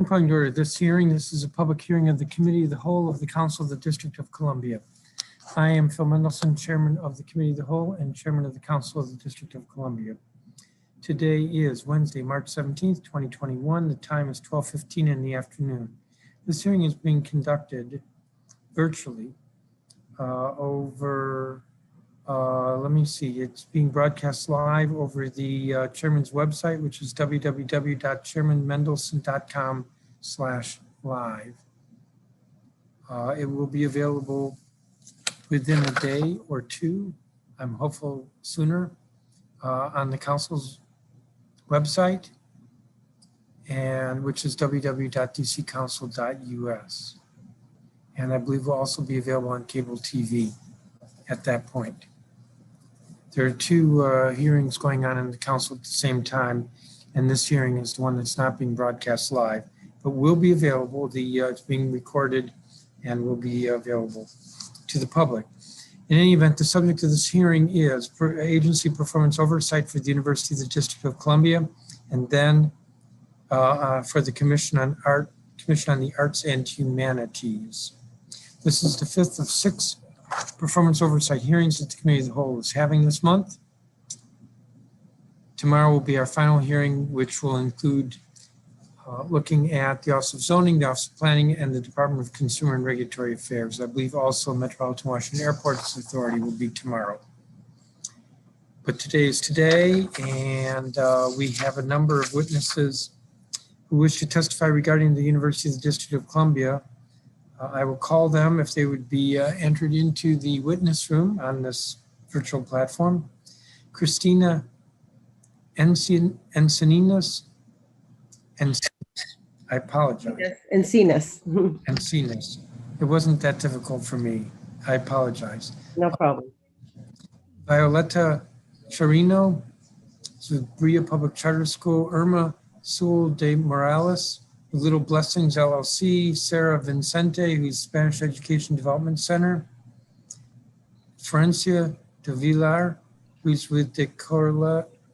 Calling to order this hearing. This is a public hearing of the Committee of the Whole of the Council of the District of Columbia. I am Phil Mendelson, Chairman of the Committee of the Whole and Chairman of the Council of the District of Columbia. Today is Wednesday, March 17th, 2021. The time is 12:15 in the afternoon. This hearing is being conducted virtually let me see, it's being broadcast live over the chairman's website, which is www.chairmanmendelson.com/live. It will be available within a day or two, I'm hopeful sooner, on the council's website, and which is www.dccouncil.us. And I believe will also be available on cable TV at that point. There are two hearings going on in the council at the same time, and this hearing is the one that's not being broadcast live, but will be available. It's being recorded and will be available to the public. In any event, the subject of this hearing is agency performance oversight for the University of the District of Columbia, and then for the Commission on the Arts and Humanities. This is the fifth of 6 performance oversight hearings that the Committee of the Whole is having this month. Tomorrow will be our final hearing, which will include looking at the Office of Zoning, the Office of Planning, and the Department of Consumer and Regulatory Affairs. I believe also Metropolitan Washington Airports Authority will be tomorrow. But today is today, and we have a number of witnesses who wish to testify regarding the University of the District of Columbia. I will call them if they would be entered into the witness room on this virtual platform. Christina Encinas. I apologize. Yes, Encinas. Encinas. It wasn't that difficult for me. I apologize. No problem. Violeta Charino, with Bria Public Charter School. Irma Sewell de Morales, with Little Blessings LLC. Sarah Vincente, who's Spanish Education Development Center. Florencia de Villar, who's with the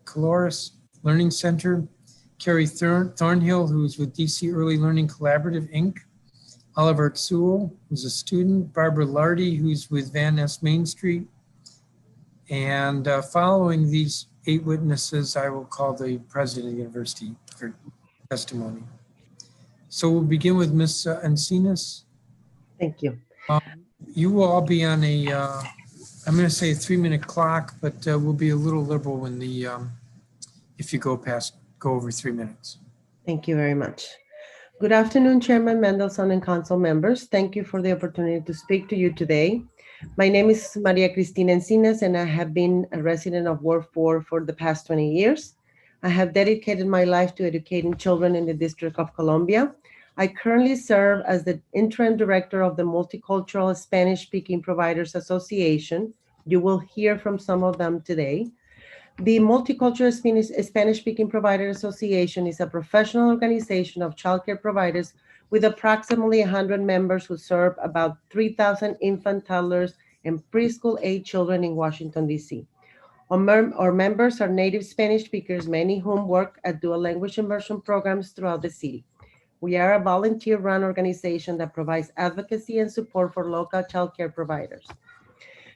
Colores Learning Center. Carrie Thornhill, who's with DC Early Learning Collaborative, Inc. Oliver Sewell, who's a student. Barbara Lardy, who's with Van Ness Main Street. And following these 8 witnesses, I will call the president of the university for testimony. So we'll begin with Ms. Encinas. Thank you. You will all be on I'm going to say a 3-minute clock, but we'll be a little liberal when if you go over 3 minutes. Thank you very much. Good afternoon, Chairman Mendelson and council members. Thank you for the opportunity to speak to you today. My name is Maria Cristina Encinas, and I have been a resident of Ward 4 for the past 20 years. I have dedicated my life to educating children in the District of Columbia. I currently serve as the interim director of the Multicultural Spanish-Speaking Providers Association. You will hear from some of them today. The Multicultural Spanish-Speaking Providers Association is a professional organization of childcare providers with approximately 100 members who serve about 3,000 infant, toddlers, and preschool-age children in Washington, D.C. Our members are native Spanish speakers, many whom work at dual language immersion programs throughout the city. We are a volunteer-run organization that provides advocacy and support for local childcare providers.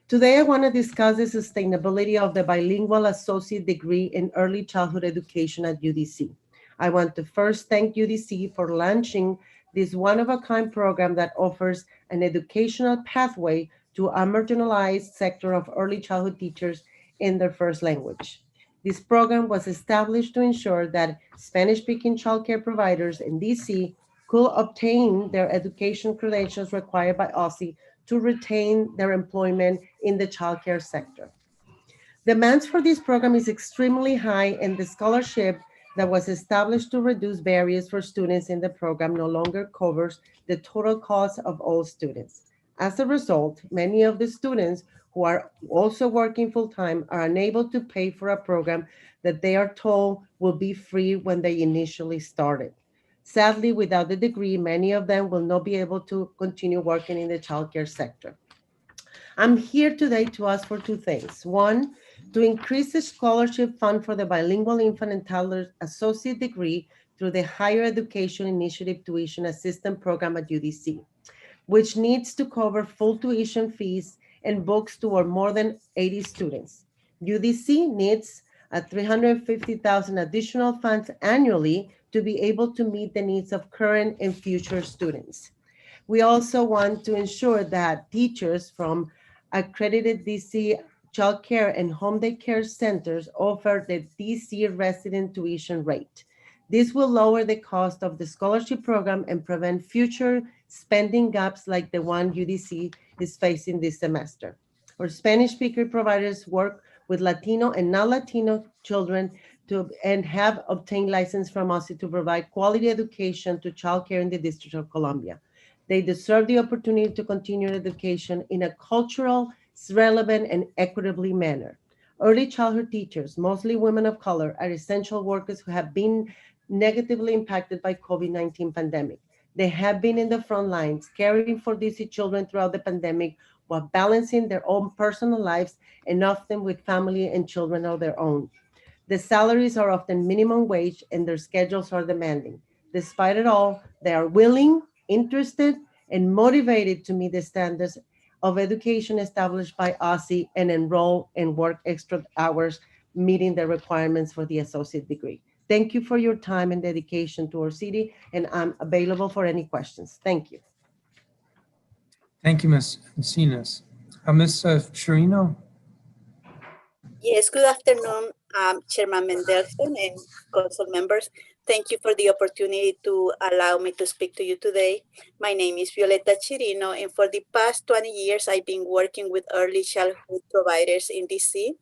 Today, I want to discuss the sustainability of the bilingual associate degree in early childhood education at UDC. I want to first thank UDC for launching this one-of-a-kind program that offers an educational pathway to a marginalized sector of early childhood teachers in their first language. This program was established to ensure that Spanish-speaking childcare providers in DC could obtain their education credentials required by OSCE to retain their employment in the childcare sector. Demands for this program is extremely high, and the scholarship that was established to reduce barriers for students in the program no longer covers the total cost of all students. As a result, many of the students who are also working full-time are unable to pay for a program that they are told will be free when they initially started. Sadly, without the degree, many of them will not be able to continue working in the childcare sector. I'm here today to ask for 2 things. 1, to increase the scholarship fund for the bilingual infant and toddler associate degree through the Higher Education Initiative Tuition Assistance Program at UDC, which needs to cover full tuition fees and books to our more than 80 students. UDC needs a 350,000 additional funds annually to be able to meet the needs of current and future students. We also want to ensure that teachers from accredited DC childcare and home daycare centers offer the DC resident tuition rate. This will lower the cost of the scholarship program and prevent future spending gaps like the one UDC is facing this semester. Our Spanish speaker providers work with Latino and non-Latino children and have obtained license from us to provide quality education to childcare in the District of Columbia. They deserve the opportunity to continue education in a cultural, relevant, and equitably manner. Early childhood teachers, mostly women of color, are essential workers who have been negatively impacted by COVID-19 pandemic. They have been in the front lines, caring for these children throughout the pandemic while balancing their own personal lives and often with family and children of their own. The salaries are often minimum wage and their schedules are demanding. Despite it all, they are willing, interested, and motivated to meet the standards of education established by OSCE and enroll and work extra hours, meeting the requirements for the associate degree. Thank you for your time and dedication to our city, and I'm available for any questions. Thank you. Thank you, Ms. Encinas. Ms. Chirino? Yes, good afternoon, Chairman Mendelson and council members. Thank you for the opportunity to allow me to speak to you today. My name is Violeta Chirino, and for the past 20 years, I've been working with early childhood providers in DC.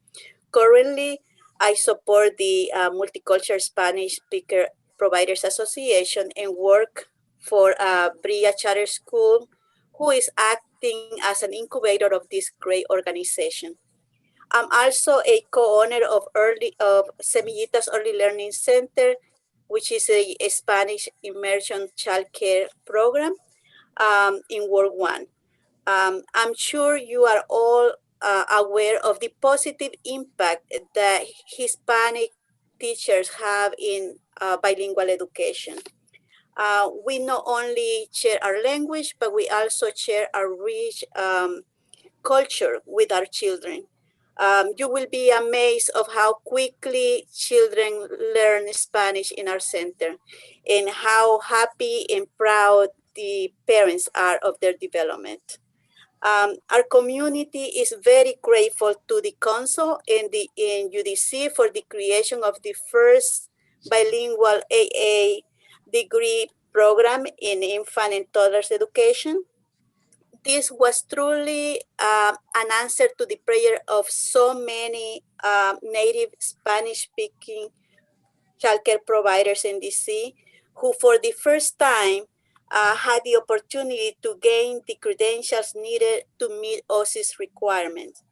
Currently, I support the Multicultural Spanish Speaker Providers Association and work for Bria Charter School, who is acting as an incubator of this great organization. I'm also a co-owner of Semillitas Early Learning Center, which is a Spanish immersion childcare program in World One. I'm sure you are all aware of the positive impact that Hispanic teachers have in bilingual education. We not only share our language, but we also share our rich culture with our children. You will be amazed of how quickly children learn Spanish in our center and how happy and proud the parents are of their development. Our community is very grateful to the council and the UDC for the creation of the first bilingual AA degree program in infant and toddlers education. This was truly an answer to the prayer of so many native Spanish-speaking childcare providers in DC, who for the first time had the opportunity to gain the credentials needed to meet OSCE's requirements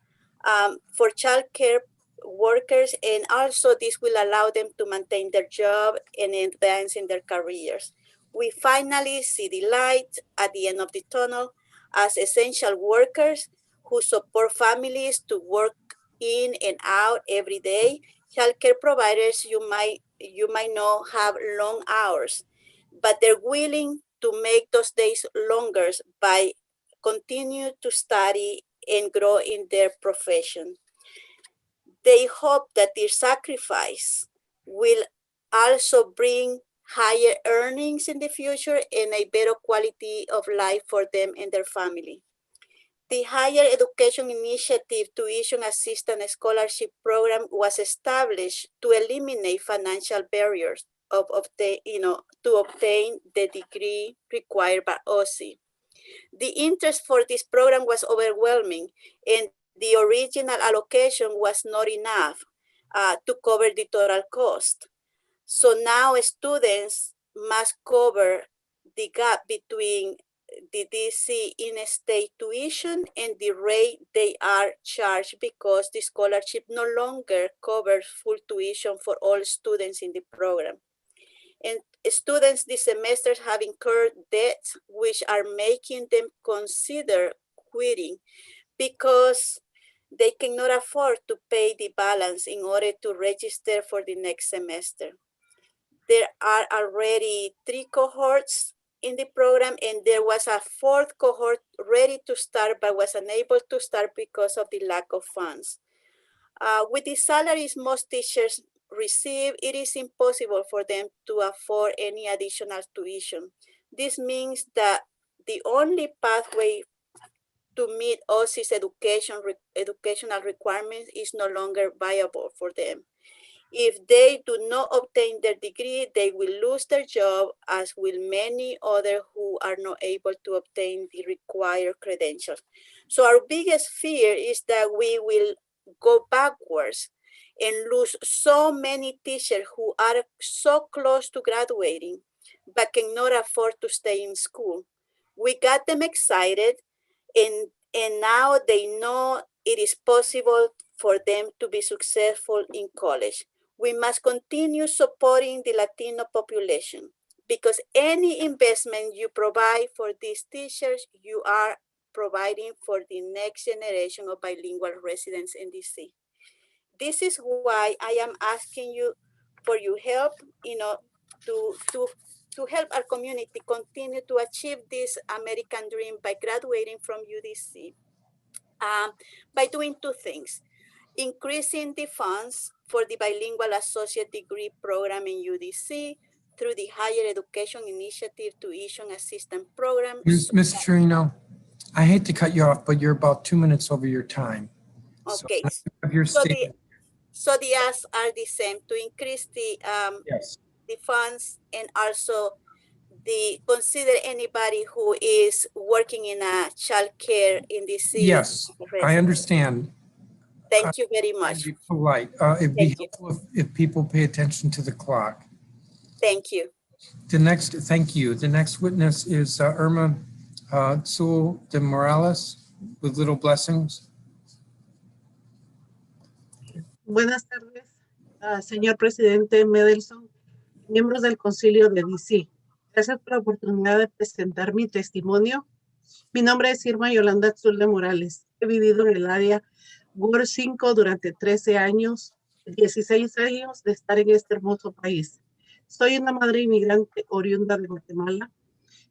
for childcare workers, and also this will allow them to maintain their job and advance in their careers. We finally see the light at the end of the tunnel as essential workers who support families to work in and out every day. Childcare providers, you might know, have long hours, but they're willing to make those days longer by continue to study and grow in their profession. They hope that their sacrifice will also bring higher earnings in the future and a better quality of life for them and their family. The Higher Education Initiative Tuition Assistance Scholarship Program was established to eliminate financial barriers to obtain the degree required by OSCE. The interest for this program was overwhelming, and the original allocation was not enough to cover the total cost. So now students must cover the gap between the DC in-state tuition and the rate they are charged because the scholarship no longer covers full tuition for all students in the program. And students this semester have incurred debts which are making them consider quitting because they cannot afford to pay the balance in order to register for the next semester. there are already 3 cohorts in the program, and there was a 4th cohort ready to start but was unable to start because of the lack of funds. With the salaries most teachers receive, it is impossible for them to afford any additional tuition. This means that the only pathway to meet OSCE's educational requirements is no longer viable for them. If they do not obtain their degree, they will lose their job, as will many others who are not able to obtain the required credentials. So our biggest fear is that we will go backwards and lose so many teachers who are so close to graduating but cannot afford to stay in school. We got them excited, and now they know it is possible for them to be successful in college. We must continue supporting the Latino population, because any investment you provide for these teachers, you are providing for the next generation of bilingual residents in DC. This is why I am asking you for your help, to help our community continue to achieve this American dream by graduating from UDC, by doing 2 things: increasing the funds for the bilingual associate degree program in UDC through the Higher Education Initiative Tuition Assistance Program. Ms. Chirino, I hate to cut you off, but you're about 2 minutes over your time. Okay. So the asks are the same: to increase yes. the funds, and also consider anybody who is working in a childcare in the city. Yes, I understand. Thank you very much. I'd be polite. It'd be helpful if people pay attention to the clock. Thank you. Thank you. The next witness is Irma Zul de Morales with Little Blessings. Buenas tardes, señor presidente Mendelson, miembros del Concilio de DC. Gracias por la oportunidad de presentar mi testimonio. Mi nombre es Irma Yolanda Zul de Morales. He vivido en el área Ward 5 durante 13 años, 16 años de estar en este hermoso país. Soy una madre inmigrante oriunda de Guatemala.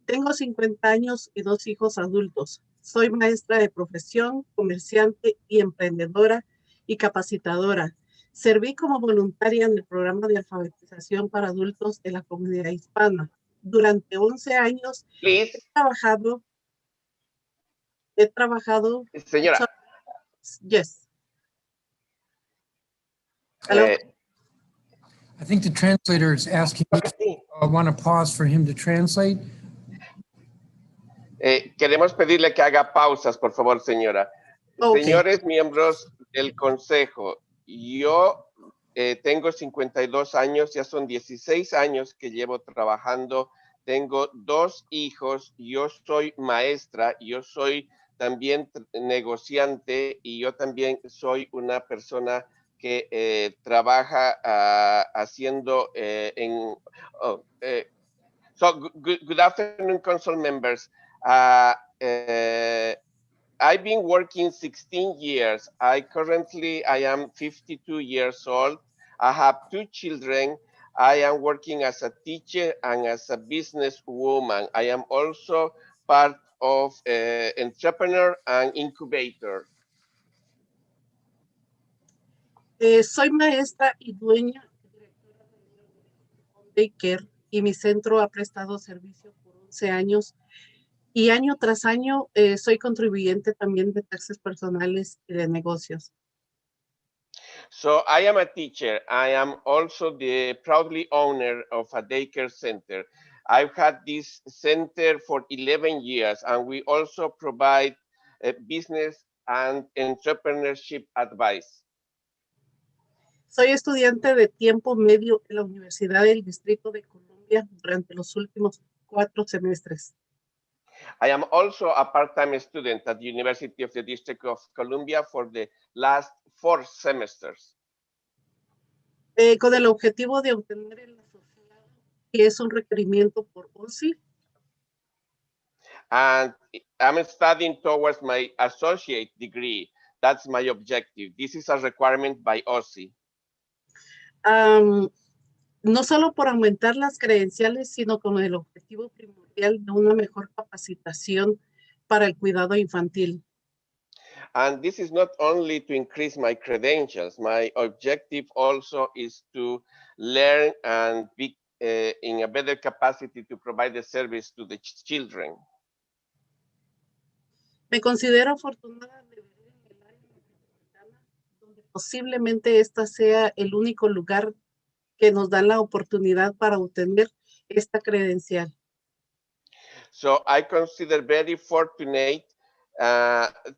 Tengo 50 años y 2 hijos adultos. Soy maestra de profesión, comerciante y emprendedora y capacitadora. Serví como voluntaria en el programa de alfabetización para adultos de la comunidad hispana. Durante 11 años he trabajado. Señora. Yes. Hello. I think the translator is asking you, want to pause for him to translate? Queremos pedirle que haga pausas, por favor, señora. Okay. Señores miembros del Consejo, yo tengo 52 años, ya son 16 años que llevo trabajando, tengo 2 hijos, yo soy maestra, yo soy también negociante y yo también soy una persona que trabaja haciendo So good afternoon, council members. I've been working 16 years. I am 52 years old. I have 2 children. I am working as a teacher and as a businesswoman. I am also part of entrepreneur and incubator. Soy maestra y dueña de Childcare, y mi centro ha prestado servicio por 11 años. Y año tras año soy contribuyente también de taxes personales y de negocios. So I am a teacher. I am also the proudly owner of a daycare center. I've had this center for 11 years, and we also provide business and entrepreneurship advice. Soy estudiante de tiempo medio en la Universidad del Distrito de Columbia durante los últimos 4 semestres. I am also a part-time student at the University of the District of Columbia for the last 4 semesters. Con el objetivo de obtener el asociado, que es un requerimiento por OSCE. And I'm studying towards my associate degree. That's my objective. This is a requirement by OSCE. no solo por aumentar las credenciales, sino con el objetivo primordial de una mejor capacitación para el cuidado infantil. And this is not only to increase my credentials, my objective also is to learn and be in a better capacity to provide the service to the children. Me considero afortunada de vivir en el área metropolitana, donde posiblemente esta sea el único lugar que nos dan la oportunidad para obtener esta credencial. So I consider very fortunate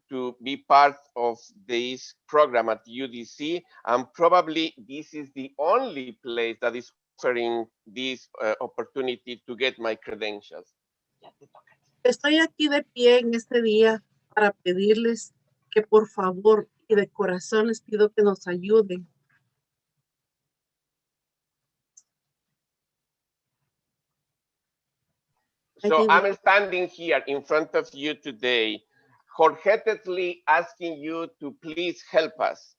to be part of this program at UDC, and probably this is the only place that is offering this opportunity to get my credentials. Estoy aquí de pie en este día para pedirles que por favor y de corazón les pido que nos ayuden. So I'm standing here in front of you today, wholeheartedly asking you to please help us.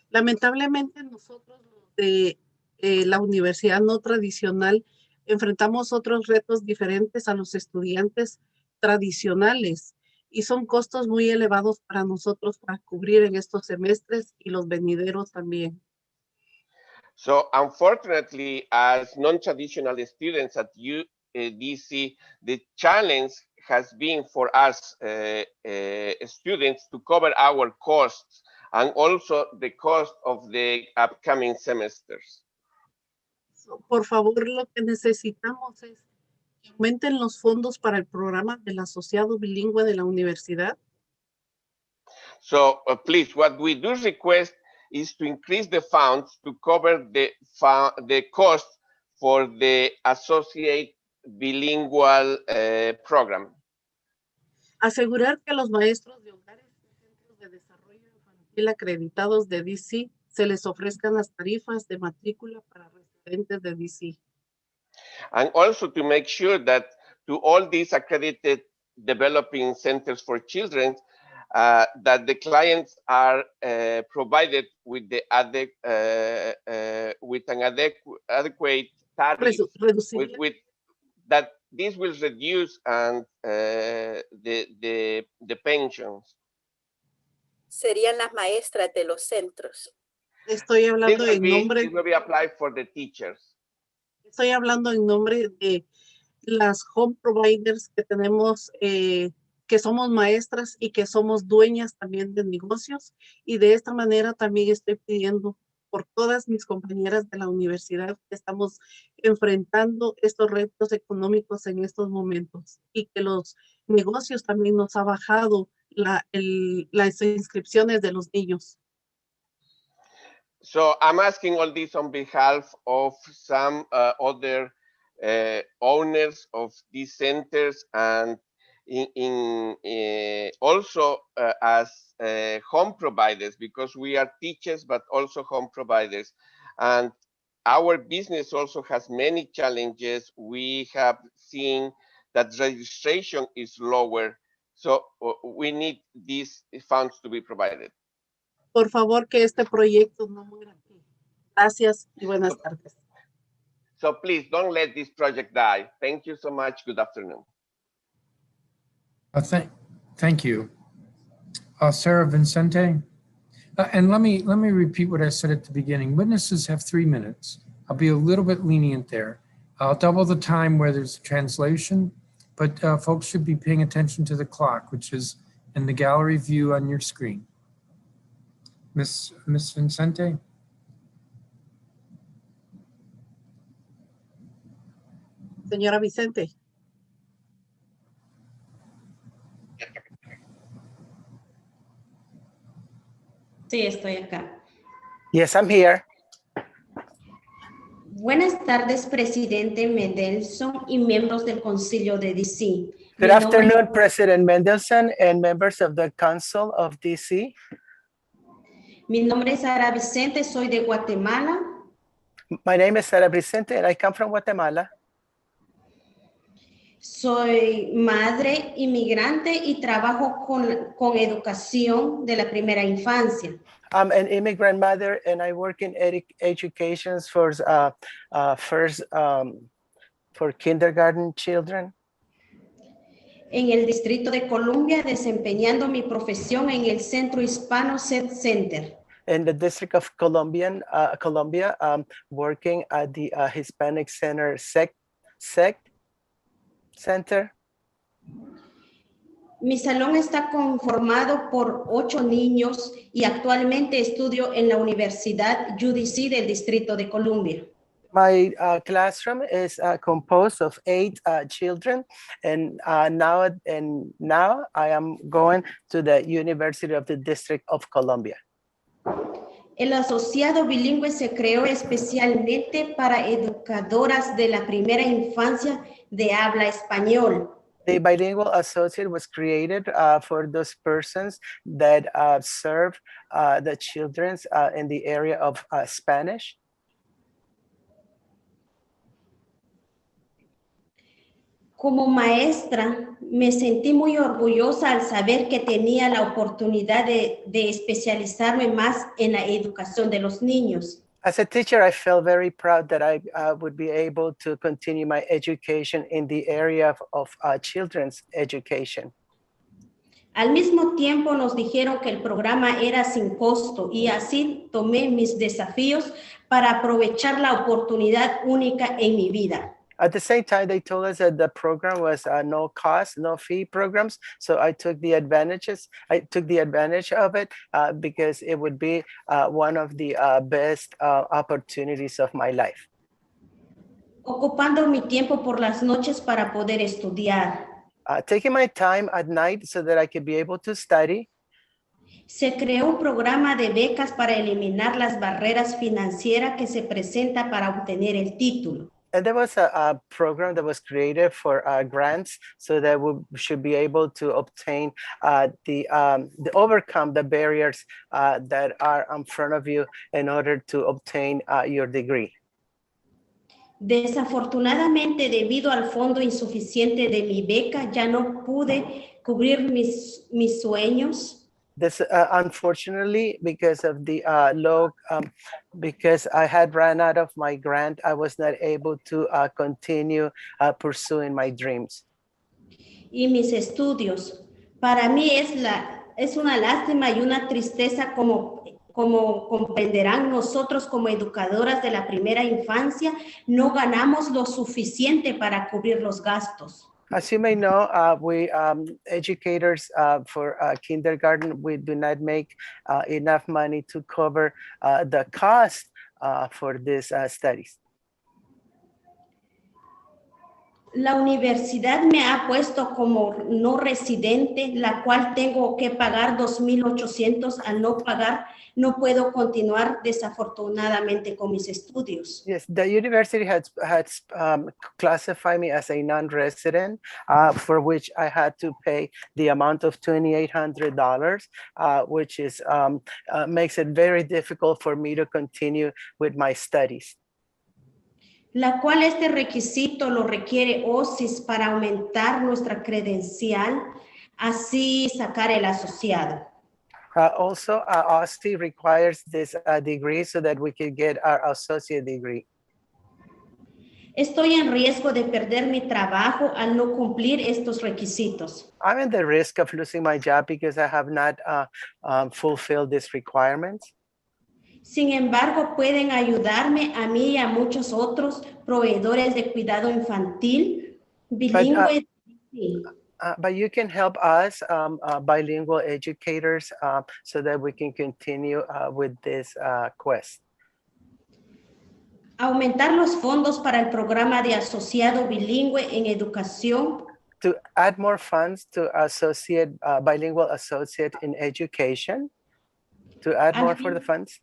Lamentablemente nosotros de la universidad no tradicional enfrentamos otros retos diferentes a los estudiantes tradicionales y son costos muy elevados para nosotros para cubrir en estos semestres y los venideros también. So unfortunately, as non-traditional students at UDC, the challenge has been for us students to cover our costs and also the cost of the upcoming semesters. Por favor, lo que necesitamos es que aumenten los fondos para el programa del asociado bilingüe de la universidad. So please, what we do request is to increase the funds to cover the cost for the associate bilingual program. Asegurar que los maestros de hogares y centros de desarrollo infantil acreditados de DC se les ofrezcan las tarifas de matrícula para residentes de DC. And also to make sure that to all these accredited developing centers for children, that the clients are provided with the with an adequate tariff, with that this will reduce and the pensions. Serían las maestras de los centros. Estoy hablando en nombre. This will be applied for the teachers. Estoy hablando en nombre de las home providers que tenemos, que somos maestras y que somos dueñas también de negocios. Y de esta manera también estoy pidiendo por todas mis compañeras de la universidad que estamos enfrentando estos retos económicos en estos momentos y que los negocios también nos ha bajado las inscripciones de los niños. So I'm asking all this on behalf of some other owners of these centers and also as home providers, because we are teachers, but also home providers. And our business also has many challenges. We have seen that registration is lower. So we need these funds to be provided. Por favor, que este proyecto no muera aquí. Gracias y buenas tardes. So please don't let this project die. Thank you so much. Good afternoon. Thank you. Sarah Vincente. And let me repeat what I said at the beginning. Witnesses have 3 minutes. I'll be a little bit lenient there. I'll double the time where there's a translation, but folks should be paying attention to the clock, which is in the gallery view on your screen. Miss Vincente? Señora Vicente. Sí, estoy acá. Yes, I'm here. Buenas tardes, presidente Mendelssohn y miembros del Concilio de DC. Good afternoon, President Mendelssohn and members of the Council of DC. Mi nombre es Sara Vicente, soy de Guatemala. My name is Sara Vicente and I come from Guatemala. Soy madre inmigrante y trabajo con educación de la primera infancia. I'm an immigrant mother, and I work in education for for kindergarten children. En el Distrito de Columbia, desempeñando mi profesión en el Centro Hispano Center. In the District of Columbia, working at the Hispanic Center Center. Mi salón está conformado por 8 niños y actualmente estudio en la Universidad UDC del Distrito de Columbia. My classroom is composed of 8 children, and now I am going to the University of the District of Columbia. El asociado bilingüe se creó especialmente para educadoras de la primera infancia de habla español. The Bilingual Associate was created for those persons that serve the children in the area of Spanish. Como maestra, me sentí muy orgullosa al saber que tenía la oportunidad de especializarme más en la educación de los niños. As a teacher, I felt very proud that I would be able to continue my education in the area of children's education. Al mismo tiempo nos dijeron que el programa era sin costo y así tomé mis desafíos para aprovechar la oportunidad única en mi vida. At the same time, they told us that the program was no cost, no fee programs. So I took the advantage of it because it would be one of the best opportunities of my life. Ocupando mi tiempo por las noches para poder estudiar. Taking my time at night so that I could be able to study. Se creó un programa de becas para eliminar las barreras financieras que se presenta para obtener el título. And there was a program that was created for grants so that we should be able to obtain overcome the barriers that are in front of you in order to obtain your degree. Desafortunadamente, debido al fondo insuficiente de mi beca, ya no pude cubrir mis sueños. This unfortunately, because of the because I had ran out of my grant, I was not able to continue pursuing my dreams. Y mis estudios. Para mí es una lástima y una tristeza como comprenderán, nosotros como educadoras de la primera infancia no ganamos lo suficiente para cubrir los gastos. As you may know, we educators for kindergarten, we do not make enough money to cover the cost for these studies. La universidad me ha puesto como no residente, la cual tengo que pagar $2,800. Al no pagar, no puedo continuar desafortunadamente con mis estudios. Yes, the university has classified me as a non-resident, for which I had to pay the amount of $2,800, which is makes it very difficult for me to continue with my studies. La cual este requisito lo requiere OSIS para aumentar nuestra credencial, así sacar el asociado. Also, OSTI requires this degree so that we can get our associate degree. Estoy en riesgo de perder mi trabajo al no cumplir estos requisitos. I'm in the risk of losing my job because I have not fulfilled these requirements. Sin embargo, pueden ayudarme a mí y a muchos otros proveedores de cuidado infantil, bilingüe. But you can help us, bilingual educators, so that we can continue with this quest. Aumentar los fondos para el programa de asociado bilingüe en educación. To add more funds to associate, bilingual associate in education. To add more for the funds.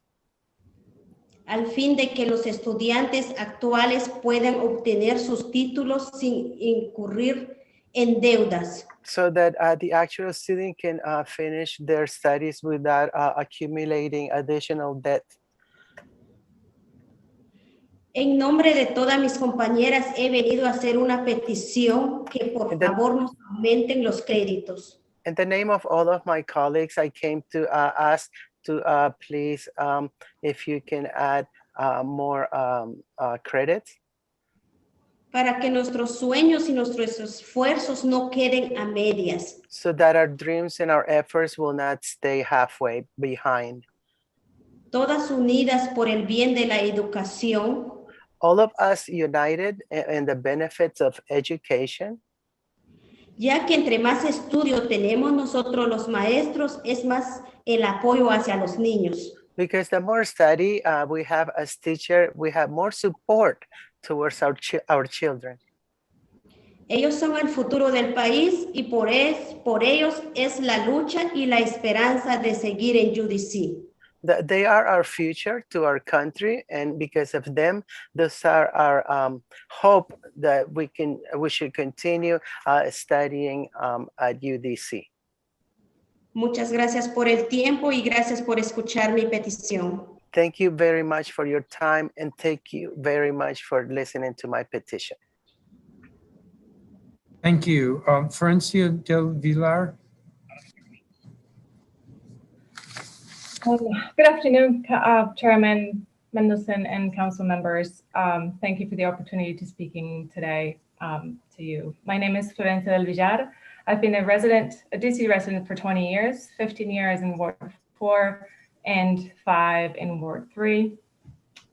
Al fin de que los estudiantes actuales puedan obtener sus títulos sin incurrir en deudas. So that the actual student can finish their studies without accumulating additional debt. En nombre de todas mis compañeras he venido a hacer una petición que por favor nos aumenten los créditos. In the name of all of my colleagues, I came to ask to please, if you can add more credits, para que nuestros sueños y nuestros esfuerzos no queden a medias. so that our dreams and our efforts will not stay halfway behind. Todas unidas por el bien de la educación, All of us united in the benefits of education, ya que entre más estudio tenemos nosotros los maestros, es más el apoyo hacia los niños. because the more study we have as teacher, we have more support towards our children. Ellos son el futuro del país y por ellos es la lucha y la esperanza de seguir en UDC. They are our future to our country, and because of them, those are our hope that we should continue studying at UDC. Muchas gracias por el tiempo y gracias por escuchar mi petición. Thank you very much for your time, and thank you very much for listening to my petition. Thank you. Florencia del Villar. Good afternoon, Chairman Mendelson and council members. Thank you for the opportunity to speaking today to you. My name is Florencia del Villar. I've been a DC resident for 20 years, 15 years in Ward 4 and 5 in Ward 3.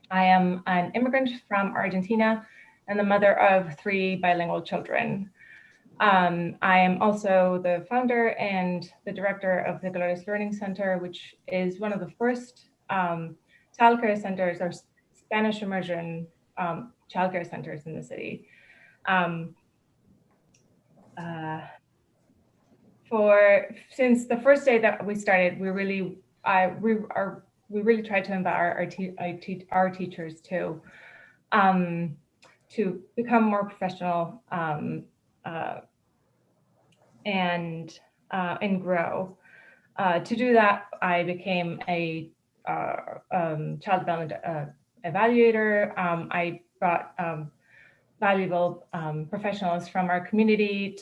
I am an immigrant from Argentina and the mother of 3 bilingual children. I am also the founder and the director of the Dolores Learning Center, which is one of the first childcare centers or Spanish immersion childcare centers in the city. Since the first day that we started, we really tried to empower our teachers to become more professional and grow. To do that, I became a child development evaluator. I brought valuable professionals from our community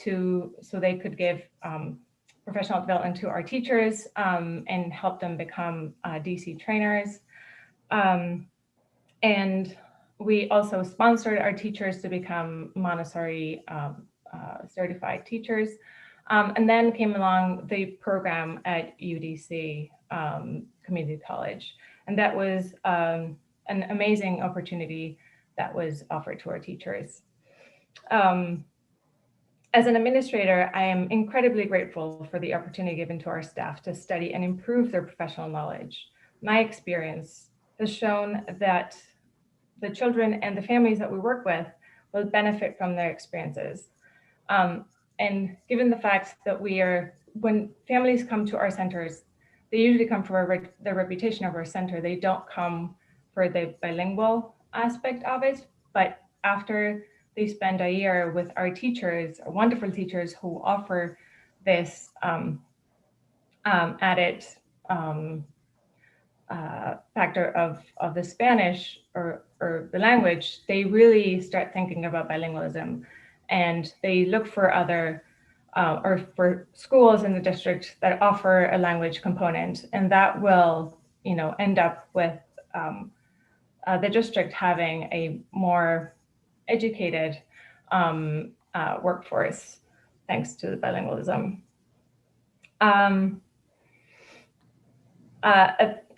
so they could give professional development to our teachers and help them become DC trainers. And we also sponsored our teachers to become Montessori certified teachers. And then came along the program at UDC Community College. And that was an amazing opportunity that was offered to our teachers. As an administrator, I am incredibly grateful for the opportunity given to our staff to study and improve their professional knowledge. My experience has shown that the children and the families that we work with will benefit from their experiences. And given the fact that when families come to our centers, they usually come for the reputation of our center. They don't come for the bilingual aspect of it, but after they spend a year with our teachers, wonderful teachers who offer this added factor of the Spanish or the language, they really start thinking about bilingualism, and they look for other or for schools in the district that offer a language component, and that will, end up with the district having a more educated workforce thanks to the bilingualism.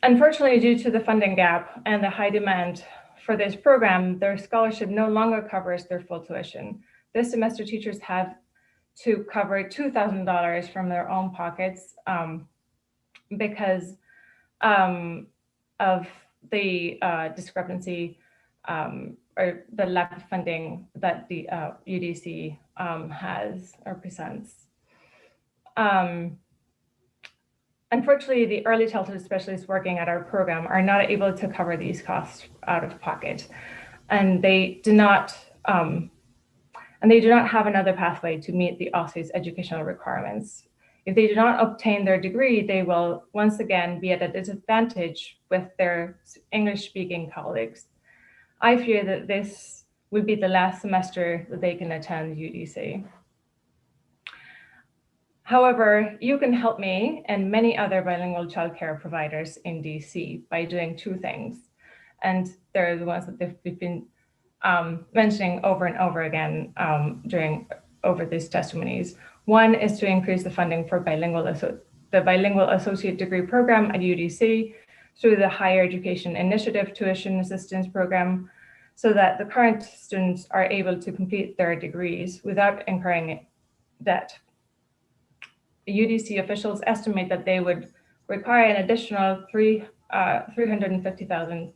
Unfortunately, due to the funding gap and the high demand for this program, their scholarship no longer covers their full tuition. This semester, teachers have to cover $2,000 from their own pockets because of the discrepancy or the lack of funding that the UDC has or presents. Unfortunately, the early childhood specialists working at our program are not able to cover these costs out of pocket, and they do not have another pathway to meet the OSCE's educational requirements. If they do not obtain their degree, they will once again be at a disadvantage with their English-speaking colleagues. I fear that this will be the last semester that they can attend UDC. However, you can help me and many other bilingual childcare providers in DC by doing two things. And they're the ones that we've been mentioning over and over again over these testimonies. One is to increase the funding for the bilingual associate degree program at UDC through the Higher Education Initiative Tuition Assistance Program, so that the current students are able to complete their degrees without incurring debt. UDC officials estimate that they would require an additional $350,000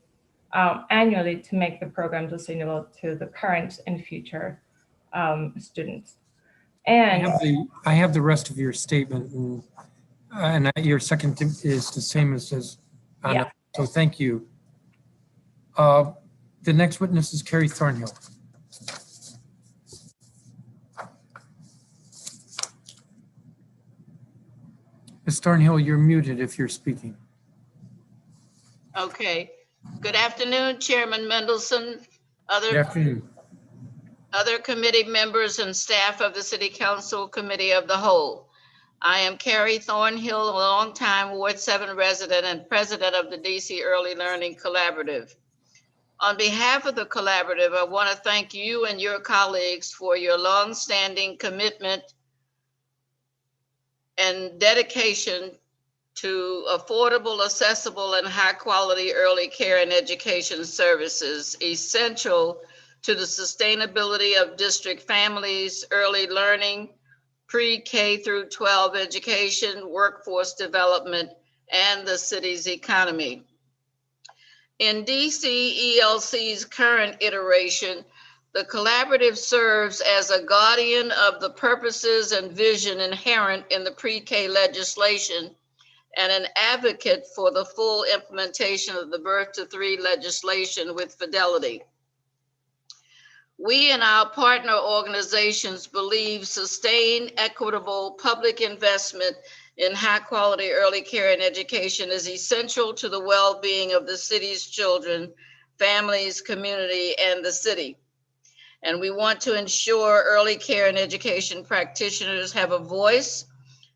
annually to make the program sustainable to the current and future students. And I have the rest of your statement, and your second is the same as Anna. Yeah. So thank you. The next witness is Carrie Thornhill. Ms. Thornhill, you're muted if you're speaking. Okay. Good afternoon, Chairman Mendelson, Good afternoon. other committee members and staff of the City Council Committee of the Whole. I am Carrie Thornhill, a longtime Ward 7 resident and president of the DC Early Learning Collaborative. On behalf of the collaborative, I want to thank you and your colleagues for your longstanding commitment and dedication to affordable, accessible, and high-quality early care and education services, essential to the sustainability of district families, early learning, pre-K through 12 education, workforce development, and the city's economy. In DC ELC's current iteration, the collaborative serves as a guardian of the purposes and vision inherent in the pre-K legislation and an advocate for the full implementation of the Birth to 3 legislation with fidelity. We and our partner organizations believe sustained, equitable public investment in high quality early care and education is essential to the well-being of the city's children, families, community, and the city. And we want to ensure early care and education practitioners have a voice,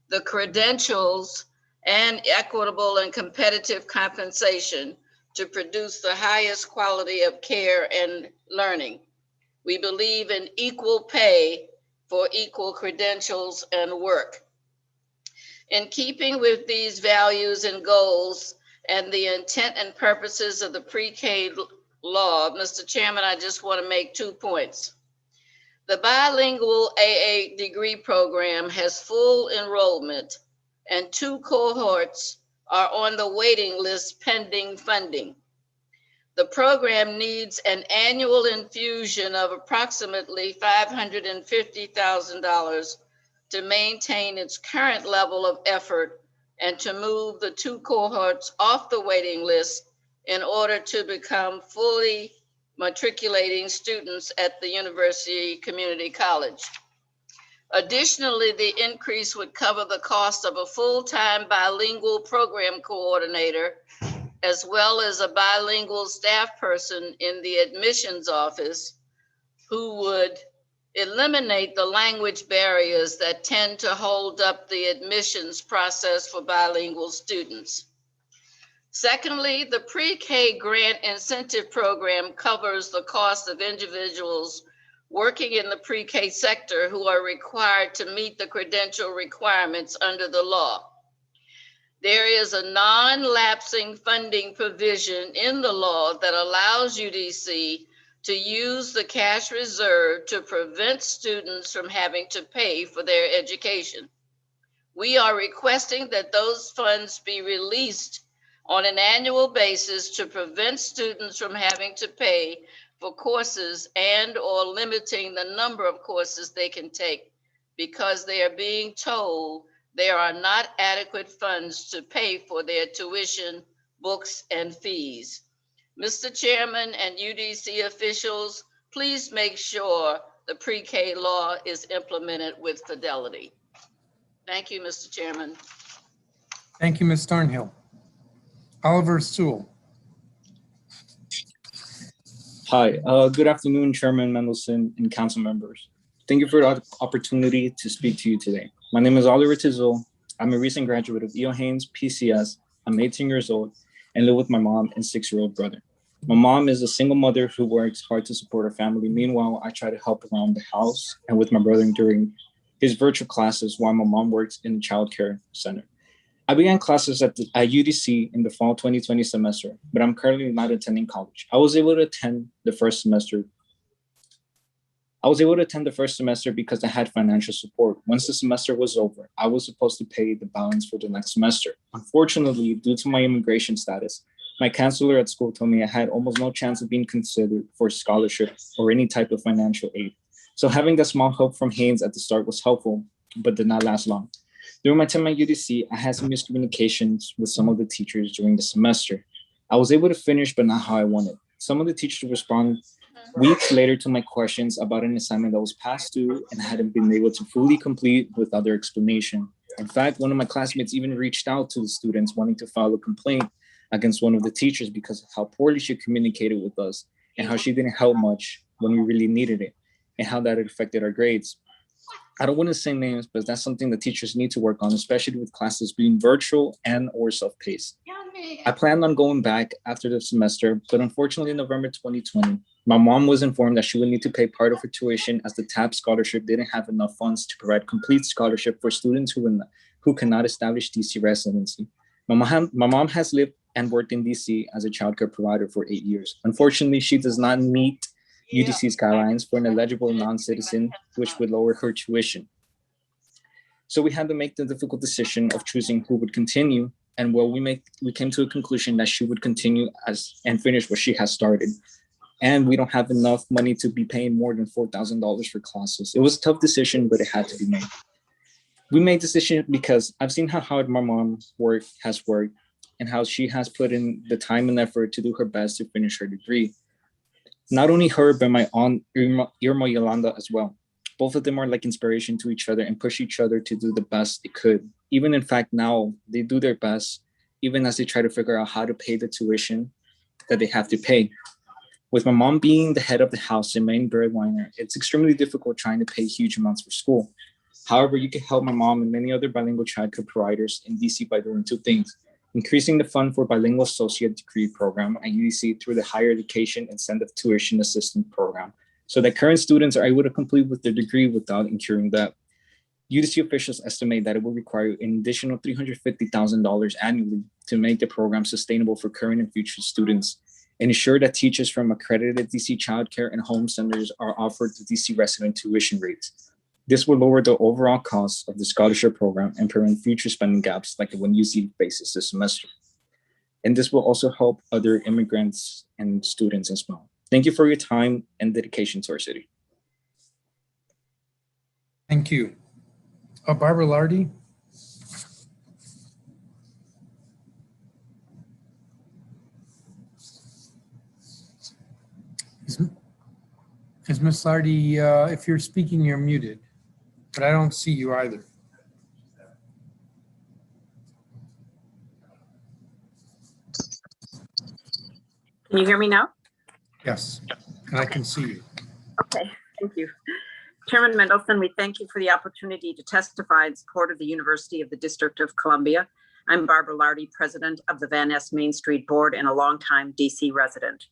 the credentials, and equitable and competitive compensation to produce the highest quality of care and learning. We believe in equal pay for equal credentials and work. In keeping with these values and goals and the intent and purposes of the pre-K law, Mr. Chairman, I just want to make 2 points. The bilingual AA degree program has full enrollment and 2 cohorts are on the waiting list pending funding. The program needs an annual infusion of approximately $550,000 to maintain its current level of effort and to move the 2 cohorts off the waiting list in order to become fully matriculating students at the University Community College. Additionally, the increase would cover the cost of a full-time bilingual program coordinator, as well as a bilingual staff person in the admissions office who would eliminate the language barriers that tend to hold up the admissions process for bilingual students. Secondly, the pre-K grant incentive program covers the cost of individuals working in the pre-K sector who are required to meet the credential requirements under the law. There is a non-lapsing funding provision in the law that allows UDC to use the cash reserve to prevent students from having to pay for their education. We are requesting that those funds be released on an annual basis to prevent students from having to pay for courses and/or limiting the number of courses they can take because they are being told there are not adequate funds to pay for their tuition, books, and fees. Mr. Chairman and UDC officials, please make sure the pre-K law is implemented with fidelity. Thank you, Mr. Chairman. Thank you, Ms. Thornhill. Oliver Sewell. Hi, good afternoon, Chairman Mendelson and council members. Thank you for the opportunity to speak to you today. My name is Oliver Tizul. I'm a recent graduate of E.O. Haynes, PCS. I'm 18 years old and live with my mom and 6-year-old brother. My mom is a single mother who works hard to support her family. Meanwhile, I try to help around the house and with my brother during his virtual classes while my mom works in the childcare center. I began classes at UDC in the fall 2020 semester, but I'm currently not attending college. I was able to attend the first semester because I had financial support. Once the semester was over, I was supposed to pay the balance for the next semester. Unfortunately, due to my immigration status, my counselor at school told me I had almost no chance of being considered for scholarship or any type of financial aid. So having that small help from Haynes at the start was helpful, but did not last long. During my time at UDC, I had some miscommunications with some of the teachers during the semester. I was able to finish, but not how I wanted. Some of the teachers responded weeks later to my questions about an assignment that was past due and hadn't been able to fully complete without their explanation. In fact, one of my classmates even reached out to the students wanting to file a complaint against one of the teachers because of how poorly she communicated with us and how she didn't help much when we really needed it and how that affected our grades. I don't want to say names, but that's something that teachers need to work on, especially with classes being virtual and or self-paced. I planned on going back after the semester, but unfortunately in November 2020, my mom was informed that she would need to pay part of her tuition as the TAP scholarship didn't have enough funds to provide complete scholarship for students who cannot establish DC residency. My mom has lived and worked in DC as a childcare provider for 8 years. Unfortunately, she does not meet UDC's guidelines for an eligible non-citizen, which would lower her tuition. So we had to make the difficult decision of choosing who would continue, and we came to a conclusion that she would continue and finish what she has started. And we don't have enough money to be paying more than $4,000 for classes. It was a tough decision, but it had to be made. We made the decision because I've seen how hard my mom has worked and how she has put in the time and effort to do her best to finish her degree. Not only her, but my aunt, Irma Yolanda as well. Both of them are like inspiration to each other and push each other to do the best they could. Even in fact, now they do their best, even as they try to figure out how to pay the tuition that they have to pay. With my mom being the head of the house and main breadwinner, it's extremely difficult trying to pay huge amounts for school. However, you can help my mom and many other bilingual childcare providers in DC by doing two things: increasing the fund for bilingual associate degree program at UDC through the Higher Education Incentive Tuition Assistance Program, so that current students are able to complete with their degree without incurring debt. UDC officials estimate that it will require an additional $350,000 annually to make the program sustainable for current and future students, and ensure that teachers from accredited DC childcare and home centers are offered the DC resident tuition rates. This will lower the overall cost of the scholarship program and prevent future spending gaps like the one UC faces this semester. And this will also help other immigrants and students as well. Thank you for your time and dedication to our city. Thank you. Barbara Lardy. Is Ms. Lardy, if you're speaking, you're muted, but I don't see you either. Can you hear me now? Yes, and I can see you. Okay, thank you. Chairman Mendelson, we thank you for the opportunity to testify in support of the University of the District of Columbia. I'm Barbara Lardy, president of the Van Ness Main Street Board and a longtime DC resident.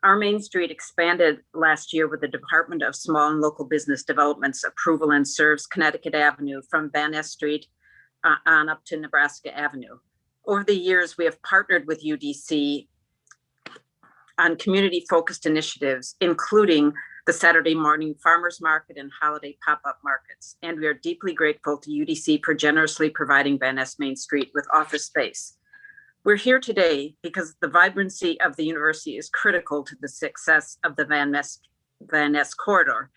Our Main Street expanded last year with the Department of Small and Local Business Development's approval and serves Connecticut Avenue from Van Ness Street on up to Nebraska Avenue. Over the years, we have partnered with UDC on community-focused initiatives, including the Saturday morning farmers market and holiday pop-up markets. And we are deeply grateful to UDC for generously providing Van Ness Main Street with office space. We're here today because the vibrancy of the university is critical to the success of the Van Ness corridor.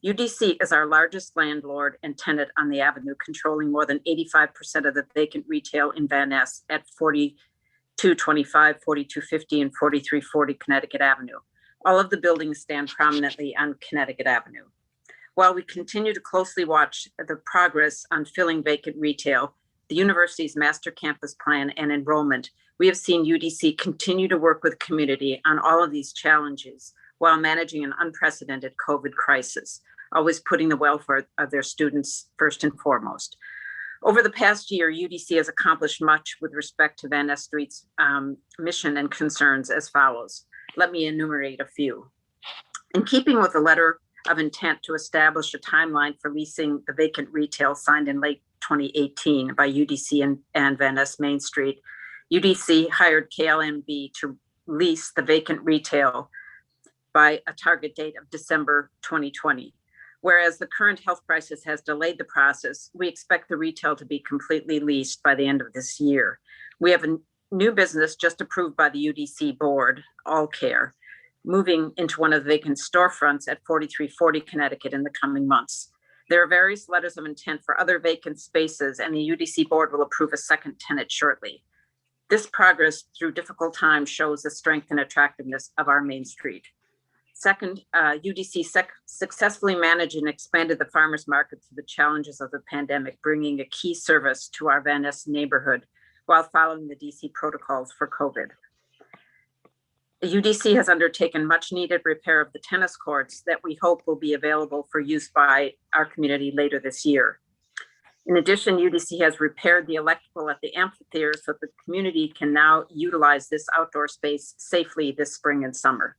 UDC is our largest landlord and tenant on the avenue, controlling more than 85% of the vacant retail in Van Ness at 4225, 4250, and 4340 Connecticut Avenue. All of the buildings stand prominently on Connecticut Avenue. While we continue to closely watch the progress on filling vacant retail, the university's master campus plan and enrollment, we have seen UDC continue to work with community on all of these challenges while managing an unprecedented COVID crisis. always putting the welfare of their students first and foremost. Over the past year, UDC has accomplished much with respect to Van Ness Street's mission and concerns as follows. Let me enumerate a few. In keeping with the letter of intent to establish a timeline for leasing the vacant retail signed in late 2018 by UDC and Van Ness Main Street, UDC hired KLMB to lease the vacant retail by a target date of December 2020. Whereas the current health crisis has delayed the process, we expect the retail to be completely leased by the end of this year. We have a new business just approved by the UDC board, Childcare, moving into one of the vacant storefronts at 4340 Connecticut in the coming months. There are various letters of intent for other vacant spaces, and the UDC board will approve a second tenant shortly. This progress through difficult times shows the strength and attractiveness of our Main Street. Second, UDC successfully managed and expanded the farmers market through the challenges of the pandemic, bringing a key service to our Van Ness neighborhood while following the DC protocols for COVID. The UDC has undertaken much needed repair of the tennis courts that we hope will be available for use by our community later this year. In addition, UDC has repaired the electrical at the amphitheater so the community can now utilize this outdoor space safely this spring and summer.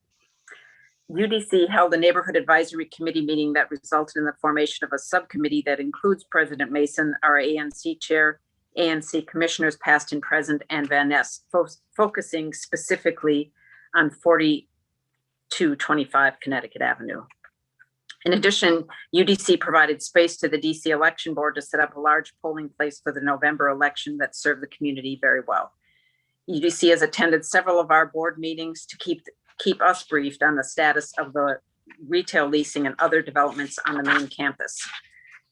UDC held a neighborhood advisory committee meeting that resulted in the formation of a subcommittee that includes President Mason, our ANC chair, ANC commissioners past and present, and Van Ness, focusing specifically on 4225 Connecticut Avenue. In addition, UDC provided space to the DC election board to set up a large polling place for the November election that served the community very well. UDC has attended several of our board meetings to keep us briefed on the status of the retail leasing and other developments on the main campus.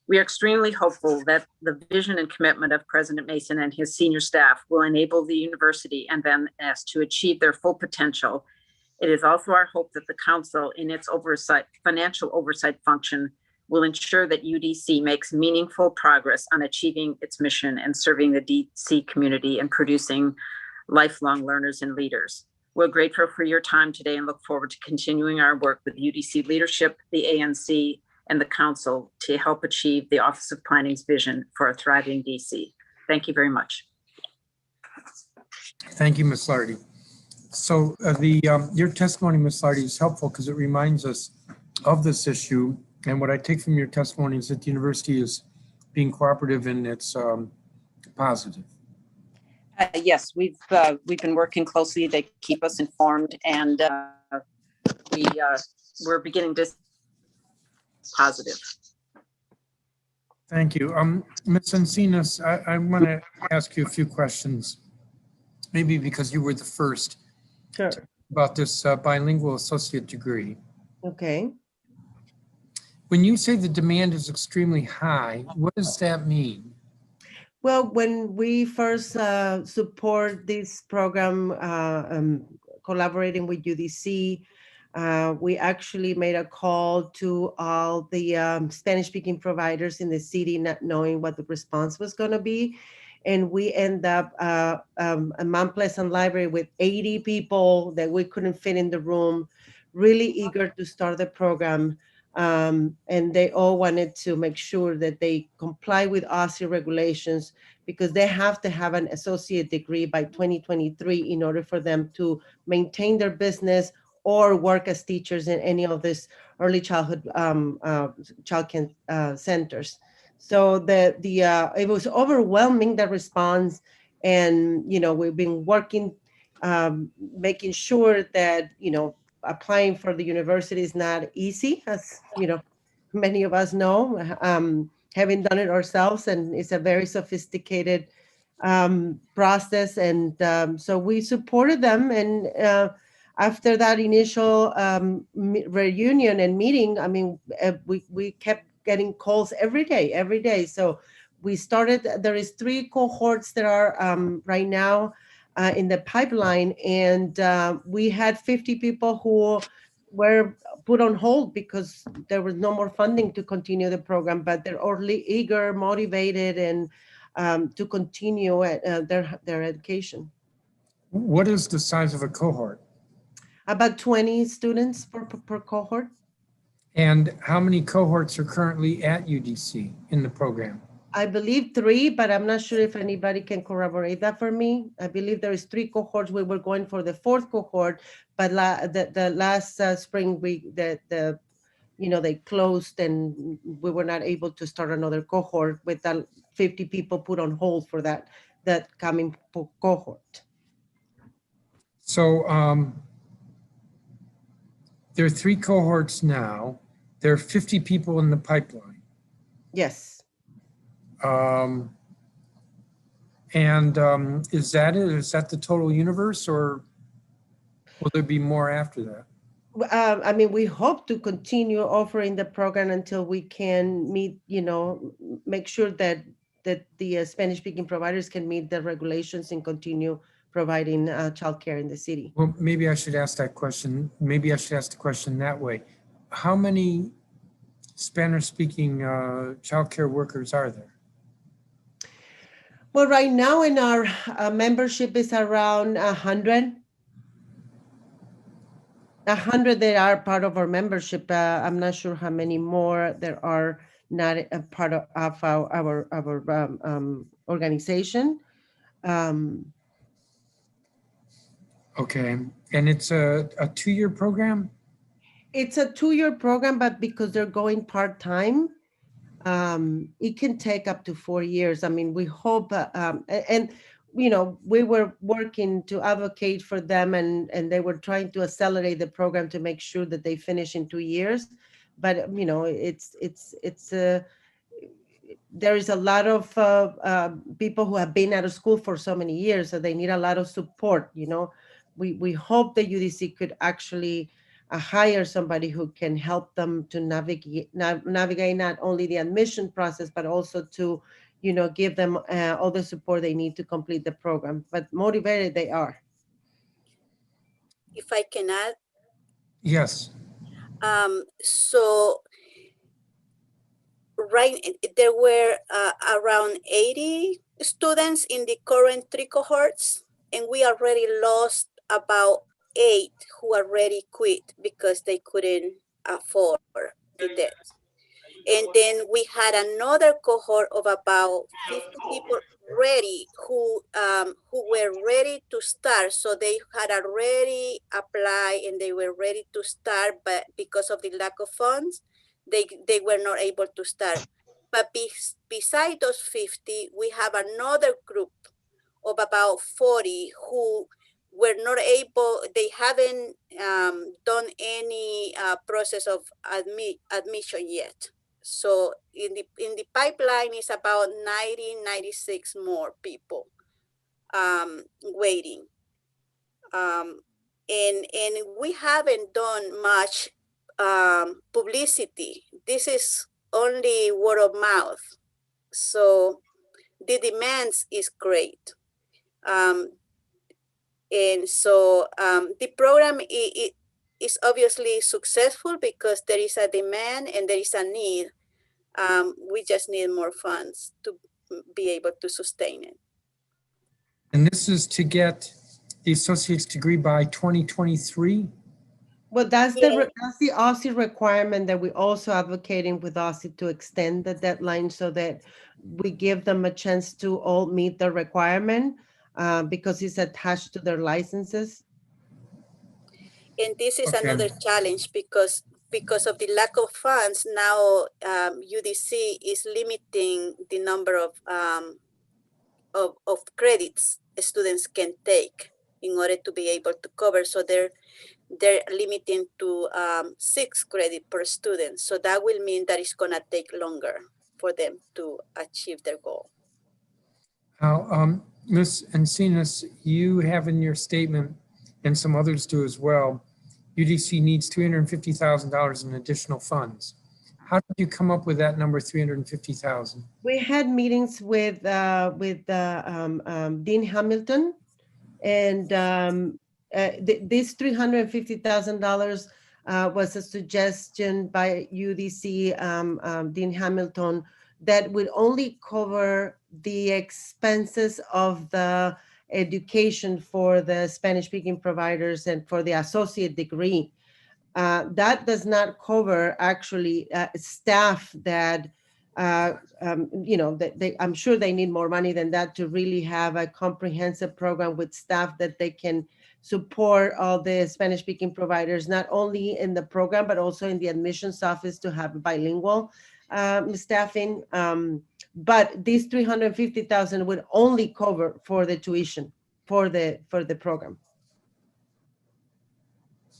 We are extremely hopeful that the vision and commitment of President Mason and his senior staff will enable the university and Van Ness to achieve their full potential. It is also our hope that the council in its financial oversight function will ensure that UDC makes meaningful progress on achieving its mission and serving the DC community and producing lifelong learners and leaders. We're grateful for your time today and look forward to continuing our work with UDC leadership, the ANC, and the council to help achieve the Office of Planning's vision for a thriving DC. Thank you very much. Thank you, Ms. Lardy. So your testimony, Ms. Lardy, is helpful because it reminds us of this issue. And what I take from your testimony is that the university is being cooperative and it's positive. Yes, we've been working closely. They keep us informed, and we're beginning to positive. Thank you. Ms. Encinas, I want to ask you a few questions, maybe because you were the first. Sure. About this bilingual associate degree. Okay. When you say the demand is extremely high, what does that mean? Well, when we first support this program, collaborating with UDC, we actually made a call to all the Spanish-speaking providers in the city, not knowing what the response was going to be. And we end up a Mount Pleasant library with 80 people that we couldn't fit in the room, really eager to start the program. And they all wanted to make sure that they comply with OSCE regulations because they have to have an associate degree by 2023 in order for them to maintain their business or work as teachers in any of these early childhood childcare centers. So it was overwhelming, the response, and we've been working, making sure that applying for the university is not easy, as many of us know, having done it ourselves, and it's a very sophisticated process. And so we supported them, and after that initial reunion and meeting, I mean, we kept getting calls every day. So we started, there is 3 cohorts that are right now in the pipeline, and we had 50 people who were put on hold because there was no more funding to continue the program, but they're already eager, motivated, and to continue their education. What is the size of a cohort? About 20 students per cohort. And how many cohorts are currently at UDC in the program? I believe 3, but I'm not sure if anybody can corroborate that for me. I believe there is 3 cohorts. We were going for the 4th cohort, but the last spring they closed and we were not able to start another cohort with that 50 people put on hold for that coming cohort. So there are 3 cohorts now. There are 50 people in the pipeline. Yes. Is that it? Is that the total universe, or will there be more after that? I mean, we hope to continue offering the program until we can meet, make sure that the Spanish-speaking providers can meet the regulations and continue providing childcare in the city. Well, maybe I should ask that question. Maybe I should ask the question that way. How many Spanish-speaking childcare workers are there? Well, right now in our membership is around 100. 100 that are part of our membership. I'm not sure how many more there are not a part of our organization. Okay, and it's a 2-year program? It's a 2-year program, but because they're going part-time, it can take up to 4 years. I mean, we hope, we were working to advocate for them and they were trying to accelerate the program to make sure that they finish in 2 years. But, there is a lot of people who have been out of school for so many years, so they need a lot of support. We hope the UDC could actually hire somebody who can help them to navigate not only the admission process, but also to, give them all the support they need to complete the program. But motivated they are. If I can add. Yes. So there were around 80 students in the current 3 cohorts, and we already lost about 8 who already quit because they couldn't afford the debt. And then we had another cohort of about 50 people ready who were ready to start. So they had already applied and they were ready to start, but because of the lack of funds, they were not able to start. But beside those 50, we have another group of about 40 who were not able, they haven't done any process of admission yet. So in the pipeline is about 96 more people waiting. And we haven't done much publicity. This is only word of mouth. So the demands is great. And so the program is obviously successful because there is a demand and there is a need. We just need more funds to be able to sustain it. And this is to get the associate's degree by 2023? Well, that's the OSCE requirement that we're also advocating with OSCE to extend the deadline so that we give them a chance to all meet the requirement because it's attached to their licenses. And this is another challenge because of the lack of funds. Now UDC is limiting the number of credits students can take in order to be able to cover. So they're limiting to 6 credits per student. So that will mean that it's gonna take longer for them to achieve their goal. Now, Ms. Encinas, you have in your statement, and some others do as well, UDC needs $350,000 in additional funds. How did you come up with that number, 350,000? We had meetings with Dean Hamilton, and this $350,000 was a suggestion by UDC, Dean Hamilton, that would only cover the expenses of the education for the Spanish-speaking providers and for the associate degree. That does not cover actually staff that, I'm sure they need more money than that to really have a comprehensive program with staff that they can support all the Spanish-speaking providers, not only in the program, but also in the admissions office to have bilingual staffing. But these 350,000 would only cover for the tuition for the program.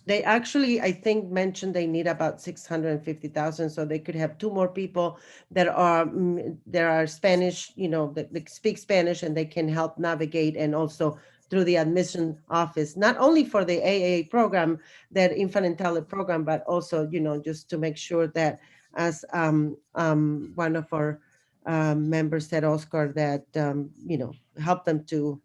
They actually, I think, mentioned they need about 650,000, so they could have 2 more people that are Spanish, that speak Spanish, and they can help navigate, and also through the admission office, not only for the AA program, that infant and toddler program, but also, just to make sure that, as one of our members said, Oscar, that help them to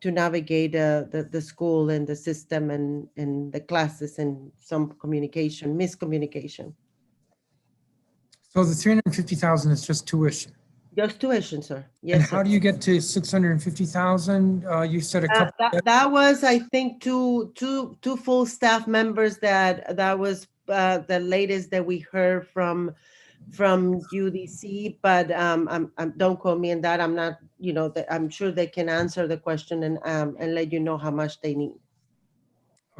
navigate the school and the system and the classes and some miscommunication. So the 350,000 is just tuition. Just tuition, sir. Yes. And sir. how do you get to 650,000? You said a couple. That was, I think, two full staff members. That was the latest that we heard from UDC, but don't quote me on that. I'm not, I'm sure they can answer the question and let you know how much they need.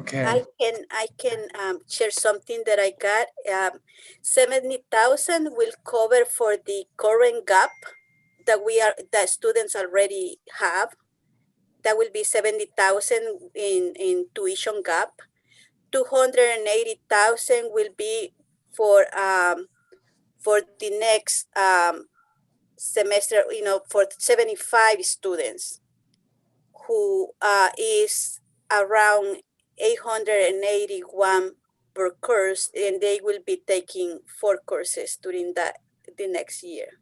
Okay. I can share something that I got. 70,000 will cover for the current gap that students already have. That will be 70,000 in tuition gap. 280,000 will be for the next semester, for 75 students, who is around 881 per course, and they will be taking 4 courses during the next year.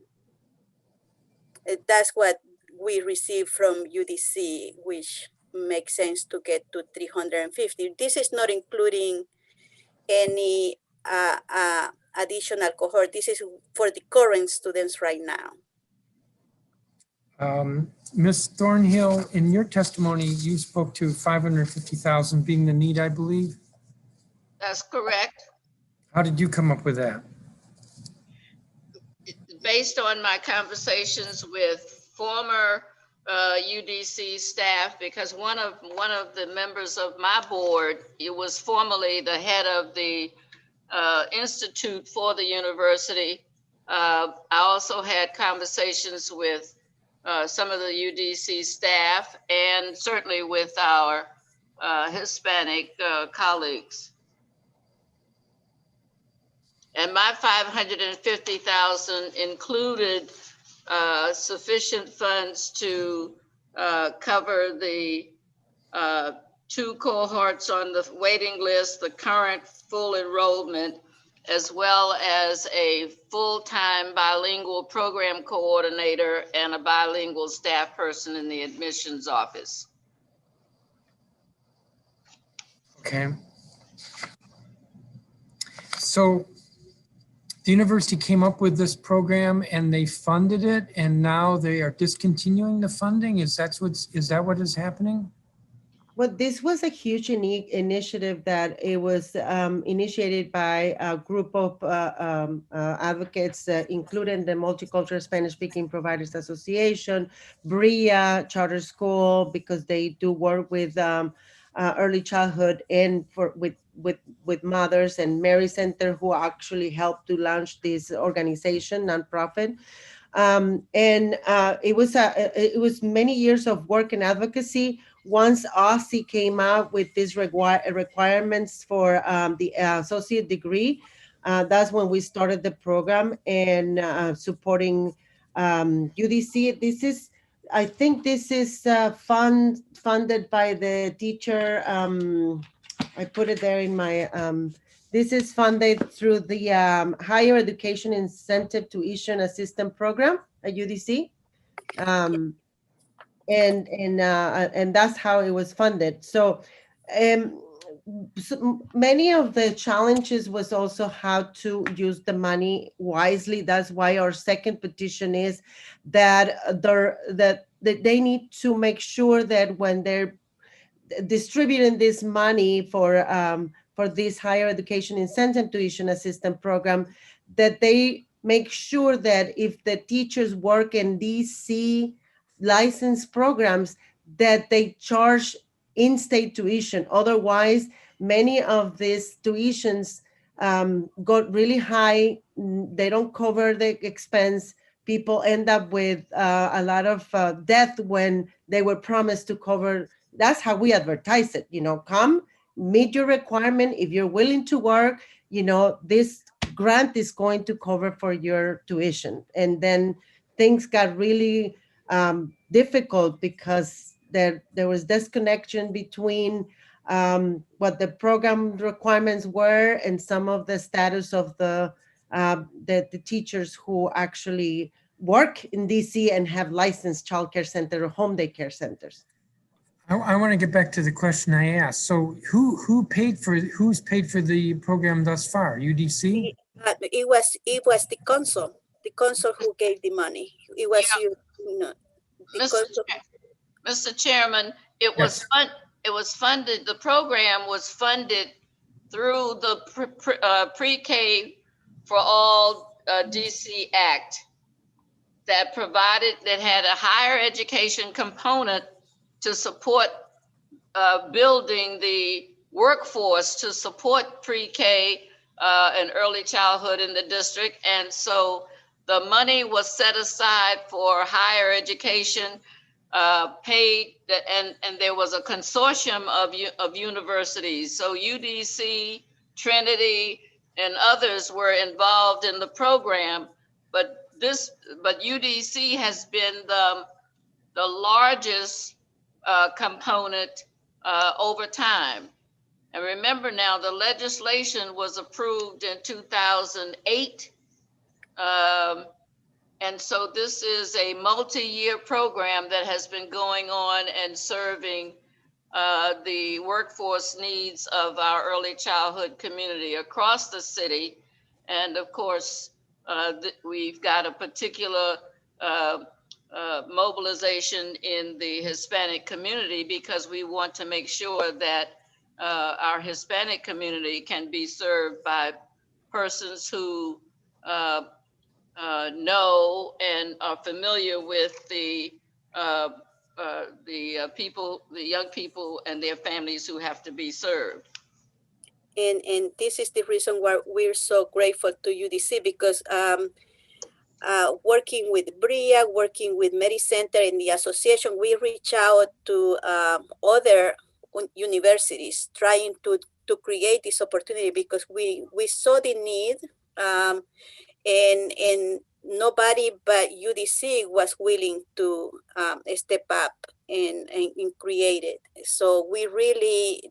That's what we receive from UDC, which makes sense to get to 350. This is not including any additional cohort. This is for the current students right now. Ms. Thornhill, in your testimony, you spoke to 550,000 being the need, I believe. That's correct. How did you come up with that? Based on my conversations with former UDC staff, because one of the members of my board, it was formerly the head of the institute for the university. I also had conversations with some of the UDC staff, and certainly with our Hispanic colleagues. And my 550,000 included sufficient funds to cover the 2 cohorts on the waiting list, the current full enrollment, as well as a full-time bilingual program coordinator and a bilingual staff person in the admissions office. Okay. So the university came up with this program and they funded it, and now they are discontinuing the funding. Is that what is happening? Well, this was a huge initiative that it was initiated by a group of advocates, including the Multicultural Spanish-Speaking Providers Association, BRIA Charter School, because they do work with early childhood and with mothers, and Mary Center, who actually helped to launch this organization, nonprofit. And it was many years of work and advocacy. Once OSCE came out with these requirements for the associate degree, that's when we started the program and supporting UDC. I think this is funded by the teacher. I put it there in my, this is funded through the Higher Education Incentive Tuition Assistance Program at UDC. And that's how it was funded. So many of the challenges was also how to use the money wisely. That's why our second petition is that they need to make sure that when they're distributing this money for for this higher education incentive tuition assistance program, that they make sure that if the teachers work in DC licensed programs, that they charge in-state tuition. Otherwise, many of these tuitions got really high. They don't cover the expense. People end up with a lot of debt when they were promised to cover. That's how we advertise it. Come, meet your requirement. If you're willing to work, this grant is going to cover for your tuition. And then things got really difficult because there was disconnection between what the program requirements were and some of the status of the teachers who actually work in DC and have licensed childcare center or home daycare centers. I want to get back to the question I asked. So who's paid for the program thus far? UDC? It was the council who gave the money. It was Mr. Chairman, it was funded. The program was funded through the Pre-K for All DC Act that had a higher education component to support building the workforce to support pre-K and early childhood in the district. And so the money was set aside for higher education, paid, and there was a consortium of universities. So UDC, Trinity, and others were involved in the program, but UDC has been the largest component over time. And remember now, the legislation was approved in 2008. And so this is a multi-year program that has been going on and serving the workforce needs of our early childhood community across the city. And of course, we've got a particular mobilization in the Hispanic community because we want to make sure that our Hispanic community can be served by persons who know and are familiar with the people, the young people and their families who have to be served. And this is the reason why we're so grateful to UDC, because working with BRIA, working with MediCenter and the association, we reach out to other universities trying to create this opportunity because we saw the need and nobody but UDC was willing to step up and create it. So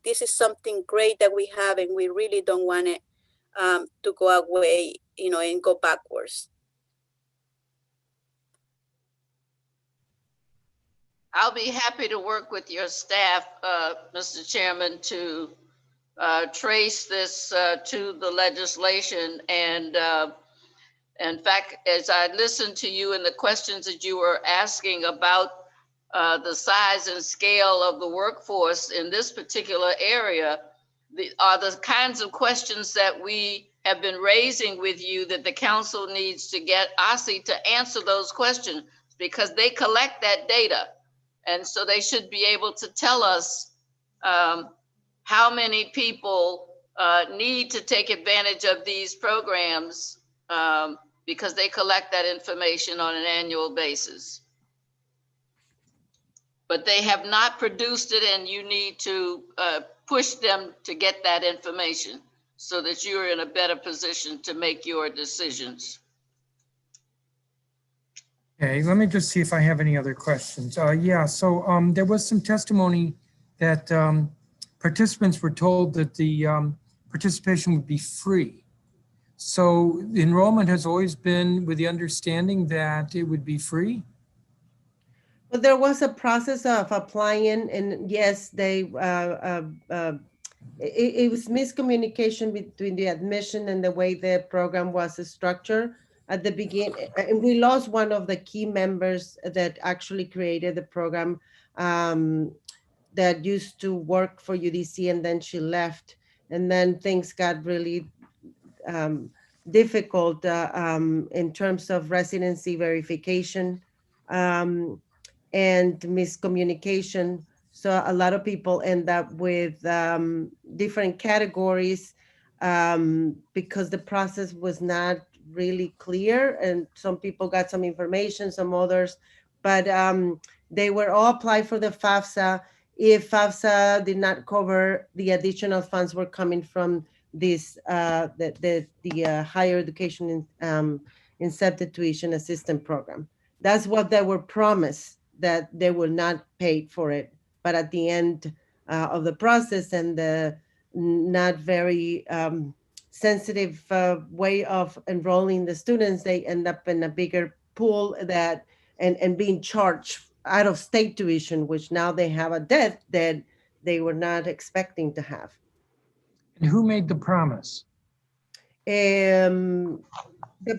this is something great that we have, and we really don't want it to go away, and go backwards. I'll be happy to work with your staff, Mr. Chairman, to trace this to the legislation. And in fact, as I listened to you and the questions that you were asking about the size and scale of the workforce in this particular area, are the kinds of questions that we have been raising with you that the council needs to get OSSI to answer those questions, because they collect that data. And so they should be able to tell us how many people need to take advantage of these programs because they collect that information on an annual basis. But they have not produced it, and you need to push them to get that information so that you're in a better position to make your decisions. Okay, let me just see if I have any other questions. Yeah, so there was some testimony that participants were told that the participation would be free. So enrollment has always been with the understanding that it would be free? Well, there was a process of applying, and yes, it was miscommunication between the admission and the way the program was structured at the beginning. And we lost one of the key members that actually created the program that used to work for UDC, and then she left. And then things got really difficult in terms of residency verification and miscommunication. So a lot of people end up with different categories because the process was not really clear, and some people got some information, some others, but they were all applied for the FAFSA. If FAFSA did not cover, the additional funds were coming from this the higher education incentive tuition assistance program. That's what they were promised, that they will not pay for it. But at the end of the process and the not very sensitive way of enrolling the students, they end up in a bigger pool that and being charged out of state tuition, which now they have a debt that they were not expecting to have. And who made the promise? The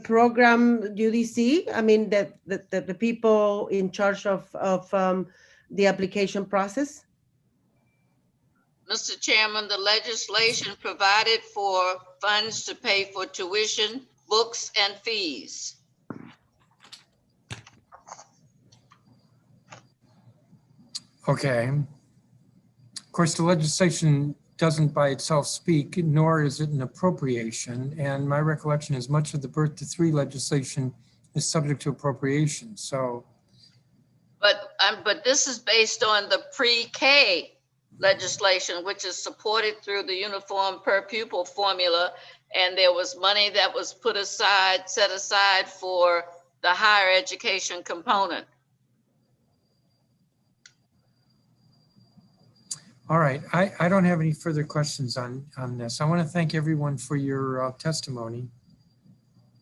program UDC, I mean, the people in charge of the application process. Mr. Chairman, the legislation provided for funds to pay for tuition, books, and fees. Okay. Of course, the legislation doesn't by itself speak, nor is it an appropriation. And my recollection is much of the Birth to Three legislation is subject to appropriation. So, but this is based on the pre-K legislation, which is supported through the uniform per pupil formula, and there was money that was set aside for the higher education component. all right, I don't have any further questions on this. I want to thank everyone for your testimony.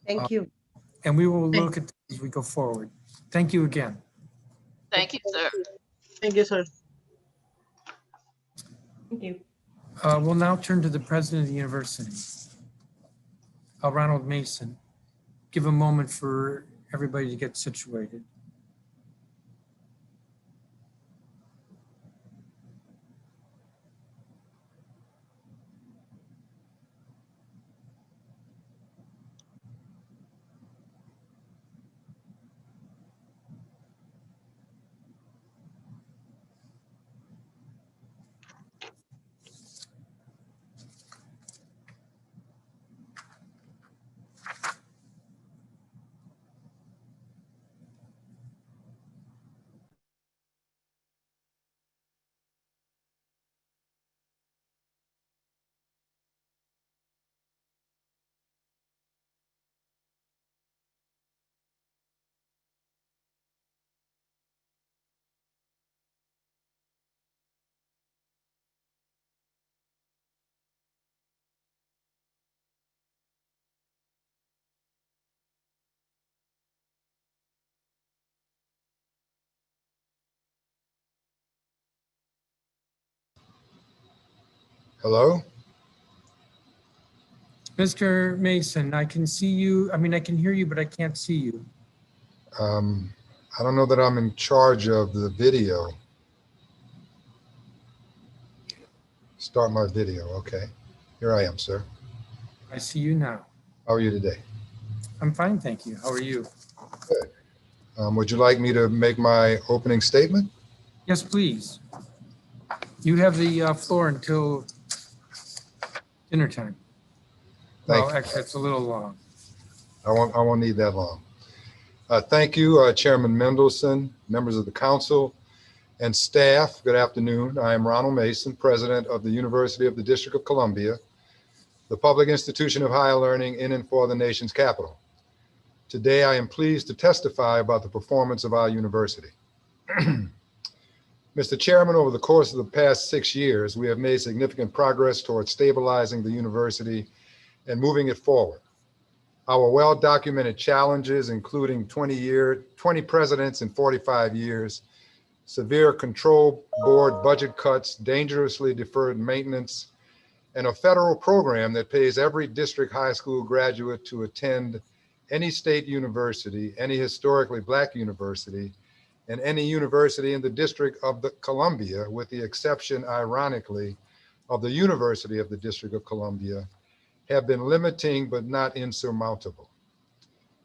Thank you. And we will look at this as we go forward. Thank you again. Thank you, sir. Thank you, sir. Thank you. We'll now turn to the president of the university, Ronald Mason. Give a moment for everybody to get situated. Hello? Mr. Mason, I can see you. I mean, I can hear you, but I can't see you. I don't know that I'm in charge of the video. Start my video. Okay. Here I am, sir. I see you now. How are you today? I'm fine, thank you. How are you? Good. Would you like me to make my opening statement? Yes, please. You have the floor until dinner time. Well, actually, it's a little long. I won't need that long. Thank you, Chairman Mendelson, members of the council, and staff. Good afternoon. I am Ronald Mason, president of the University of the District of Columbia, the public institution of higher learning in and for the nation's capital. Today, I am pleased to testify about the performance of our university. Mr. Chairman, over the course of the past 6 years, we have made significant progress towards stabilizing the university and moving it forward. Our well-documented challenges, including 20 presidents in 45 years, severe control board budget cuts, dangerously deferred maintenance, and a federal program that pays every district high school graduate to attend any state university, any historically Black university, and any university in the District of Columbia, with the exception, ironically, of the University of the District of Columbia have been limiting but not insurmountable.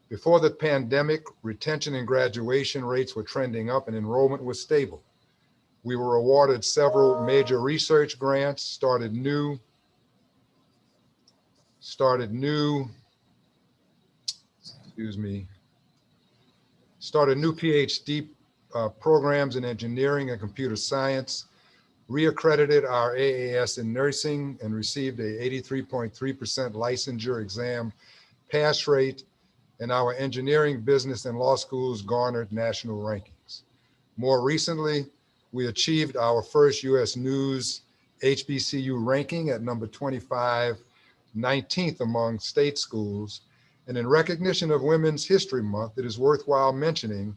Before the pandemic, retention and graduation rates were trending up and enrollment was stable. We were awarded several major research grants, started new PhD programs in engineering and computer science, reaccredited our AAS in nursing, and received a 83.3% licensure exam pass rate, and our engineering, business, and law schools garnered national rankings. More recently, we achieved our first U.S. News HBCU ranking at number 25, 19th among state schools. And in recognition of Women's History Month, it is worthwhile mentioning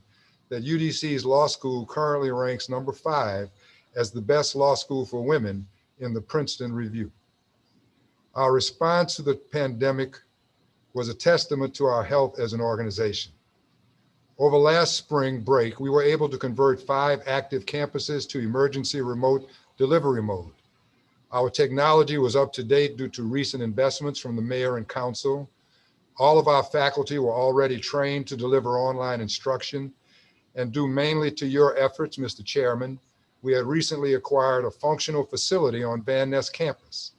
that UDC's law school currently ranks number 5 as the best law school for women in the Princeton Review. Our response to the pandemic was a testament to our health as an organization. Over last spring break, we were able to convert 5 active campuses to emergency remote delivery mode. Our technology was up to date due to recent investments from the mayor and council. All of our faculty were already trained to deliver online instruction, and due mainly to your efforts, Mr. Chairman, we had recently acquired a functional facility on Van Ness campus.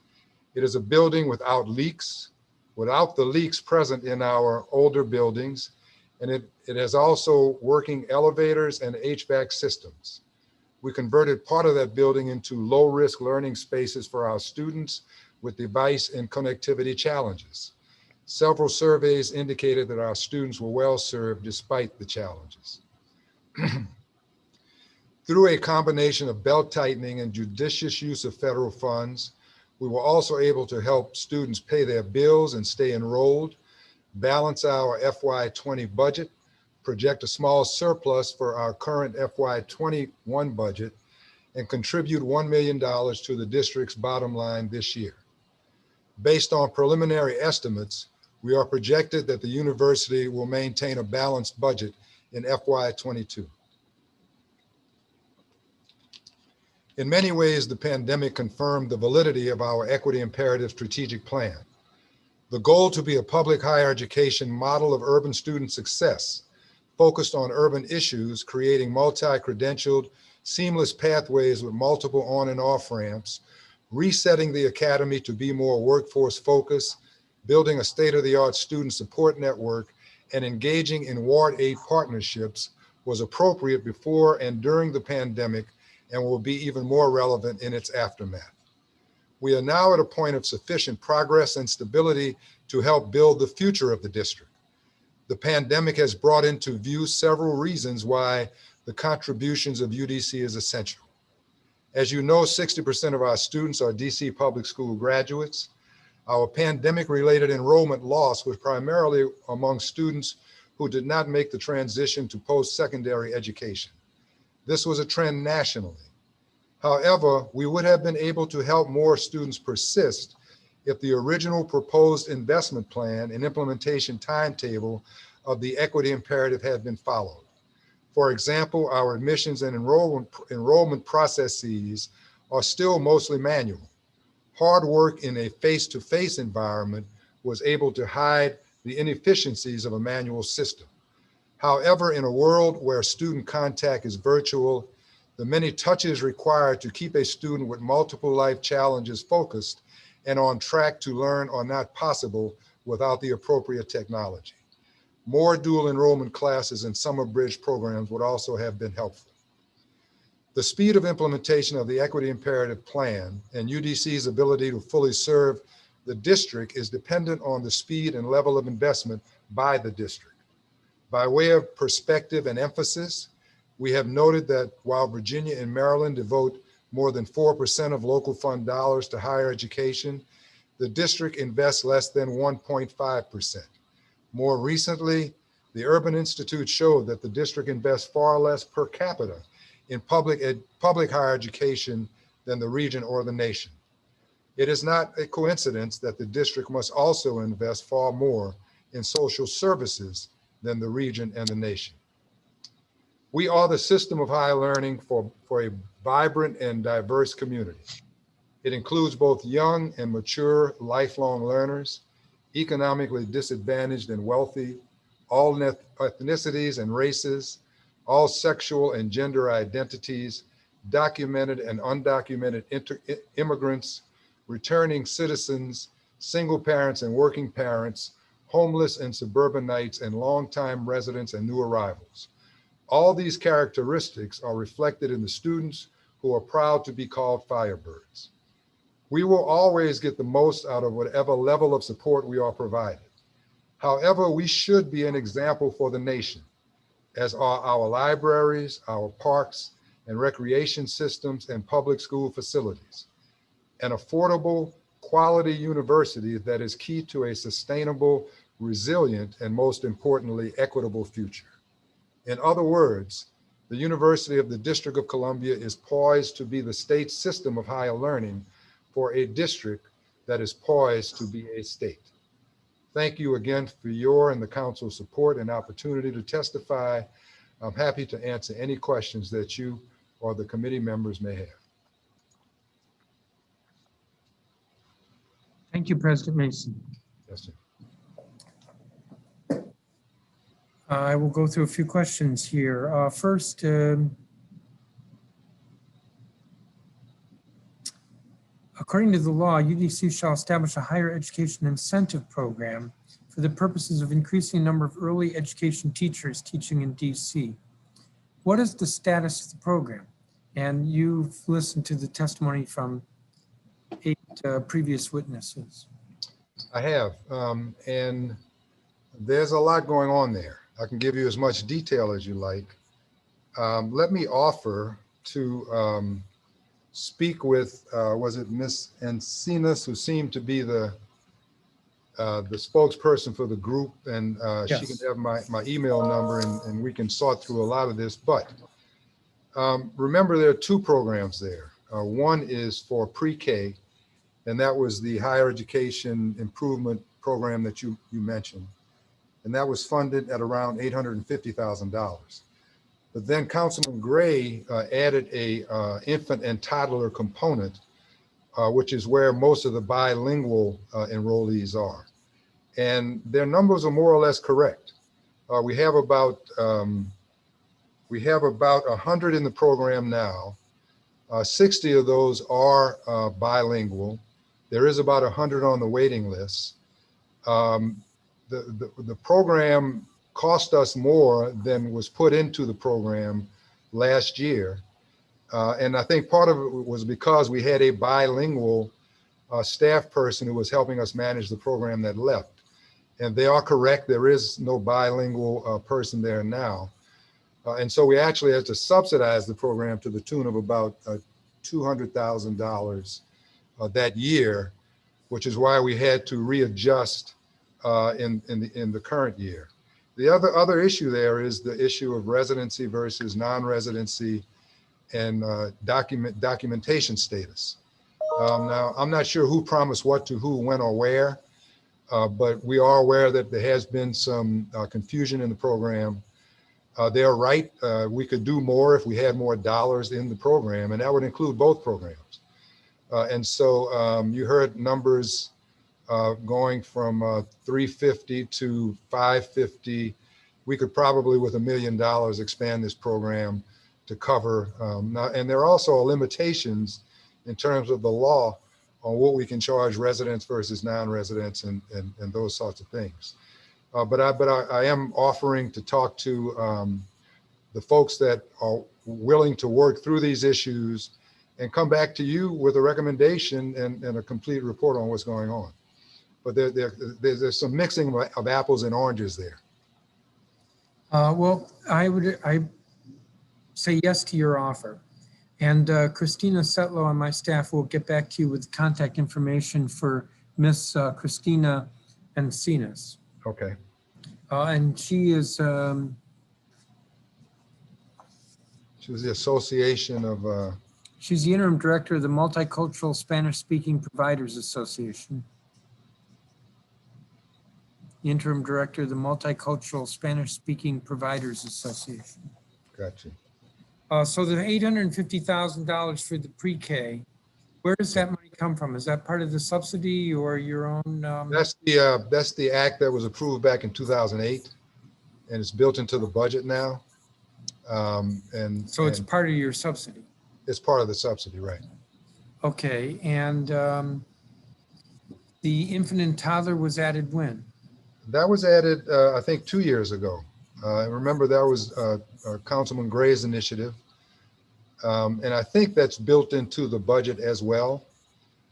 It is a building without the leaks present in our older buildings, and it has also working elevators and HVAC systems. We converted part of that building into low-risk learning spaces for our students with device and connectivity challenges. Several surveys indicated that our students were well served despite the challenges. Through a combination of belt tightening and judicious use of federal funds, we were also able to help students pay their bills and stay enrolled, balance our FY20 budget, project a small surplus for our current FY21 budget, and contribute $1 million to the district's bottom line this year. Based on preliminary estimates, we are projected that the university will maintain a balanced budget in FY22. In many ways, the pandemic confirmed the validity of our equity imperative strategic plan. The goal to be a public higher education model of urban student success, focused on urban issues, creating multi-credentialed, seamless pathways with multiple on and off ramps, resetting the academy to be more workforce focused, building a state-of-the-art student support network, and engaging in Ward 8 partnerships was appropriate before and during the pandemic and will be even more relevant in its aftermath. We are now at a point of sufficient progress and stability to help build the future of the district. The pandemic has brought into view several reasons why the contributions of UDC is essential. As you know, 60% of our students are DC public school graduates. Our pandemic-related enrollment loss was primarily among students who did not make the transition to post-secondary education. This was a trend nationally. However, we would have been able to help more students persist if the original proposed investment plan and implementation timetable of the equity imperative had been followed. For example, our admissions and enrollment processes are still mostly manual. Hard work in a face-to-face environment was able to hide the inefficiencies of a manual system. However, in a world where student contact is virtual, the many touches required to keep a student with multiple life challenges focused and on track to learn are not possible without the appropriate technology. More dual enrollment classes and summer bridge programs would also have been helpful. The speed of implementation of the equity imperative plan and UDC's ability to fully serve the district is dependent on the speed and level of investment by the district. By way of perspective and emphasis, we have noted that while Virginia and Maryland devote more than 4% of local fund dollars to higher education, the district invests less than 1.5%. More recently, the Urban Institute showed that the district invests far less per capita in public higher education than the region or the nation. It is not a coincidence that the district must also invest far more in social services than the region and the nation. We are the system of higher learning for a vibrant and diverse community. It includes both young and mature lifelong learners, economically disadvantaged and wealthy, all ethnicities and races, all sexual and gender identities, documented and undocumented immigrants, returning citizens, single parents and working parents, homeless and suburbanites, and longtime residents and new arrivals. All these characteristics are reflected in the students who are proud to be called Firebirds. We will always get the most out of whatever level of support we are provided. However, we should be an example for the nation, as are our libraries, our parks and recreation systems and public school facilities. An affordable, quality university that is key to a sustainable, resilient, and most importantly, equitable future. In other words, the University of the District of Columbia is poised to be the state system of higher learning for a district that is poised to be a state. Thank you again for your and the council's support and opportunity to testify. I'm happy to answer any questions that you or the committee members may have. Thank you, President Mason. Yes, sir. I will go through a few questions here. First, according to the law, UDC shall establish a higher education incentive program for the purposes of increasing the number of early education teachers teaching in DC. What is the status of the program? And you've listened to the testimony from 8 previous witnesses. I have, and there's a lot going on there. I can give you as much detail as you like. Let me offer to speak with, was it Ms. Encinas, who seemed to be the spokesperson for the group, and yes, she can have my email number, and we can sort through a lot of this. But remember, there are 2 programs there. One is for pre-K, and that was the higher education improvement program that you mentioned. And that was funded at around $850,000. But then Councilman Gray added a infant and toddler component, which is where most of the bilingual enrollees are. And their numbers are more or less correct. We have about 100 in the program now. 60 of those are bilingual. There is about 100 on the waiting list. The program cost us more than was put into the program last year. And I think part of it was because we had a bilingual staff person who was helping us manage the program that left. And they are correct, there is no bilingual person there now. And so we actually had to subsidize the program to the tune of about $200,000 that year, which is why we had to readjust in the current year. The other issue there is the issue of residency versus non-residency and documentation status. Now, I'm not sure who promised what to who, when, or where, but we are aware that there has been some confusion in the program. They're right, we could do more if we had more dollars in the program, and that would include both programs. And so you heard numbers going from 350 to 550. We could probably, with $1 million, expand this program to cover. Now, and there are also limitations in terms of the law on what we can charge residents versus non-residents and those sorts of things. But I am offering to talk to the folks that are willing to work through these issues and come back to you with a recommendation and a complete report on what's going on. But there's some mixing of apples and oranges there. Well, I say yes to your offer. And Christina Setlow on my staff will get back to you with contact information for Miss Christina Encinas. Okay. And she is... she was the association of... she's the interim director of the Multicultural Spanish-Speaking Providers Association. Interim director of the Multicultural Spanish-Speaking Providers Association. Gotcha. So the $850,000 for the pre-K, where is that money come from? Is that part of the subsidy or your own? That's the act that was approved back in 2008, and it's built into the budget now. So it's part of your subsidy. It's part of the subsidy, right? Okay, and the infant and toddler was added when? That was added, I think, 2 years ago. Remember, that was Councilman Gray's initiative. And I think that's built into the budget as well.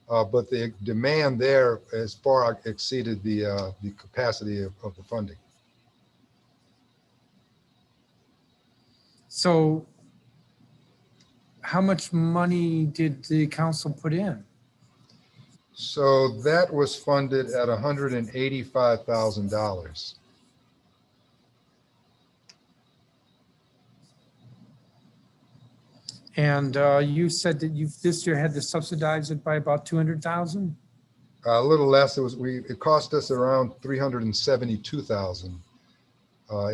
But the demand there has far exceeded the capacity of the funding. So how much money did the council put in? So that was funded at $185,000. And you said that you've this year had to subsidize it by about 200,000? A little less. It cost us around 372,000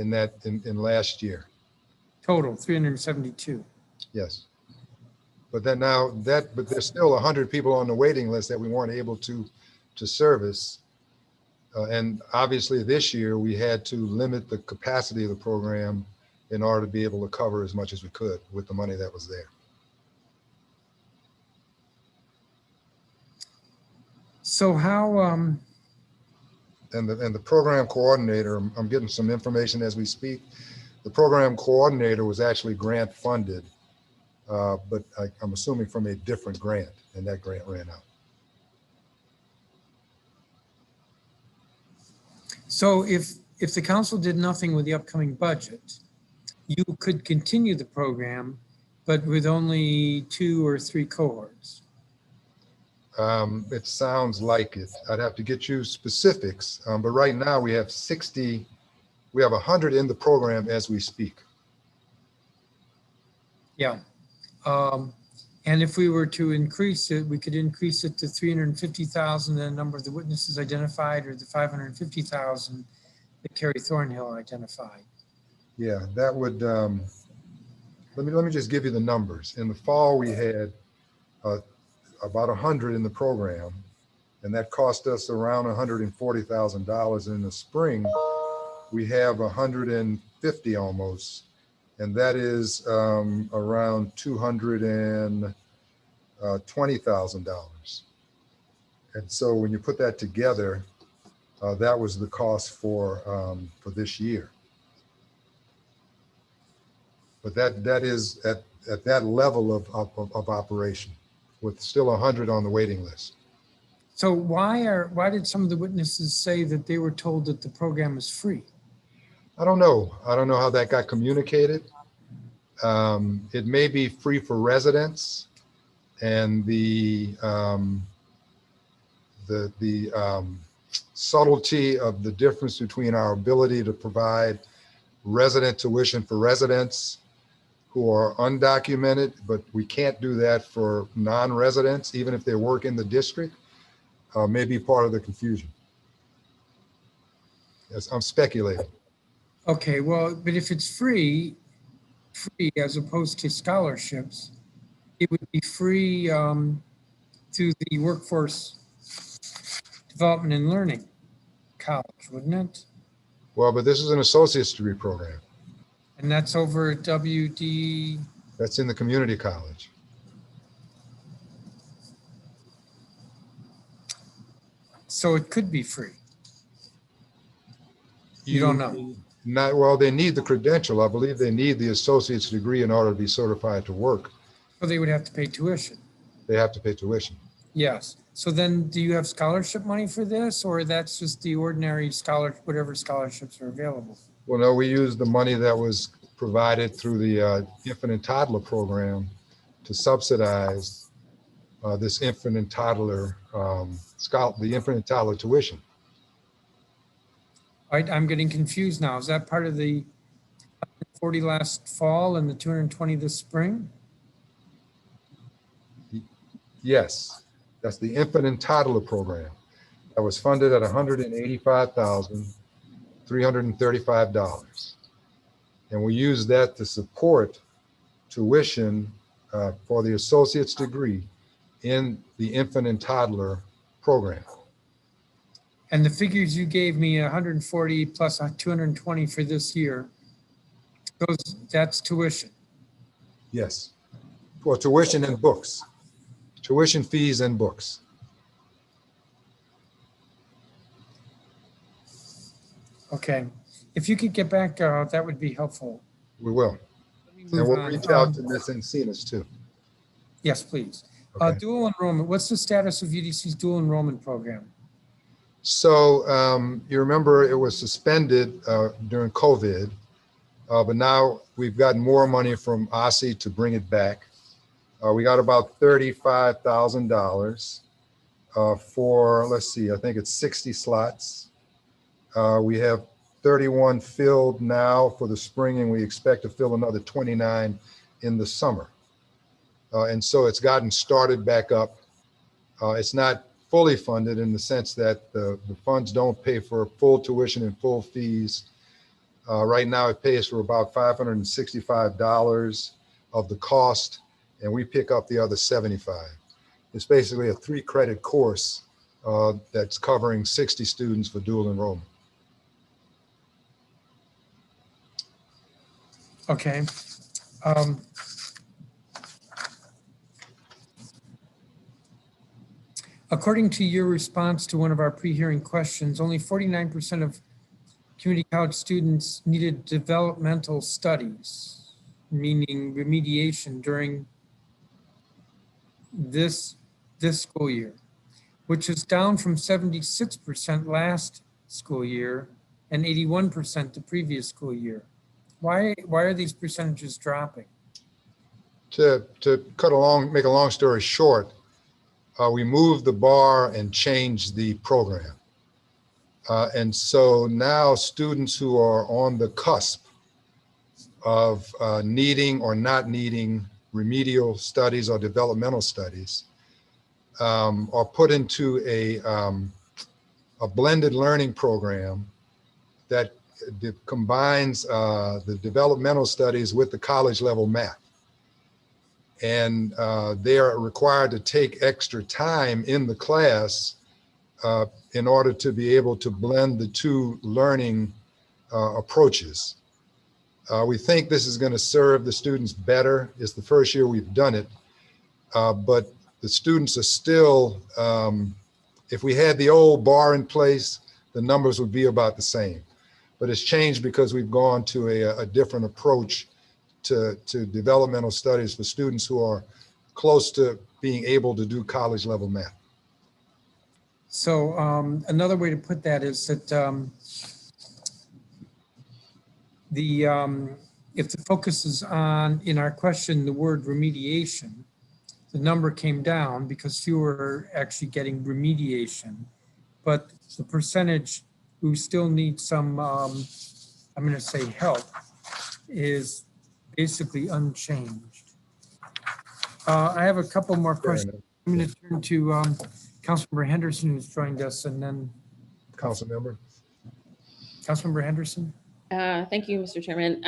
in last year. Total 372. Yes. But then but there's still 100 people on the waiting list that we weren't able to service. And obviously this year we had to limit the capacity of the program in order to be able to cover as much as we could with the money that was there. So how, and the program coordinator, I'm getting some information as we speak. The program coordinator was actually grant funded, but I'm assuming from a different grant, and that grant ran out. So if the council did nothing with the upcoming budget, you could continue the program, but with only 2 or 3 cohorts. It sounds like it. I'd have to get you specifics, but right now we have 100 in the program as we speak. Yeah. And if we were to increase it, we could increase it to 350,000, the number of the witnesses identified, or the 550,000 that Carrie Thornhill identified. Yeah, that would, let me just give you the numbers. In the fall, we had about 100 in the program, and that cost us around $140,000. In the spring, we have 150 almost, and that is around $220,000. And so when you put that together, that was the cost for this year. But that is at that level of operation, with still 100 on the waiting list. So why did some of the witnesses say that they were told that the program is free? I don't know. I don't know how that got communicated. It may be free for residents, and the subtlety of the difference between our ability to provide resident tuition for residents who are undocumented, but we can't do that for non-residents, even if they work in the district, may be part of the confusion. Yes, I'm speculating. Okay, well, but if it's free as opposed to scholarships, it would be free through the Workforce Development and Learning College, wouldn't it? Well, but this is an associate's degree program. And that's over at WD? That's in the community college. So it could be free. You don't know? Not, well, they need the credential. I believe they need the associate's degree in order to be certified to work. So they would have to pay tuition. They have to pay tuition. Yes. So then do you have scholarship money for this, or that's just the ordinary whatever scholarships are available? Well, no, we used the money that was provided through the infant and toddler program to subsidize this infant and toddler, the infant and toddler tuition. I'm getting confused now. Is that part of the 140 last fall and the 220 this spring? Yes, that's the infant and toddler program that was funded at $185,335. And we use that to support tuition for the associate's degree in the infant and toddler program. And the figures you gave me, 140 plus 220 for this year, that's tuition. Yes, for tuition and books, tuition fees and books. Okay, if you could get back, that would be helpful. We will. Let me And move we'll on. reach out to Ms. Encinas too. Yes, please. Okay. Dual enrollment, what's the status of UDC's dual enrollment program? So you remember it was suspended during COVID, but now we've gotten more money from OSSI to bring it back. We got about $35,000 for, let's see, I think it's 60 slots. We have 31 filled now for the spring, and we expect to fill another 29 in the summer. And so it's gotten started back up. It's not fully funded in the sense that the funds don't pay for full tuition and full fees. Right now it pays for about $565 of the cost, and we pick up the other 75. It's basically a 3-credit course that's covering 60 students for dual enrollment. Okay. According to your response to one of our pre-hearing questions, only 49% of community college students needed developmental studies, meaning remediation during this school year, which is down from 76% last school year and 81% the previous school year. Why are these percentages dropping? To make a long story short, we moved the bar and changed the program. And so now students who are on the cusp of needing or not needing remedial studies or developmental studies are put into a blended learning program that combines the developmental studies with the college level math. And they are required to take extra time in the class in order to be able to blend the two learning approaches. We think this is going to serve the students better. It's the first year we've done it, but the students are still, if we had the old bar in place, the numbers would be about the same. But it's changed because we've gone to a different approach to developmental studies for students who are close to being able to do college level math. So another way to put that is that if the focus is on, in our question, the word remediation, the number came down because fewer are actually getting remediation, but the percentage who still need some, I'm going to say help, is basically unchanged. I have a couple more questions. I'm going to turn to Councilmember Henderson, who's joined us, and then Councilmember Henderson. Thank you, Mr. Chairman.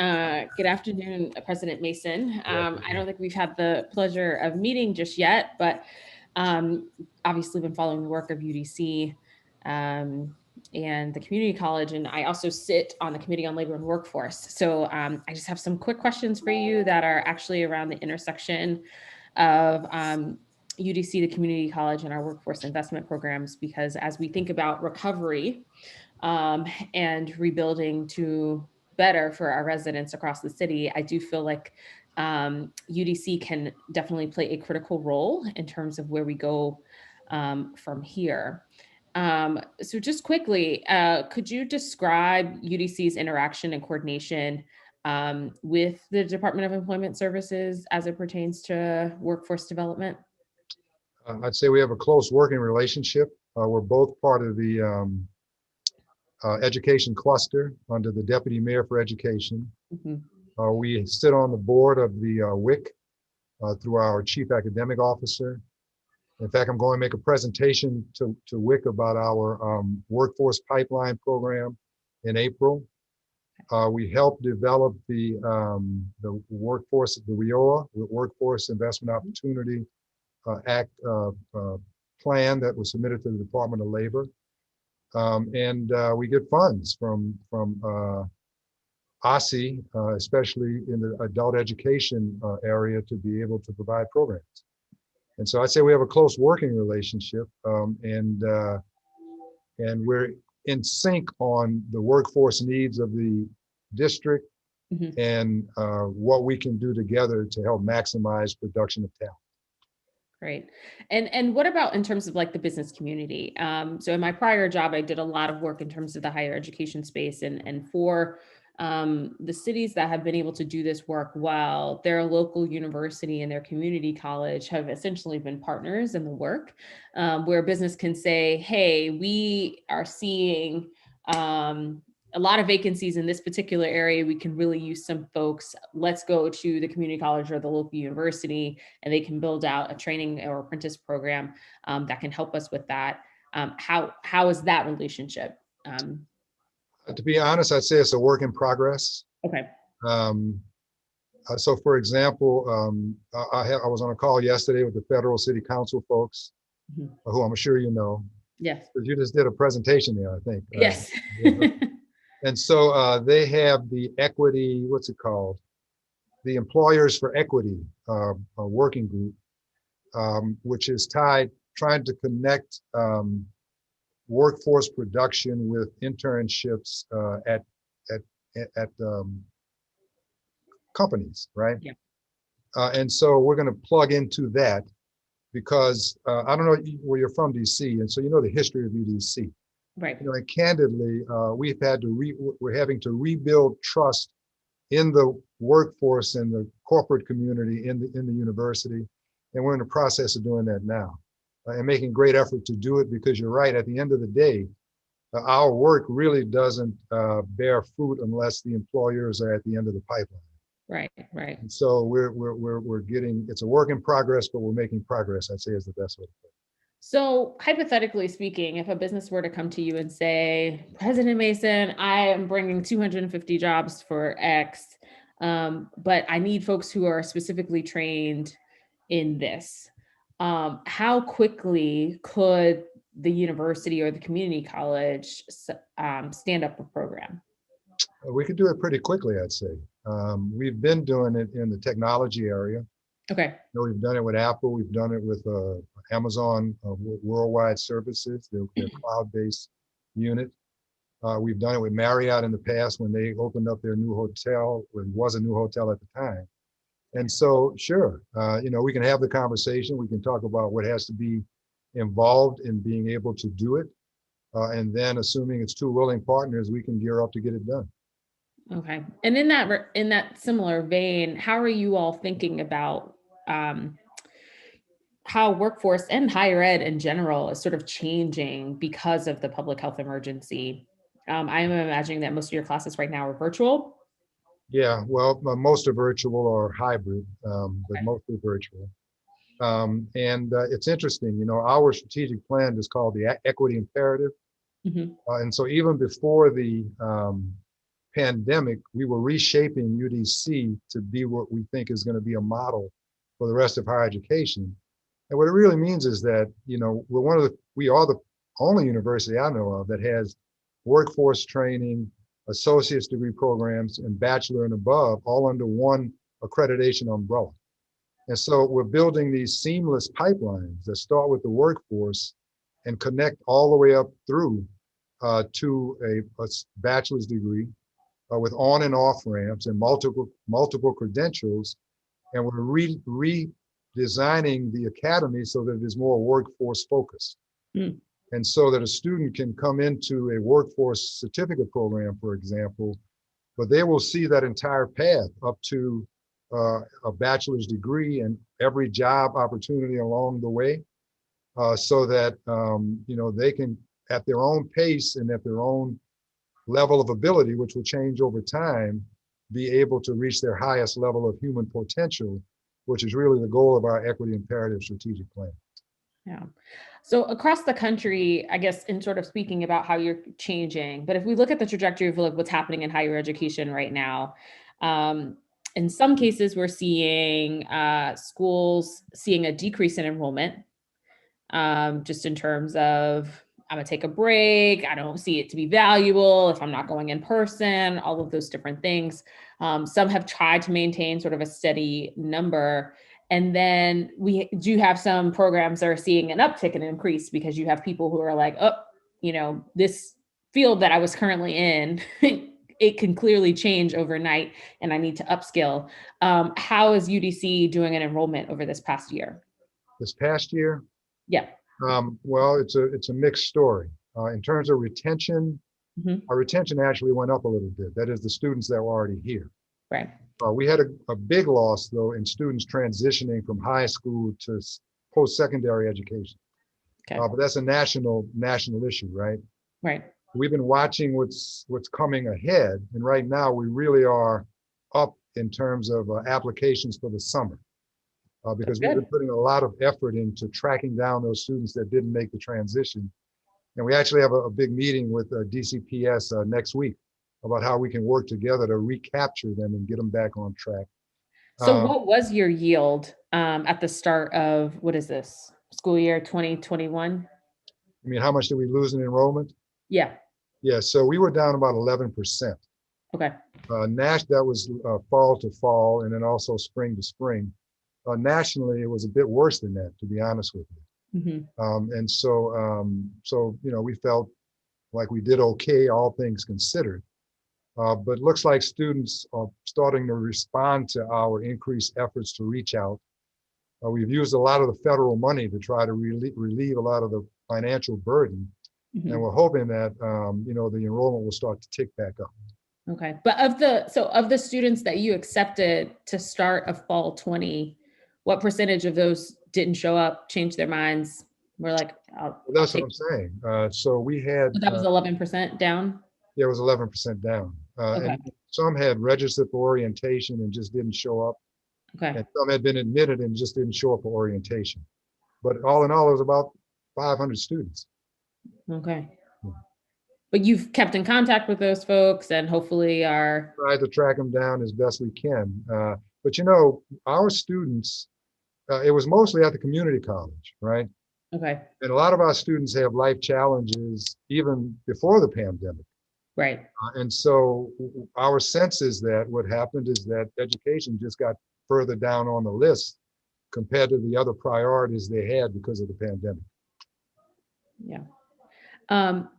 Good afternoon, President Mason. I don't think we've had the pleasure of meeting just yet, but obviously been following the work of UDC and the community college. And I also sit on the Committee on Labor and Workforce. So I just have some quick questions for you that are actually around the intersection of UDC, the community college, and our workforce investment programs, because as we think about recovery and rebuilding to better for our residents across the city, I do feel like UDC can definitely play a critical role in terms of where we go from here. So just quickly, could you describe UDC's interaction and coordination with the Department of Employment Services as it pertains to workforce development? I'd say we have a close working relationship. We're both part of the education cluster under the Deputy Mayor for Education. Mm-hmm. We sit on the board of the WIC through our Chief Academic Officer. In fact, I'm going to make a presentation to WIC about our workforce pipeline program in April. We helped develop the workforce, the WIOA, Workforce Investment Opportunity Act plan that was submitted to the Department of Labor. And we get funds from OSSI, especially in the adult education area, to be able to provide programs. And so I'd say we have a close working relationship, and we're in sync on the workforce needs of the district and what we can do together to help maximize production of talent. Great. And what about in terms of like the business community? So in my prior job, I did a lot of work in terms of the higher education space, and for the cities that have been able to do this work well, their local university and their community college have essentially been partners in the work, where business can say, hey, we are seeing a lot of vacancies in this particular area. We can really use some folks. Let's go to the community college or the local university, and they can build out a training or apprentice program that can help us with that. How is that relationship? To be honest, I'd say it's a work in progress. Okay. So for example, I was on a call yesterday with the federal city council folks, who I'm sure you know. Yes. Because you just did a presentation there, I think. Yes. And so they have the equity, what's it called? The Employers for Equity working group, which is trying to connect workforce production with internships at companies, right? Yeah. And so we're going to plug into that because I don't know where you're from, DC, and so you know the history of UDC. Right. You know, and candidly, we're having to rebuild trust in the workforce and the corporate community in the university, and we're in the process of doing that now, and making great effort to do it, because you're right. At the end of the day, our work really doesn't bear fruit unless the employers are at the end of the pipeline. Right, right. And so we're getting, it's a work in progress, but we're making progress, I'd say, is the best way to put it. So hypothetically speaking, if a business were to come to you and say, President Mason, I am bringing 250 jobs for X, but I need folks who are specifically trained in this, how quickly could the university or the community college stand up a program? We could do it pretty quickly, I'd say. We've been doing it in the technology area. Okay. You know, we've done it with Apple. We've done it with Amazon Worldwide Services, their cloud-based unit. We've done it with Marriott in the past when they opened up their new hotel. It was a new hotel at the time. And so, sure, you know, we can have the conversation. We can talk about what has to be involved in being able to do it. And then, assuming it's two willing partners, we can gear up to get it done. Okay. And in that similar vein, how are you all thinking about how workforce and higher ed in general is sort of changing because of the public health emergency? I am imagining that most of your classes right now are virtual. Yeah, well, most are virtual or hybrid, but mostly virtual. And it's interesting, you know, our strategic plan is called the Equity Imperative. And so even before the pandemic, we were reshaping UDC to be what we think is going to be a model for the rest of higher education. And what it really means is that, you know, we are the only university I know of that has workforce training, associate's degree programs, and bachelor and above, all under one accreditation umbrella. And so we're building these seamless pipelines that start with the workforce and connect all the way up through to a bachelor's degree with on and off ramps and multiple credentials. And we're redesigning the academy so that it is more workforce focused. And so that a student can come into a workforce certificate program, for example, but they will see that entire path up to a bachelor's degree and every job opportunity along the way, so that you know, they can, at their own pace and at their own level of ability, which will change over time, be able to reach their highest level of human potential, which is really the goal of our Equity Imperative strategic plan. Yeah. So across the country, I guess, in sort of speaking about how you're changing, but if we look at the trajectory of like what's happening in higher education right now, In some cases, we're seeing schools seeing a decrease in enrollment, just in terms of, I'm gonna take a break. I don't see it to be valuable if I'm not going in person, all of those different things. Some have tried to maintain sort of a steady number. And then we do have some programs that are seeing an uptick and increase because you have people who are like, oh, this field that I was currently in, it can clearly change overnight and I need to upskill. How is UDC doing an enrollment over this past year? This past year? Yeah. Well, it's a mixed story. In terms of retention, our retention actually went up a little bit. That is the students that were already here. Right. We had a big loss though in students transitioning from high school to post-secondary education. Okay. But that's a national issue, right? Right. We've been watching what's coming ahead, and right now we really are up in terms of applications for the summer. Because we've been putting a lot of effort into tracking down those students that didn't make the transition. And we actually have a big meeting with DCPS next week about how we can work together to recapture them and get them back on track. So what was your yield at the start of, what is this, school year 2021? I mean, how much did we lose in enrollment? Yeah. Yeah, so we were down about 11%. Okay. That was fall to fall and then also spring to spring. Nationally, it was a bit worse than that, to be honest with you. And so we felt like we did okay, all things considered. But looks like students are starting to respond to our increased efforts to reach out. We've used a lot of the federal money to try to relieve a lot of the financial burden. And we're hoping that, the enrollment will start to tick back up. Okay. But of the students that you accepted to start of fall 20, what percentage of those didn't show up, changed their minds? We're like, that's what I'm saying. So we had. That was 11% down? Yeah, it was 11% down. Okay. And some had registered for orientation and just didn't show up. Okay. And some had been admitted and just didn't show up for orientation. But all in all, it was about 500 students. Okay. But you've kept in contact with those folks and hopefully are. Tried to track them down as best we can. But our students, it was mostly at the community college, right? Okay. And a lot of our students have life challenges even before the pandemic. Right. And so our sense is that what happened is that education just got further down on the list compared to the other priorities they had because of the pandemic. Yeah.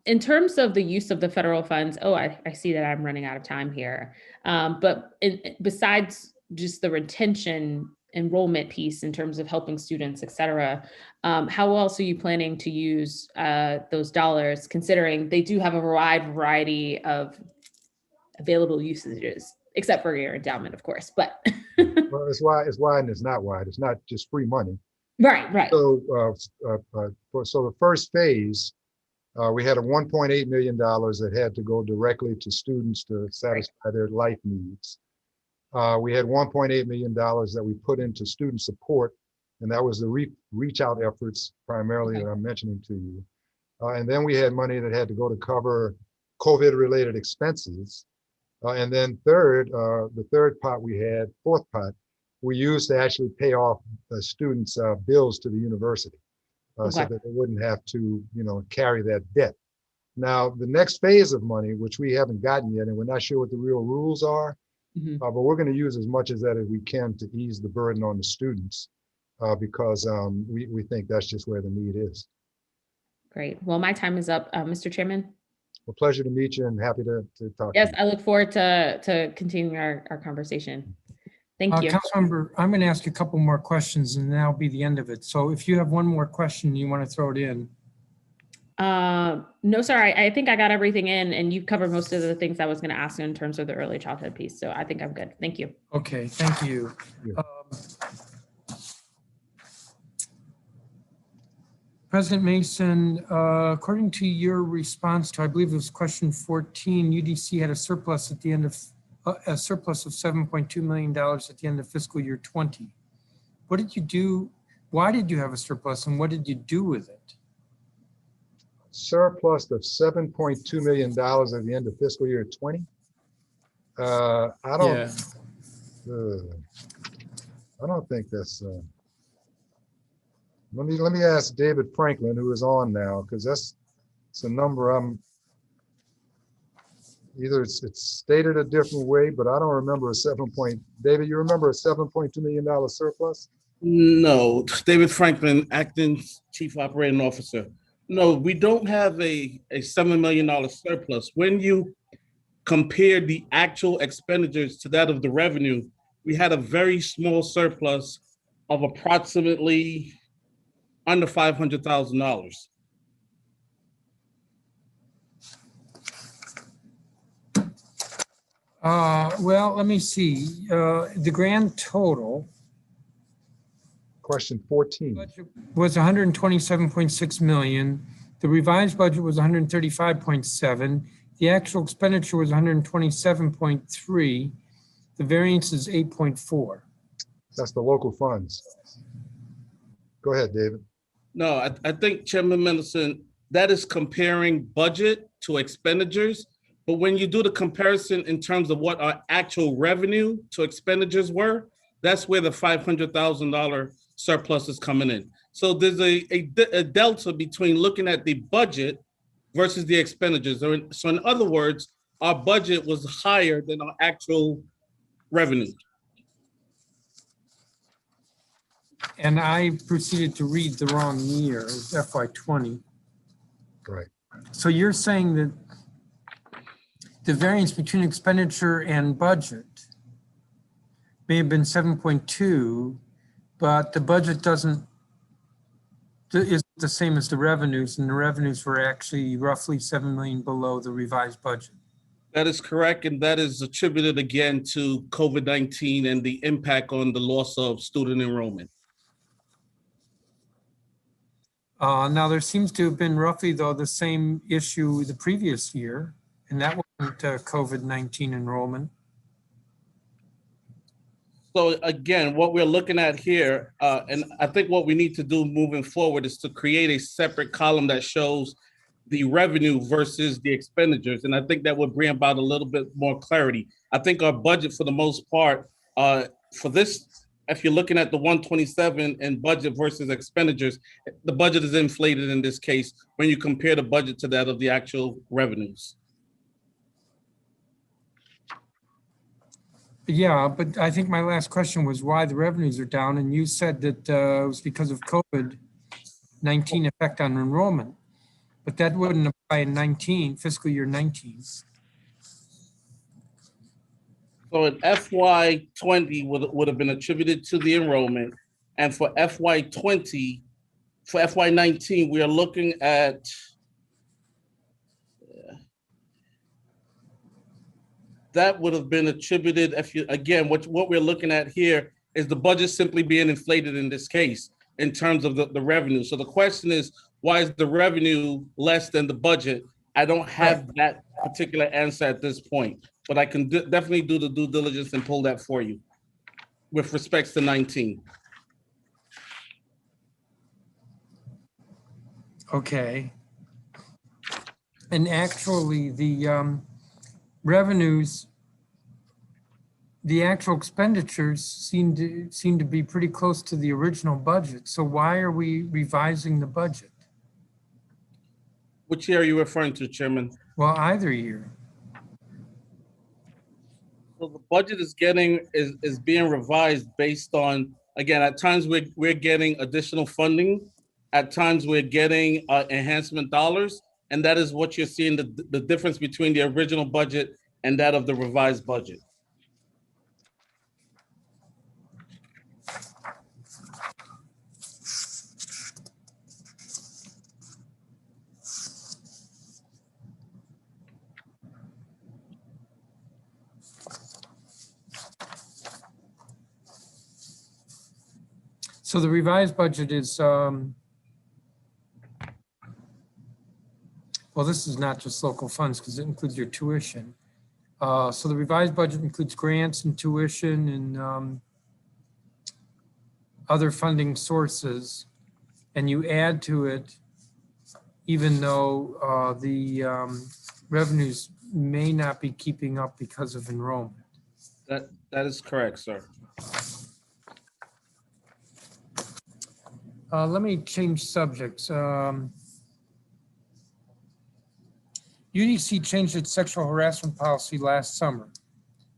In terms of the use of the federal funds, I see that I'm running out of time here. But besides just the retention enrollment piece in terms of helping students, et cetera, how else are you planning to use those dollars, considering they do have a wide variety of available usages, except for your endowment, of course, but. Well, it's wide and it's not wide. It's not just free money. Right. So, so the first phase, we had a $1.8 million that had to go directly to students to satisfy their life needs. We had $1.8 million that we put into student support, and that was the reach out efforts primarily that I'm mentioning to you. And then we had money that had to go to cover COVID-related expenses. And then the third pot we had, fourth pot, we used to actually pay off the students' bills to the university. So that they wouldn't have to, carry that debt. Now, the next phase of money, which we haven't gotten yet, and we're not sure what the real rules are, but we're going to use as much of that as we can to ease the burden on the students, because we think that's just where the need is. Great. Well, my time is up, Mr. Chairman. Well, pleasure to meet you and happy to talk. Yes, to you. I look forward to continuing our conversation. Thank you. Councilmember, I'm going to ask you a couple more questions and that'll be the end of it. So if you have one more question, you want to throw it in. No, sir, I think I got everything in and you've covered most of the things I was going to ask in terms of the early childhood piece. So I think I'm good. Thank you. Okay, thank you. President Mason, according to your response to, I believe it was question 14, UDC had a surplus at the end of a surplus of $7.2 million at the end of fiscal year 20. What did you do? Why did you have a surplus and what did you do with it? Surplus of $7.2 million at the end of fiscal year 20? I I don't think that's, let me ask David Franklin, who is on now, because it's a number either it's stated a different way, but I don't remember David, you remember a $7.2 million surplus? No, David Franklin, acting chief operating officer. No, we don't have a $7 million surplus. When you compare the actual expenditures to that of the revenue, we had a very small surplus of approximately under $500,000. Well, let me see. The grand total Question 14. was 127.6 million. The revised budget was 135.7. The actual expenditure was 127.3. The variance is 8.4. That's the local funds. Go ahead, David. No, I think Chairman Mendelson, that is comparing budget to expenditures. But when you do the comparison in terms of what our actual revenue to expenditures were, that's where the $500,000 surplus is coming in. So there's a delta between looking at the budget versus the expenditures. So in other words, our budget was higher than our actual revenue. And I proceeded to read the wrong year, it was FY20. Right. So you're saying that the variance between expenditure and budget may have been 7.2, but the budget is the same as the revenues, and the revenues were actually roughly 7 million below the revised budget. That is correct, and that is attributed again to COVID-19 and the impact on the loss of student enrollment. Now, there seems to have been roughly, though, the same issue the previous year, and that wasn't COVID-19 enrollment. So again, what we're looking at here, and I think what we need to do moving forward is to create a separate column that shows the revenue versus the expenditures. And I think that would bring about a little bit more clarity. I think our budget for the most part, for this, if you're looking at the 127 in budget versus expenditures, the budget is inflated in this case when you compare the budget to that of the actual revenues. Yeah, but I think my last question was why the revenues are down, and you said that it was because of COVID-19 effect on enrollment, but that wouldn't apply in fiscal year 19. So in FY20 would have been attributed to the enrollment, and for FY20, for FY19, we are looking at that would have been attributed, again, what we're looking at here is the budget simply being inflated in this case in terms of the revenue. So the question is, why is the revenue less than the budget? I don't have that particular answer at this point, but I can definitely do the due diligence and pull that for you with respects to 19. Okay. And actually the revenues, the actual expenditures seem to be pretty close to the original budget. So why are we revising the budget? Which year are you referring to, Chairman? Well, either year. So the budget is being revised based on, again, at times we're getting additional funding, at times we're getting enhancement dollars, and that is what you're seeing, the difference between the original budget and that of the revised budget. So the revised budget is, well, this is not just local funds because it includes your tuition. So the revised budget includes grants and tuition and other funding sources, and you add to it, even though the revenues may not be keeping up because of enrollment. That is correct, sir. Let me change subjects. UDC changed its sexual harassment policy last summer.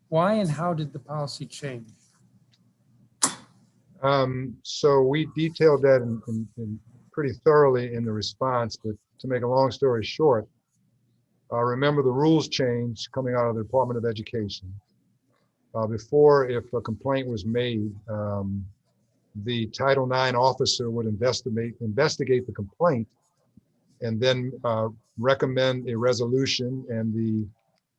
Why and how did the policy change? So we detailed that in pretty thoroughly in the response, but to make a long story short, remember the rules changed coming out of the Department of Education. Before, if a complaint was made, the Title IX officer would investigate the complaint and then recommend a resolution, and the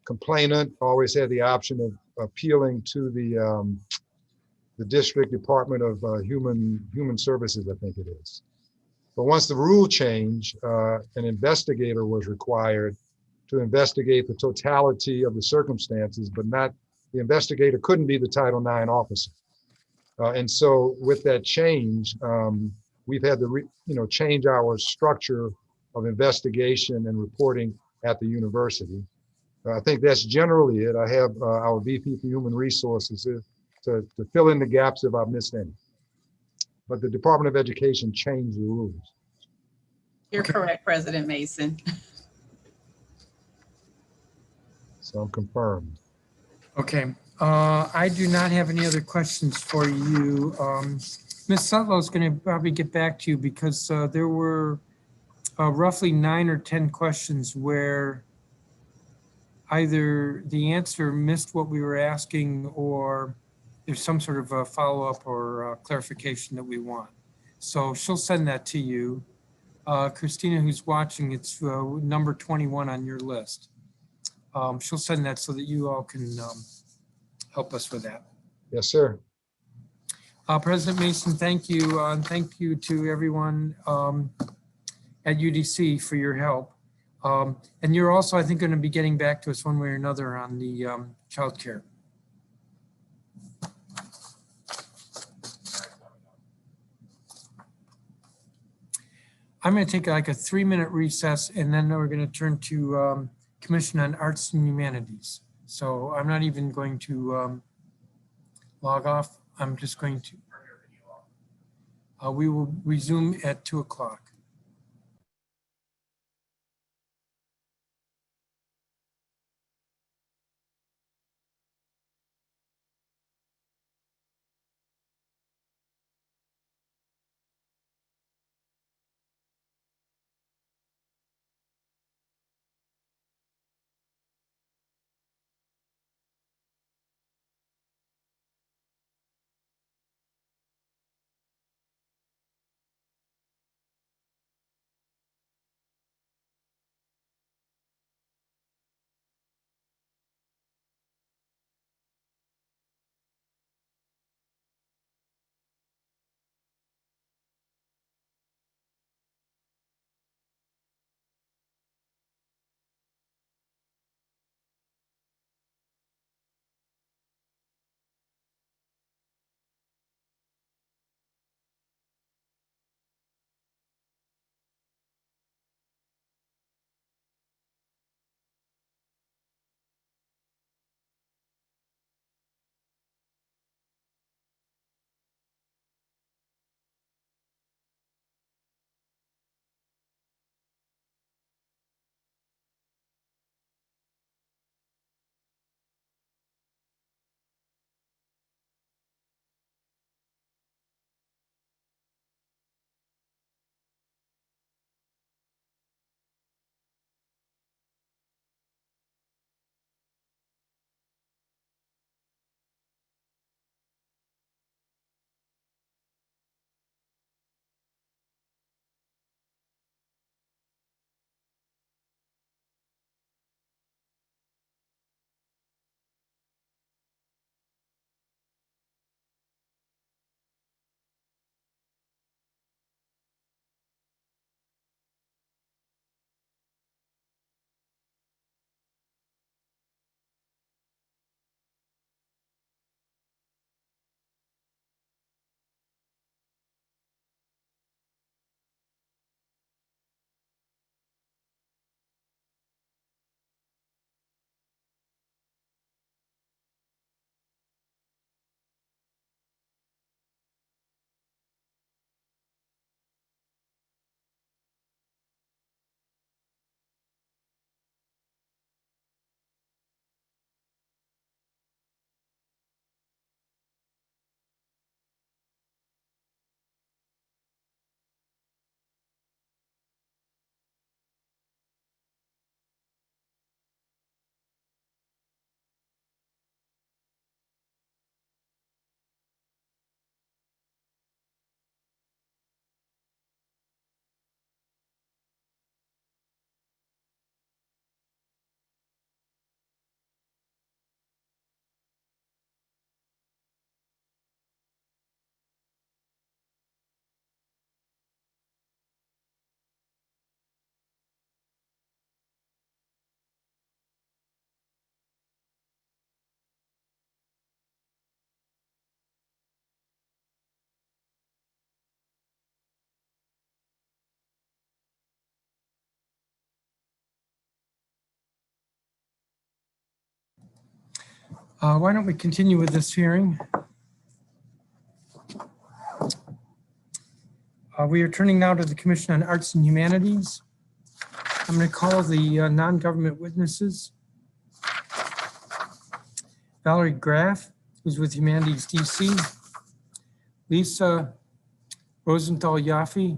complainant always had the option of appealing to the District Department of Human Services, I think it is. But once the rule changed, an investigator was required to investigate the totality of the circumstances, but not, the investigator couldn't be the Title IX officer. And so with that change, we've had to change our structure of investigation and reporting at the university. I think that's generally it. I have our VP for Human Resources to fill in the gaps if I've missed any. But the Department of Education changed the rules. You're correct, President Mason. So I'm confirmed. Okay, I do not have any other questions for you. Ms. Sutlow is going to probably get back to you because there were roughly 9 or 10 questions where either the answer missed what we were asking or there's some sort of a follow-up or clarification that we want. So she'll send that to you. Christina, who's watching, it's number 21 on your list. She'll send that so that you all can help us with that. Yes, sir. President Mason, thank you. And thank you to everyone at UDC for your help. And you're also, I think, going to be getting back to us one way or another on the childcare. I'm going to take like a 3-minute recess, and then we're going to turn to Commission on Arts and Humanities. So I'm not even going to log off. I'm just going to, we will resume at 2 o'clock. Why don't we continue with this hearing? We are turning now to the Commission on Arts and Humanities. I'm going to call the non-government witnesses. Valerie Graff, who's with Humanities DC. Lisa Rosenthal-Yaffe,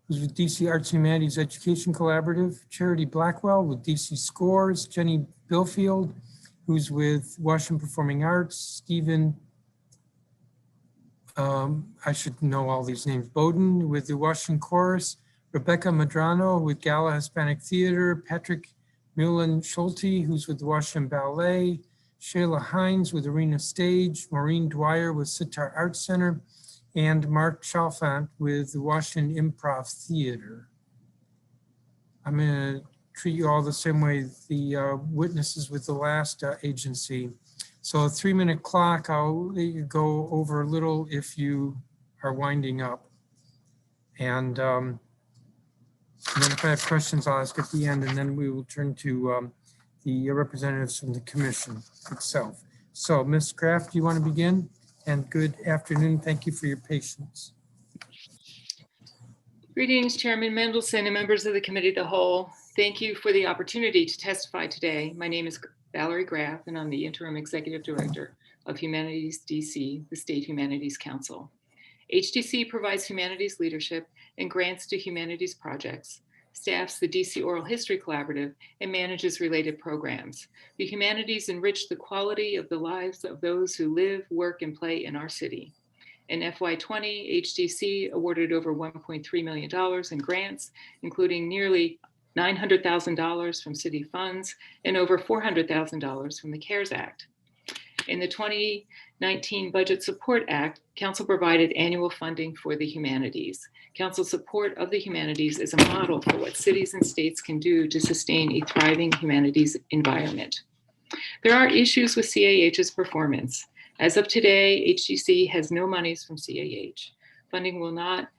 who's with DC Arts and Humanities Education Collaborative. Charity Blackwell with DC Scores. Jenny Billfield, who's with Washington Performing Arts. Stephen, I should know all these names. Bowden with the Washington Chorus. Rebecca Medrano with Gala Hispanic Theater. Patrick Mullen Schulte, who's with the Washington Ballet. Shayla Hines with Arena Stage. Maureen Dwyer with Sitar Arts Center. And Mark Chalfant with the Washington Improv Theater. I'm going to treat you all the same way the witnesses with the last agency. So a 3-minute clock, I'll let you go over a little if you are winding up. And then if I have questions, I'll ask at the end, and then we will turn to the representatives from the commission itself. So Ms. Kraft, do you want to begin? And good afternoon. Thank you for your patience. Greetings, Chairman Mendelson and members of the Committee of the Whole. Thank you for the opportunity to testify today. My name is Valerie Graff, and I'm the Interim Executive Director of Humanities DC, the State Humanities Council. HDC provides humanities leadership and grants to humanities projects, staffs the DC Oral History Collaborative, and manages related programs. The humanities enrich the quality of the lives of those who live, work, and play in our city. In FY20, HDC awarded over $1.3 million in grants, including nearly $900,000 from city funds and over $400,000 from the CARES Act. In the 2019 Budget Support Act, Council provided annual funding for the humanities. Council support of the humanities is a model for what cities and states can do to sustain a thriving humanities environment. There are issues with CAH's performance. As of today, HDC has no monies from CAH. Funding will not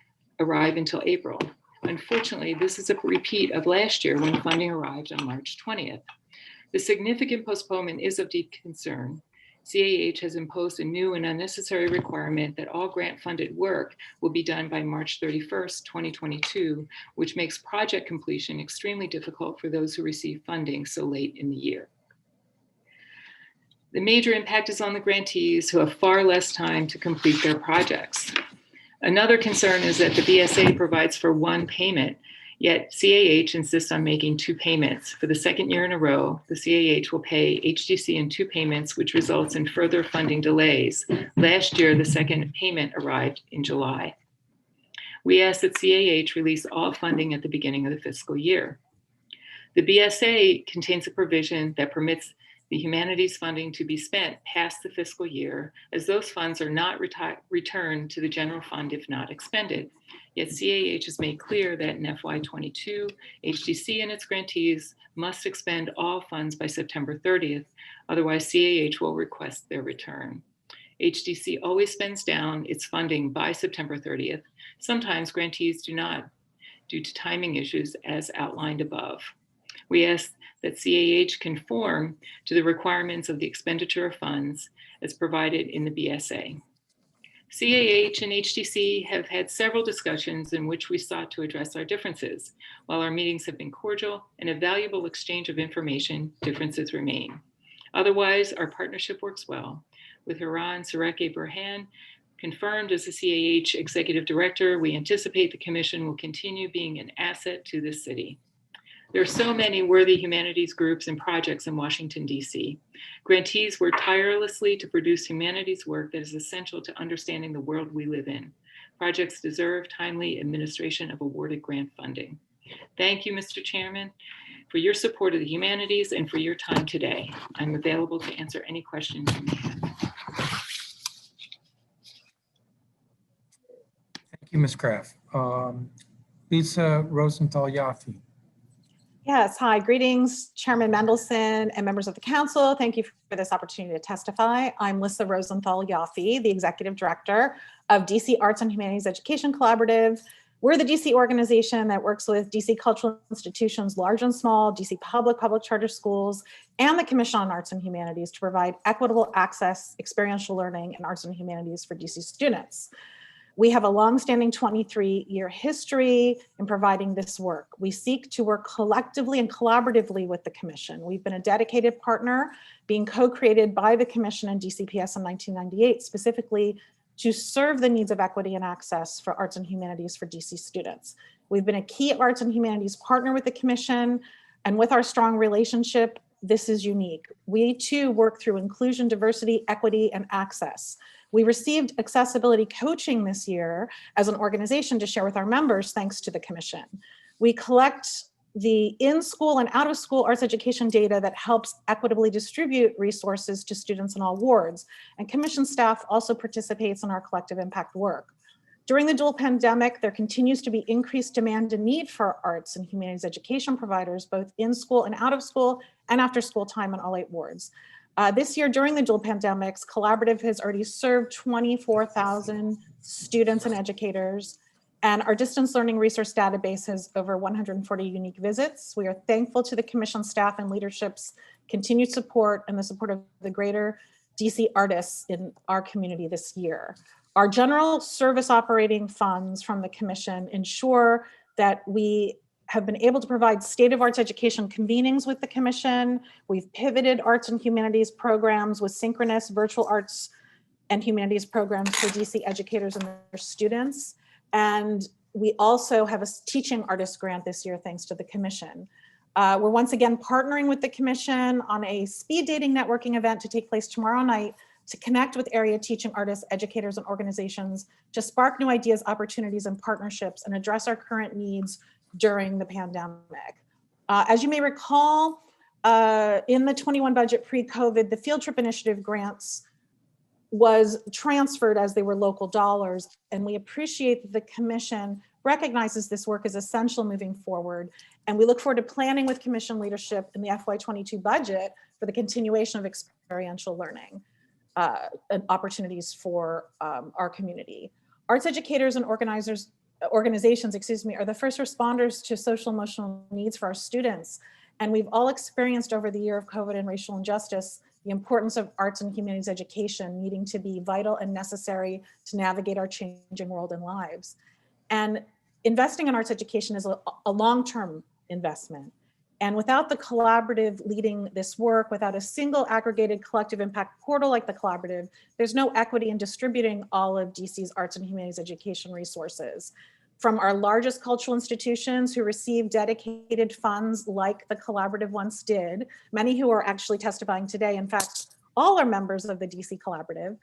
arrive until April. Unfortunately, this is a repeat of last year when funding arrived on March 20th. The significant postponement is of deep concern. CAH has imposed a new and unnecessary requirement that all grant-funded work will be done by March 31st, 2022, which makes project completion extremely difficult for those who receive funding so late in the year. The major impact is on the grantees who have far less time to complete their projects. Another concern is that the BSA provides for one payment, yet CAH insists on making 2 payments. For the second year in a row, the CAH will pay HDC in 2 payments, which results in further funding delays. Last year, the second payment arrived in July. We ask that CAH release all funding at the beginning of the fiscal year. The BSA contains a provision that permits the humanities funding to be spent past the fiscal year, as those funds are not returned to the general fund if not expended. Yet CAH has made clear that in FY22, HDC and its grantees must expend all funds by September 30th, otherwise CAH will request their return. HDC always spends down its funding by September 30th. Sometimes grantees do not, due to timing issues as outlined above. We ask that CAH conform to the requirements of the expenditure of funds as provided in the BSA. CAH and HDC have had several discussions in which we sought to address our differences. While our meetings have been cordial and a valuable exchange of information, differences remain. Otherwise, our partnership works well. With Hiran Sareke Burhan confirmed as the CAH Executive Director, we anticipate the Commission will continue being an asset to this city. There are so many worthy humanities groups and projects in Washington, D.C. Grantees work tirelessly to produce humanities work that is essential to understanding the world we live in. Projects deserve timely administration of awarded grant funding. Thank you, Mr. Chairman, for your support of the humanities and for your time today. I'm available to answer any questions you may have. Thank you, Ms. Graff. Lisa Rosenthal-Yaffe. Yes, hi, greetings, Chairman Mendelson and members of the council. Thank you for this opportunity to testify. I'm Lisa Rosenthal-Yaffe, the Executive Director of DC Arts and Humanities Education Collaborative, We're the DC organization that works with DC cultural institutions, large and small, DC public charter schools, and the Commission on Arts and Humanities to provide equitable access, experiential learning, and arts and humanities for DC students. We have a longstanding 23-year history in providing this work. We seek to work collectively and collaboratively with the Commission. We've been a dedicated partner, being co-created by the Commission and DCPS in 1998, specifically to serve the needs of equity and access for arts and humanities for DC students. We've been a key arts and humanities partner with the Commission, and with our strong relationship, this is unique. We too work through inclusion, diversity, equity, and access. We received accessibility coaching this year as an organization to share with our members, thanks to the Commission. We collect the in-school and out-of-school arts education data that helps equitably distribute resources to students in all wards. And Commission staff also participates in our collective impact work. During the dual pandemic, there continues to be increased demand and need for arts and humanities education providers, both in school and out of school and after school time in all 8 wards. This year, during the dual pandemics, Collaborative has already served 24,000 students and educators, and our distance learning resource database has over 140 unique visits. We are thankful to the Commission staff and leadership's continued support and the support of the greater DC artists in our community this year. Our general service operating funds from the Commission ensure that we have been able to provide state of arts education convenings with the Commission. We've pivoted arts and humanities programs with synchronous virtual arts and humanities programs for DC educators and their students. And we also have a teaching artist grant this year, thanks to the Commission. We're once again partnering with the Commission on a speed dating networking event to take place tomorrow night to connect with area teaching artists, educators, and organizations to spark new ideas, opportunities, and partnerships and address our current needs during the pandemic. As you may recall, in the 21 budget pre-COVID, the field trip initiative grants was transferred as they were local dollars, and we appreciate that the Commission recognizes this work as essential moving forward, and we look forward to planning with Commission leadership in the FY22 budget for the continuation of experiential learning and opportunities for our community. Arts educators and organizations, are the first responders to social emotional needs for our students. And we've all experienced over the year of COVID and racial injustice, the importance of arts and humanities education needing to be vital and necessary to navigate our changing world and lives. And investing in arts education is a long-term investment. And without the Collaborative leading this work, without a single aggregated collective impact portal like the Collaborative, there's no equity in distributing all of DC's arts and humanities education resources. From our largest cultural institutions who receive dedicated funds like the Collaborative once did, many who are actually testifying today, in fact, all are members of the DC Collaborative,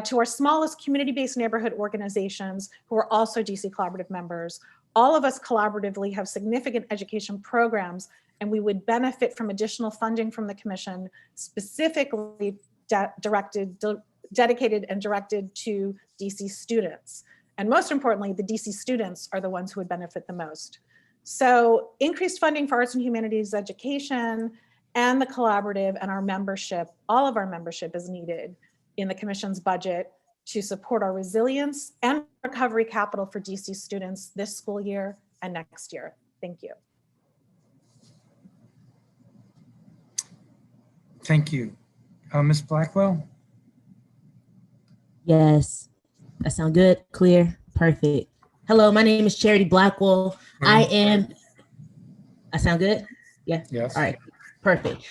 to our smallest community-based neighborhood organizations who are also DC Collaborative members. All of us collaboratively have significant education programs, and we would benefit from additional funding from the Commission, specifically dedicated and directed to DC students. And most importantly, the DC students are the ones who would benefit the most. So increased funding for arts and humanities education and the Collaborative and our membership, all of our membership is needed in the Commission's budget to support our resilience and recovery capital for DC students this school year and next year. Thank you. Thank you. Ms. Blackwell? Yes. That sound good, clear, perfect. Hello, my name is Charity Blackwell. I sound good? Yeah? Yes. All right, perfect.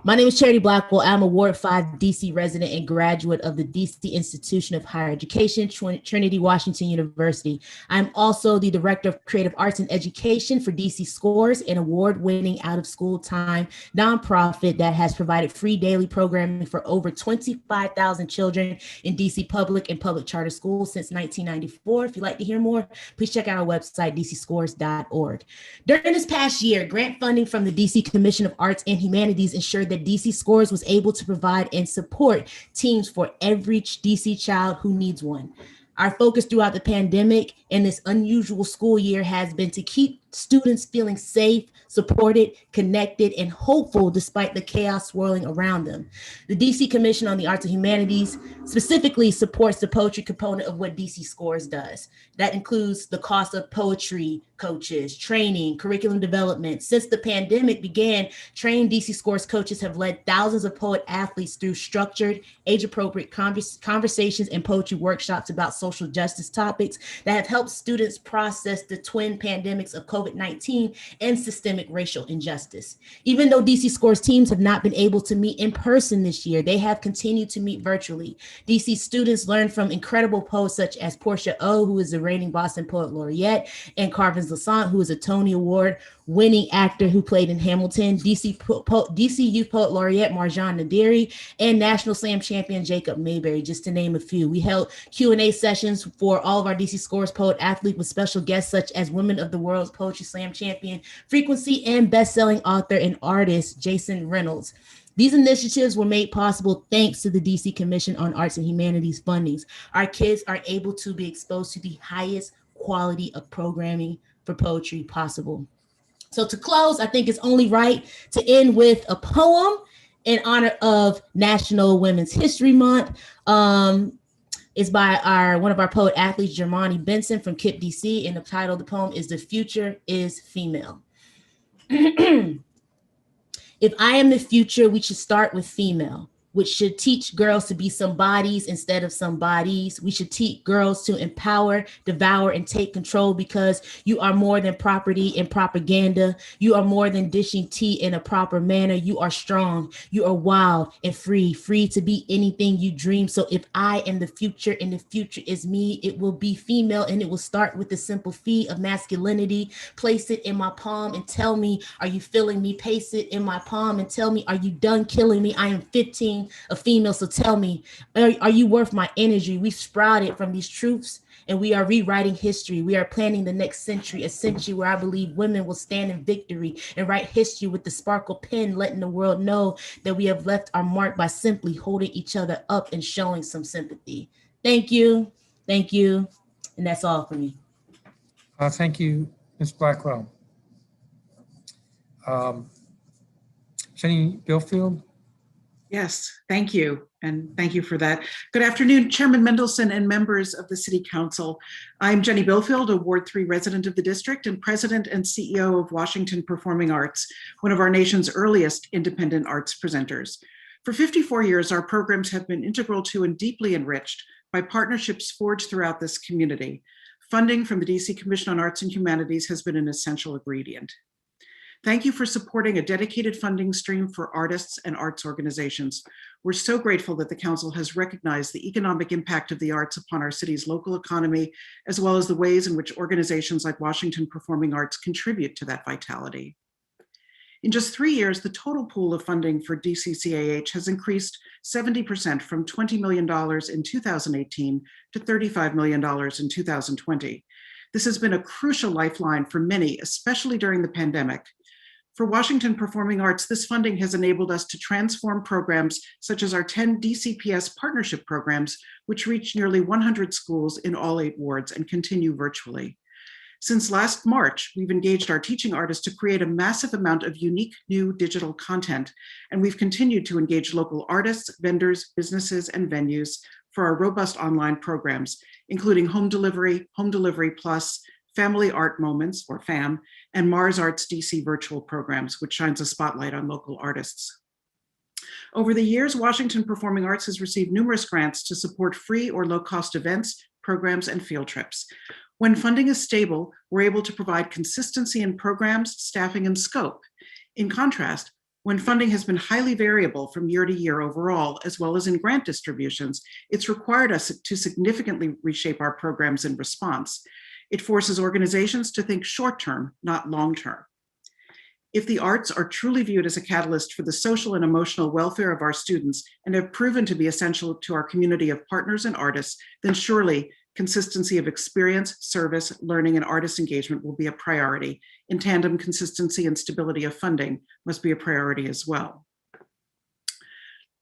My name is Charity Blackwell. I'm a Ward 5 DC resident and graduate of the DC Institution of Higher Education, Trinity Washington University. I'm also the Director of Creative Arts and Education for DC Scores, an award-winning out-of-school time nonprofit that has provided free daily programming for over 25,000 children in DC public and public charter schools since 1994. If you'd like to hear more, please check out our website, dcscores.org. During this past year, grant funding from the DC Commission of Arts and Humanities ensured that DC Scores was able to provide and support teams for every DC child who needs one. Our focus throughout the pandemic and this unusual school year has been to keep students feeling safe, supported, connected, and hopeful despite the chaos swirling around them. The DC Commission on the Arts and Humanities specifically supports the poetry component of what DC Scores does. That includes the cost of poetry coaches, training, curriculum development. Since the pandemic began, trained DC Scores coaches have led thousands of poet athletes through structured, age-appropriate conversations and poetry workshops about social justice topics that have helped students process the twin pandemics of COVID-19 and systemic racial injustice. Even though DC Scores teams have not been able to meet in person this year, they have continued to meet virtually. DC students learned from incredible poets such as Portia O, who is the reigning Boston Poet Laureate, and Carvin Lassant, who is a Tony Award winning actor who played in Hamilton, DC Youth Poet Laureate Marjan Nadiri, and National Slam champion Jacob Mayberry, just to name a few. We held Q&A sessions for all of our DC Scores poet athletes with special guests such as Women of the World's Poetry Slam champion, Frequency, and best-selling author and artist Jason Reynolds. These initiatives were made possible thanks to the DC Commission on Arts and Humanities fundings. Our kids are able to be exposed to the highest quality of programming for poetry possible. So to close, I think it's only right to end with a poem in honor of National Women's History Month. It's by one of our poet athletes, Jermani Benson from KIPP DC, and the title of the poem is "The Future is Female." If I am the future, we should start with female, which should teach girls to be somebodies instead of somebodies. We should teach girls to empower, devour, and take control, because you are more than property and propaganda. You are more than dishing tea in a proper manner. You are strong. You are wild and free to be anything you dream. So if I am the future and the future is me, it will be female, and it will start with the simple fee of masculinity. Place it in my palm and tell me, are you feeling me? Paste it in my palm and tell me, are you done killing me? I am 15. A female, so tell me, are you worth my energy? We've sprouted from these truths, and we are rewriting history. We are planning the next century, a century where I believe women will stand in victory and write history with the sparkle pen, letting the world know that we have left our mark by simply holding each other up and showing some sympathy. Thank you, and that's all for me. Thank you, Ms. Blackwell. Jenny Billfield. Yes, thank you. And thank you for that. Good afternoon, Chairman Mendelson and members of the City Council. I'm Jenny Billfield, a Ward 3 resident of the district and president and CEO of Washington Performing Arts, one of our nation's earliest independent arts presenters. For 54 years, our programs have been integral to and deeply enriched by partnerships forged throughout this community. Funding from the DC Commission on Arts and Humanities has been an essential ingredient. Thank you for supporting a dedicated funding stream for artists and arts organizations. We're so grateful that the Council has recognized the economic impact of the arts upon our city's local economy, as well as the ways in which organizations like Washington Performing Arts contribute to that vitality. In just 3 years, the total pool of funding for DCCAH has increased 70% from $20 million in 2018 to $35 million in 2020. This has been a crucial lifeline for many, especially during the pandemic. For Washington Performing Arts, this funding has enabled us to transform programs such as our 10 DCPS partnership programs, which reach nearly 100 schools in all 8 wards and continue virtually. Since last March, we've engaged our teaching artists to create a massive amount of unique new digital content, and we've continued to engage local artists, vendors, businesses, and venues for our robust online programs, including Home Delivery Plus, Family Art Moments, or FAM, and Mars Arts DC virtual programs, which shines a spotlight on local artists. Over the years, Washington Performing Arts has received numerous grants to support free or low-cost events, programs, and field trips. When funding is stable, we're able to provide consistency in programs, staffing, and scope. In contrast, when funding has been highly variable from year to year overall, as well as in grant distributions, it's required us to significantly reshape our programs in response. It forces organizations to think short-term, not long-term. If the arts are truly viewed as a catalyst for the social and emotional welfare of our students and have proven to be essential to our community of partners and artists, then surely consistency of experience, service, learning, and artist engagement will be a priority. In tandem, consistency and stability of funding must be a priority as well.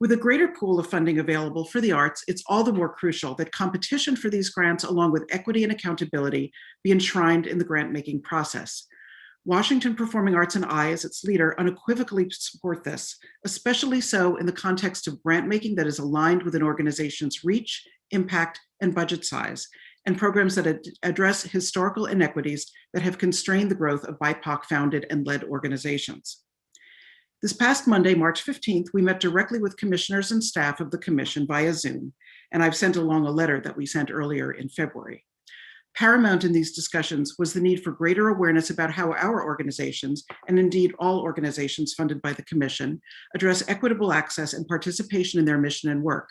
With a greater pool of funding available for the arts, it's all the more crucial that competition for these grants, along with equity and accountability, be enshrined in the grant-making process. Washington Performing Arts and I, as its leader, unequivocally support this, especially so in the context of grant making that is aligned with an organization's reach, impact, and budget size, and programs that address historical inequities that have constrained the growth of BIPOC-founded and led organizations. This past Monday, March 15th, we met directly with commissioners and staff of the commission via Zoom, and I've sent along a letter that we sent earlier in February. Paramount in these discussions was the need for greater awareness about how our organizations, and indeed all organizations funded by the Commission, address equitable access and participation in their mission and work.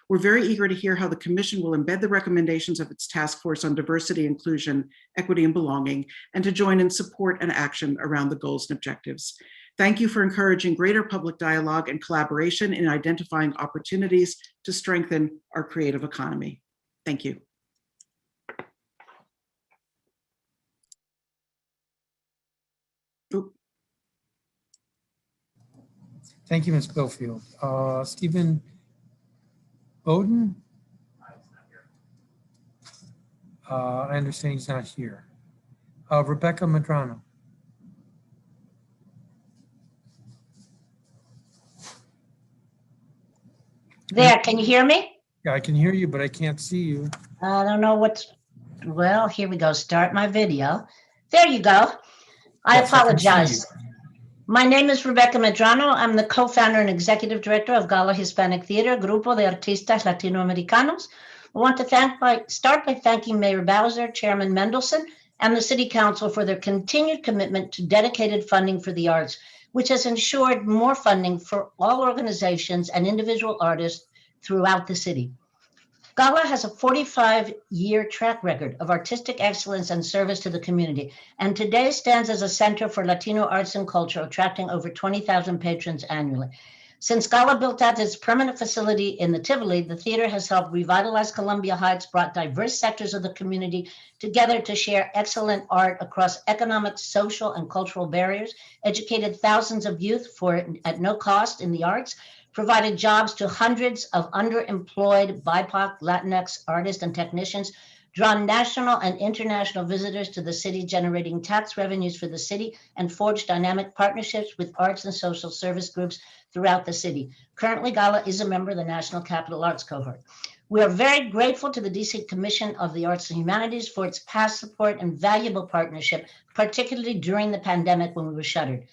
We're very eager to hear how the Commission will embed the recommendations of its Task Force on Diversity, Inclusion, Equity, and Belonging, and to join in support and action around the goals and objectives. Thank you for encouraging greater public dialogue and collaboration in identifying opportunities to strengthen our creative economy. Thank you. Thank you, Ms. Belfield. Stephen Bowden? I understand he's not here. Rebecca Medrano. There, can you hear me? Yeah, I can hear you, but I can't see you. I don't know what's, well, here we go. Start my video. There you go. I Yes, I can see apologize. My name is Rebecca Medrano. I'm the co-founder and executive director of Gala Hispanic Theater, Grupo de Artistas Latinoamericanos. I want to start by thanking Mayor Bowser, Chairman Mendelson, and the City Council for their continued commitment to dedicated funding for the arts, which has ensured more funding for all organizations and individual artists throughout the city. Gala has a 45-year track record of artistic excellence and service to the community, and today stands as a center for Latino arts and culture, attracting over 20,000 patrons annually. Since Gala built out its permanent facility in the Tivoli, the theater has helped revitalize Columbia Heights, brought diverse sectors of the community together to share excellent art across economic, social, and cultural barriers, educated thousands of youth at no cost in the arts, provided jobs to hundreds of underemployed BIPOC, Latinx artists and technicians, drawn national and international visitors to the city, generating tax revenues for the city, and forged dynamic partnerships with arts and social service groups throughout the city. Currently, Gala is a member of the National Capital Arts Cohort. We are very grateful to the DC Commission of the Arts and Humanities for its past support and valuable partnership, particularly during the pandemic when we were shuttered.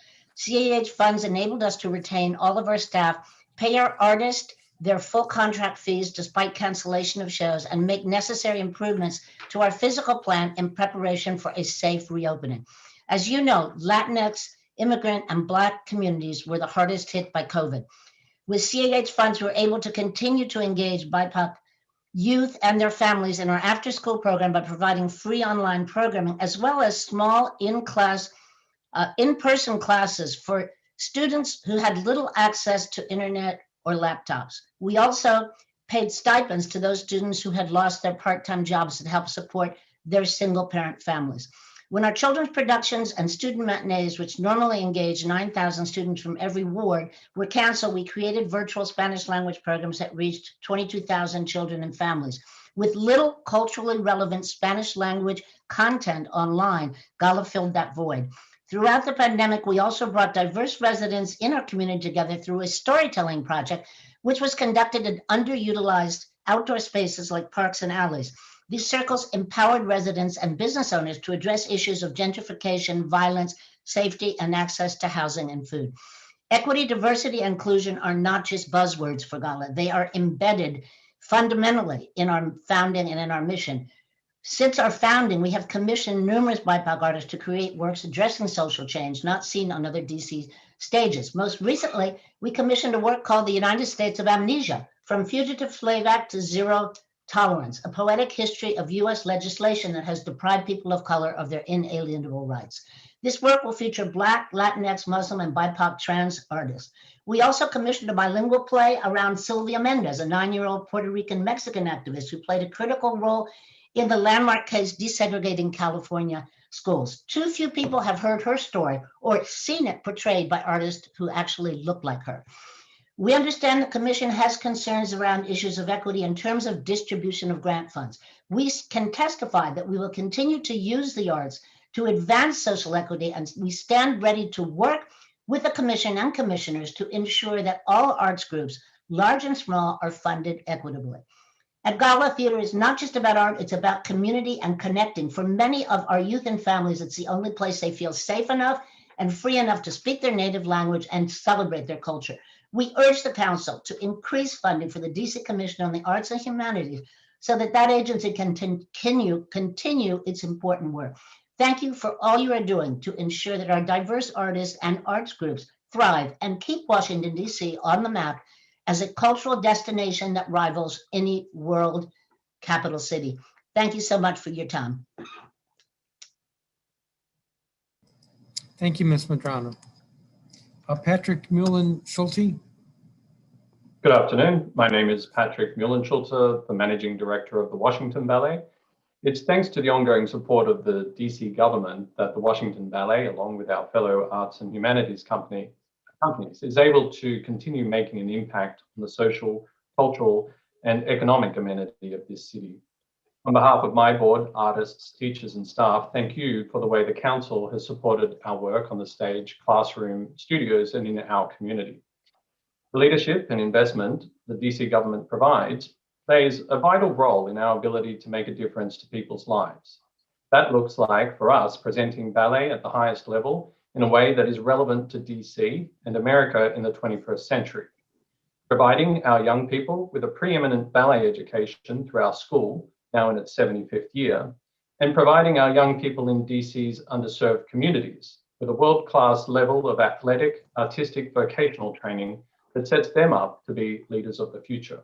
CAH funds enabled us to retain all of our staff, pay our artists their full contract fees despite cancellation of shows, and make necessary improvements to our physical plant in preparation for a safe reopening. As you know, Latinx, immigrant, and Black communities were the hardest hit by COVID. With CAH funds, we're able to continue to engage BIPOC youth and their families in our after-school program by providing free online programming, as well as small in-person classes for students who had little access to internet or laptops. We also paid stipends to those students who had lost their part-time jobs to help support their single-parent families. When our children's productions and student matinees, which normally engage 9,000 students from every ward, were canceled, we created virtual Spanish language programs that reached 22,000 children and families. With little culturally relevant Spanish language content online, Gala filled that void. Throughout the pandemic, we also brought diverse residents in our community together through a storytelling project, which was conducted in underutilized outdoor spaces like parks and alleys. These circles empowered residents and business owners to address issues of gentrification, violence, safety, and access to housing and food. Equity, diversity, and inclusion are not just buzzwords for Gala. They are embedded fundamentally in our founding and in our mission. Since our founding, we have commissioned numerous BIPOC artists to create works addressing social change not seen on other DC stages. Most recently, we commissioned a work called The United States of Amnesia, From Fugitive Slave Act to Zero Tolerance, a poetic history of US legislation that has deprived people of color of their inalienable rights. This work will feature Black, Latinx, Muslim, and BIPOC trans artists. We also commissioned a bilingual play around Sylvia Mendez, a 9-year-old Puerto Rican Mexican activist who played a critical role in the landmark case desegregating California schools. Too few people have heard her story or seen it portrayed by artists who actually look like her. We understand the Commission has concerns around issues of equity in terms of distribution of grant funds. We can testify that we will continue to use the arts to advance social equity, and we stand ready to work with the Commission and commissioners to ensure that all arts groups, large and small, are funded equitably. At Gala, theater is not just about art, it's about community and connecting. For many of our youth and families, it's the only place they feel safe enough and free enough to speak their native language and celebrate their culture. We urge the Council to increase funding for the DC Commission on the Arts and Humanities so that that agency can continue its important work. Thank you for all you are doing to ensure that our diverse artists and arts groups thrive and keep Washington, DC on the map as a cultural destination that rivals any world capital city. Thank you so much for your time. Thank you, Ms. Medrano. Patrick Mullen-Schulte. Good afternoon. My name is Patrick Mullen-Schulte, the Managing Director of the Washington Ballet. It's thanks to the ongoing support of the DC government that the Washington Ballet, along with our fellow arts and humanities companies, is able to continue making an impact on the social, cultural, and economic amenity of this city. On behalf of my board, artists, teachers, and staff, thank you for the way the Council has supported our work on the stage, classroom, studios, and in our community. The leadership and investment the DC government provides plays a vital role in our ability to make a difference to people's lives. That looks like, for us, presenting ballet at the highest level in a way that is relevant to DC and America in the 21st century. Providing our young people with a preeminent ballet education through our school, now in its 75th year, and providing our young people in DC's underserved communities with a world-class level of athletic, artistic, vocational training that sets them up to be leaders of the future.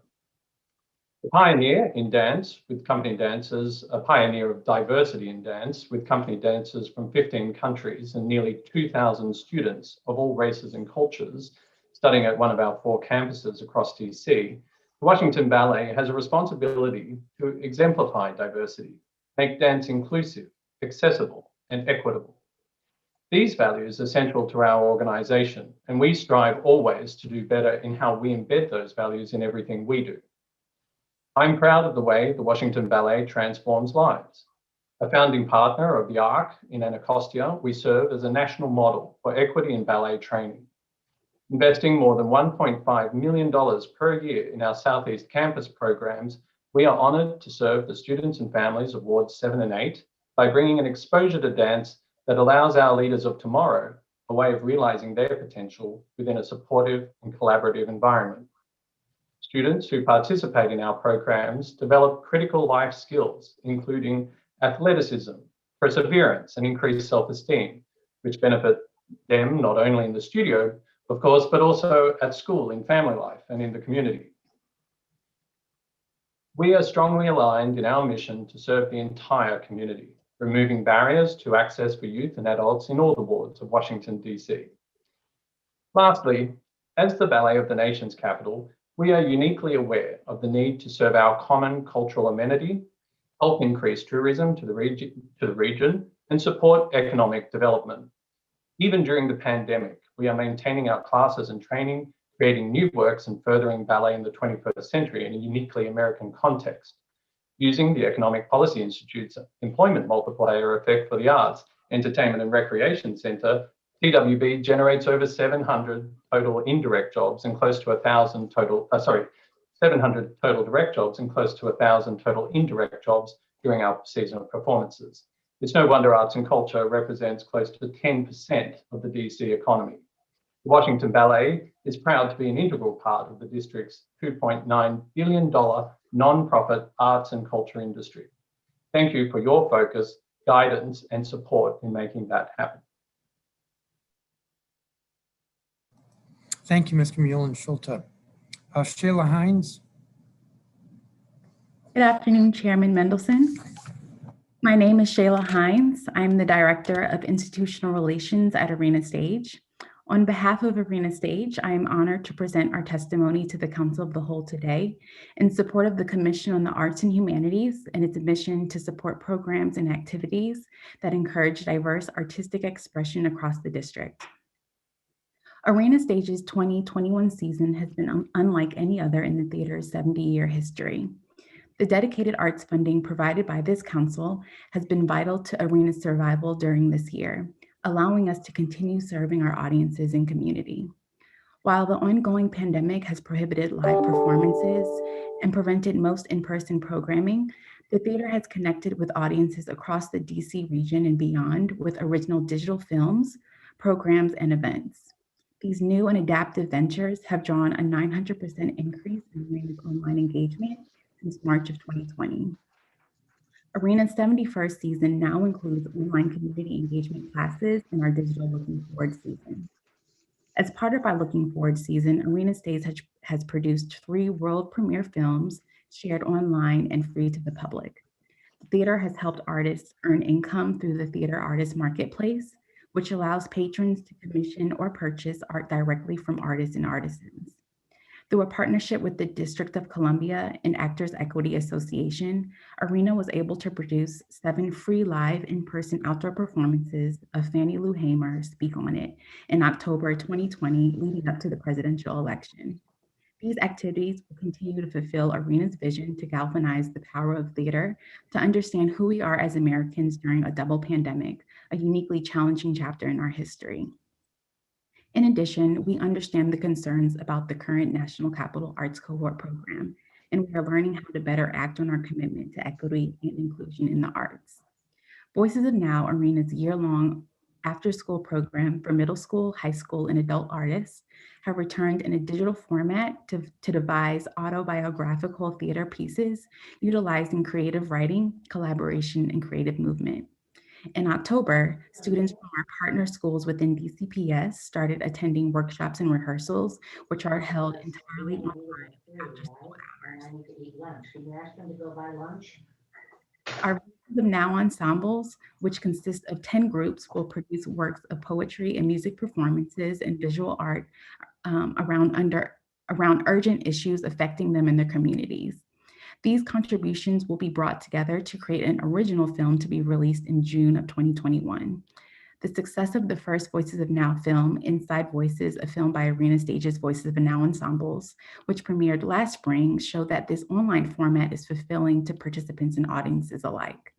A pioneer in dance with company dancers, a pioneer of diversity in dance with company dancers from 15 countries and nearly 2,000 students of all races and cultures studying at one of our 4 campuses across DC, the Washington Ballet has a responsibility to exemplify diversity, make dance inclusive, accessible, and equitable. These values are central to our organization, and we strive always to do better in how we embed those values in everything we do. I'm proud of the way the Washington Ballet transforms lives. A founding partner of the ARC in Anacostia, we serve as a national model for equity in ballet training. Investing more than $1.5 million per year in our Southeast Campus programs, we are honored to serve the students and families of Wards 7 and 8 by bringing an exposure to dance that allows our leaders of tomorrow a way of realizing their potential within a supportive and collaborative environment. Students who participate in our programs develop critical life skills, including athleticism, perseverance, and increased self-esteem, which benefit them not only in the studio, of course, but also at school, in family life, and in the community. We are strongly aligned in our mission to serve the entire community, removing barriers to access for youth and adults in all the wards of Washington, DC. Lastly, as the ballet of the nation's capital, we are uniquely aware of the need to serve our common cultural amenity, help increase tourism to the region, and support economic development. Even during the pandemic, we are maintaining our classes and training, creating new works and furthering ballet in the 21st century in a uniquely American context. Using the Economic Policy Institute's employment multiplier effect for the Arts, Entertainment and Recreation Center, TWB generates over 700 total indirect jobs and close to 1,000 total, 700 total direct jobs and close to 1,000 total indirect jobs during our season of performances. It's no wonder arts and culture represents close to 10% of the DC economy. The Washington Ballet is proud to be an integral part of the district's $2.9 billion nonprofit arts and culture industry. Thank you for your focus, guidance, and support in making that happen. Thank you, Mr. Mullen-Schulte. Sheila Hines. Good afternoon, Chairman Mendelson. My name is Shayla Hines. I'm the Director of Institutional Relations at Arena Stage. On behalf of Arena Stage, I am honored to present our testimony to the Council of the Whole today in support of the Commission on the Arts and Humanities and its mission to support programs and activities that encourage diverse artistic expression across the district. Arena Stage's 2021 season has been unlike any other in the theater's 70-year history. The dedicated arts funding provided by this council has been vital to Arena's survival during this year, allowing us to continue serving our audiences and community. While the ongoing pandemic has prohibited live performances and prevented most in-person programming, the theater has connected with audiences across the DC region and beyond with original digital films, programs, and events. These new and adaptive ventures have drawn a 900% increase in Arena's online engagement since March of 2020. Arena's 71st season now includes online community engagement classes in our digital Looking Forward season. As part of our Looking Forward season, Arena Stage has produced 3 world premiere films shared online and free to the public. The theater has helped artists earn income through the Theater Artist Marketplace, which allows patrons to commission or purchase art directly from artists and artisans. Through a partnership with the District of Columbia and Actors Equity Association, Arena was able to produce 7 free live in-person outdoor performances of Fannie Lou Hamer Speak On It in October 2020, leading up to the presidential election. These activities will continue to fulfill Arena's vision to galvanize the power of theater, to understand who we are as Americans during a double pandemic, a uniquely challenging chapter in our history. In addition, we understand the concerns about the current National Capital Arts Cohort program, and we are learning how to better act on our commitment to equity and inclusion in the arts. Voices of Now, Arena's year-long after-school program for middle school, high school, and adult artists, have returned in a digital format to devise autobiographical theater pieces utilizing creative writing, collaboration, and creative movement. In October, students from our partner schools within DCPS started attending workshops and rehearsals, which are held entirely online after school hours. Our Voices of Now ensembles, which consist of 10 groups, will produce works of poetry and music performances and visual art around urgent issues affecting them and their communities. These contributions will be brought together to create an original film to be released in June of 2021. The success of the first Voices of Now film, Inside Voices, a film by Arena Stage's Voices of Now ensembles, which premiered last spring, showed that this online format is fulfilling to participants and audiences alike.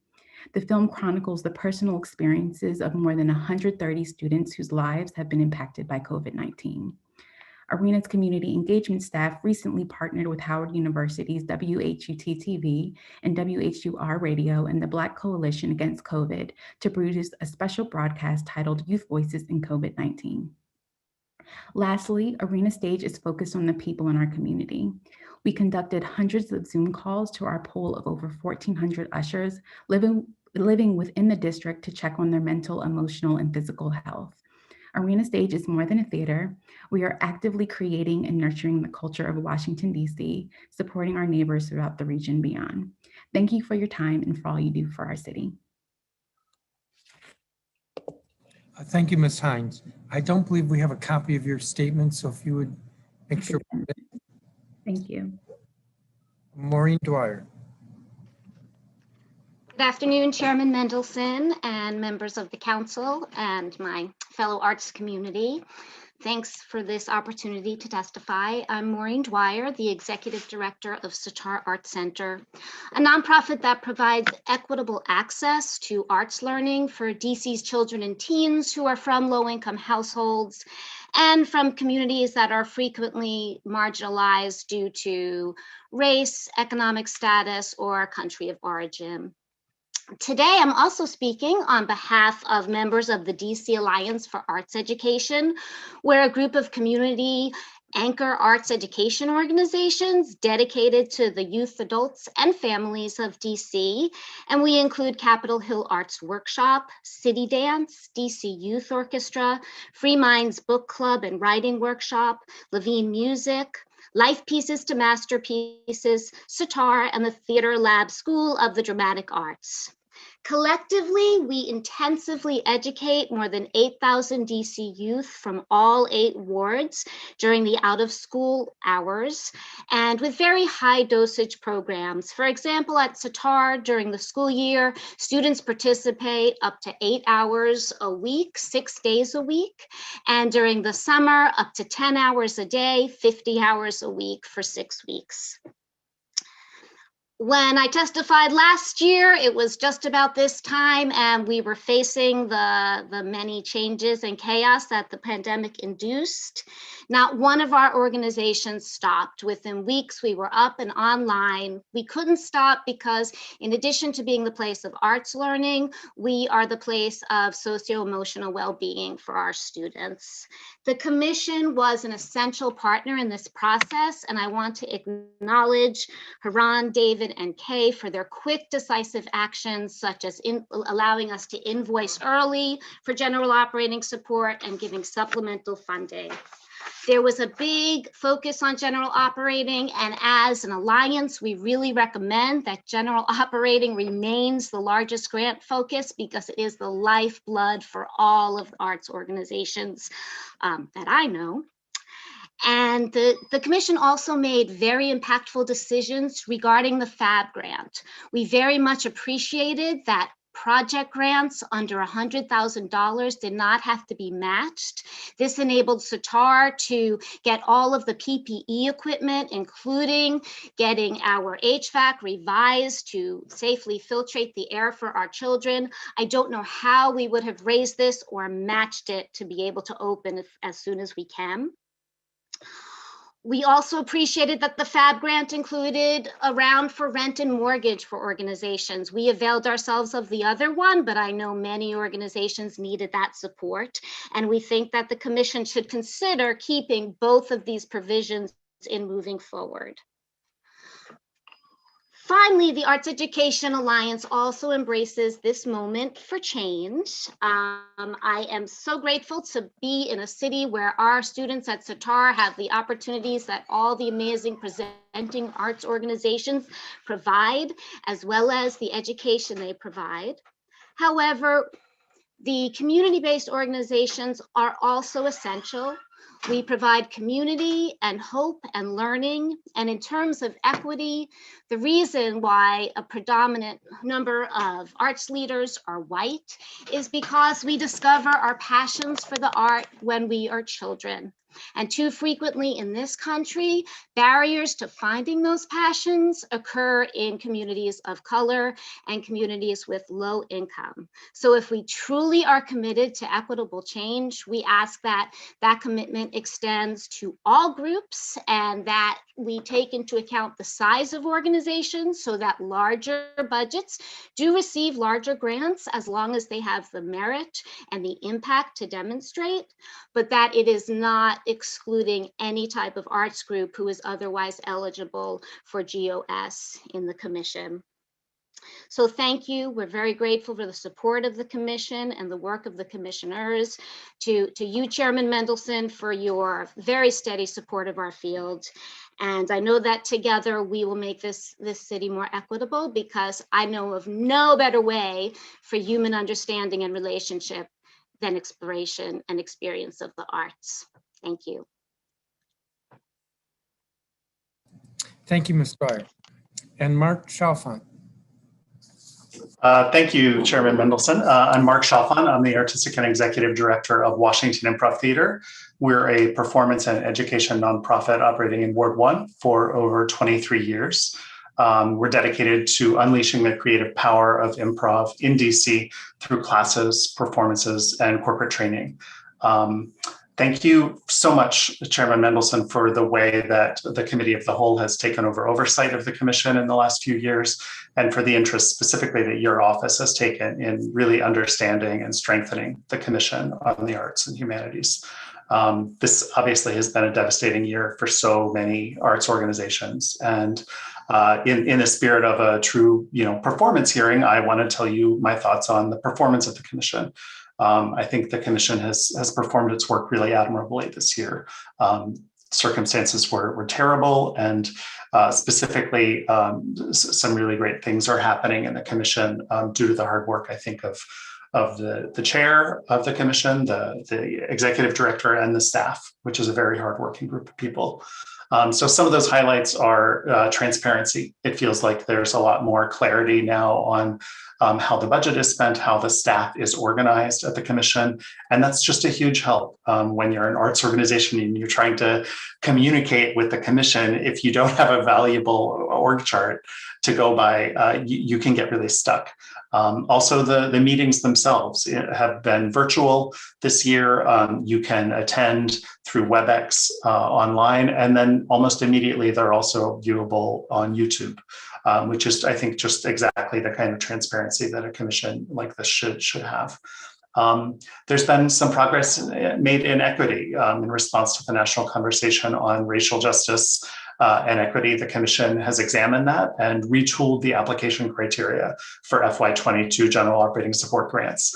The film chronicles the personal experiences of more than 130 students whose lives have been impacted by COVID-19. Arena's community engagement staff recently partnered with Howard University's WHUT-TV and WHUR Radio and the Black Coalition Against COVID to produce a special broadcast titled Youth Voices in COVID-19. Lastly, Arena Stage is focused on the people in our community. We conducted hundreds of Zoom calls to our pool of over 1,400 ushers living within the district to check on their mental, emotional, and physical health. Arena Stage is more than a theater. We are actively creating and nurturing the culture of Washington, D.C., supporting our neighbors throughout the region beyond. Thank you for your time and for all you do for our city. Thank you, Ms. Hines. I don't believe we have a copy of your statement, so if you would make sure. Thank you. Maureen Dwyer. Good afternoon, Chairman Mendelson and members of the council and my fellow arts community. Thanks for this opportunity to testify. I'm Maureen Dwyer, the Executive Director of Sitar Arts Center, a nonprofit that provides equitable access to arts learning for DC's children and teens who are from low-income households and from communities that are frequently marginalized due to race, economic status, or country of origin. Today, I'm also speaking on behalf of members of the DC Alliance for Arts Education. We're a group of community anchor arts education organizations dedicated to the youth, adults, and families of DC. And we include Capitol Hill Arts Workshop, City Dance, DC Youth Orchestra, Free Minds Book Club and Writing Workshop, Levine Music, Life Pieces to Masterpieces, Sitar, and the Theater Lab School of the Dramatic Arts. Collectively, we intensively educate more than 8,000 DC youth from all 8 wards during the out-of-school hours and with very high dosage programs. For example, at Sitar during the school year, students participate up to 8 hours a week, 6 days a week, and during the summer, up to 10 hours a day, 50 hours a week for 6 weeks. When I testified last year, it was just about this time, and we were facing the many changes and chaos that the pandemic induced. Not one of our organizations stopped. Within weeks, we were up and online. We couldn't stop because in addition to being the place of arts learning, we are the place of socio-emotional well-being for our students. The commission was an essential partner in this process, and I want to acknowledge Haran, David, and Kay for their quick, decisive actions, such as allowing us to invoice early for general operating support and giving supplemental funding. There was a big focus on general operating, and as an alliance, we really recommend that general operating remains the largest grant focus because it is the lifeblood for all of the arts organizations that I know. And the commission also made very impactful decisions regarding the FAB grant. We very much appreciated that project grants under $100,000 did not have to be matched. This enabled CAH to get all of the PPE equipment, including getting our HVAC revised to safely filtrate the air for our children. I don't know how we would have raised this or matched it to be able to open as soon as we can. We also appreciated that the FAB grant included a round for rent and mortgage for organizations. We availed ourselves of the other one, but I know many organizations needed that support. And we think that the commission should consider keeping both of these provisions in moving forward. Finally, the Arts Education Alliance also embraces this moment for change. I am so grateful to be in a city where our students at CAH have the opportunities that all the amazing presenting arts organizations provide, as well as the education they provide. However, the community-based organizations are also essential. We provide community and hope and learning. And in terms of equity, the reason why a predominant number of arts leaders are white is because we discover our passions for the art when we are children. And too frequently in this country, barriers to finding those passions occur in communities of color and communities with low income. So if we truly are committed to equitable change, we ask that that commitment extends to all groups and that we take into account the size of organizations so that larger budgets do receive larger grants as long as they have the merit and the impact to demonstrate, but that it is not excluding any type of arts group who is otherwise eligible for GOS in the commission. So thank you. We're very grateful for the support of the commission and the work of the commissioners. To you, Chairman Mendelson, for your very steady support of our field. And I know that together we will make this city more equitable, because I know of no better way for human understanding and relationship than exploration and experience of the arts. Thank you. Thank you, Ms. Dwyer. And Mark Chalfant. Thank you, Chairman Mendelson. I'm Mark Chalfant. I'm the Artistic and Executive Director of Washington Improv Theater. We're a performance and education nonprofit operating in Ward 1 for over 23 years. We're dedicated to unleashing the creative power of improv in DC through classes, performances, and corporate training. Thank you so much, Chairman Mendelson, for the way that the Committee of the Whole has taken over oversight of the Commission in the last few years, and for the interest specifically that your office has taken in really understanding and strengthening the Commission on the Arts and Humanities. This obviously has been a devastating year for so many arts organizations, and in the spirit of a true, performance hearing, I want to tell you my thoughts on the performance of the Commission. I think the Commission has performed its work really admirably this year. Circumstances were terrible, and specifically, some really great things are happening in the Commission due to the hard work, I think, of the chair of the Commission, the executive director, and the staff, which is a very hardworking group of people. So some of those highlights are transparency. It feels like there's a lot more clarity now on how the budget is spent, how the staff is organized at the Commission. And that's just a huge help when you're an arts organization and you're trying to communicate with the Commission. If you don't have a valuable org chart to go by, you can get really stuck. Also, the meetings themselves have been virtual this year. You can attend through WebEx online, and then almost immediately they're also viewable on YouTube, which is, I think, just exactly the kind of transparency that a commission like this should have. There's been some progress made in equity in response to the national conversation on racial justice and equity. The Commission has examined that and retooled the application criteria for FY22 general operating support grants.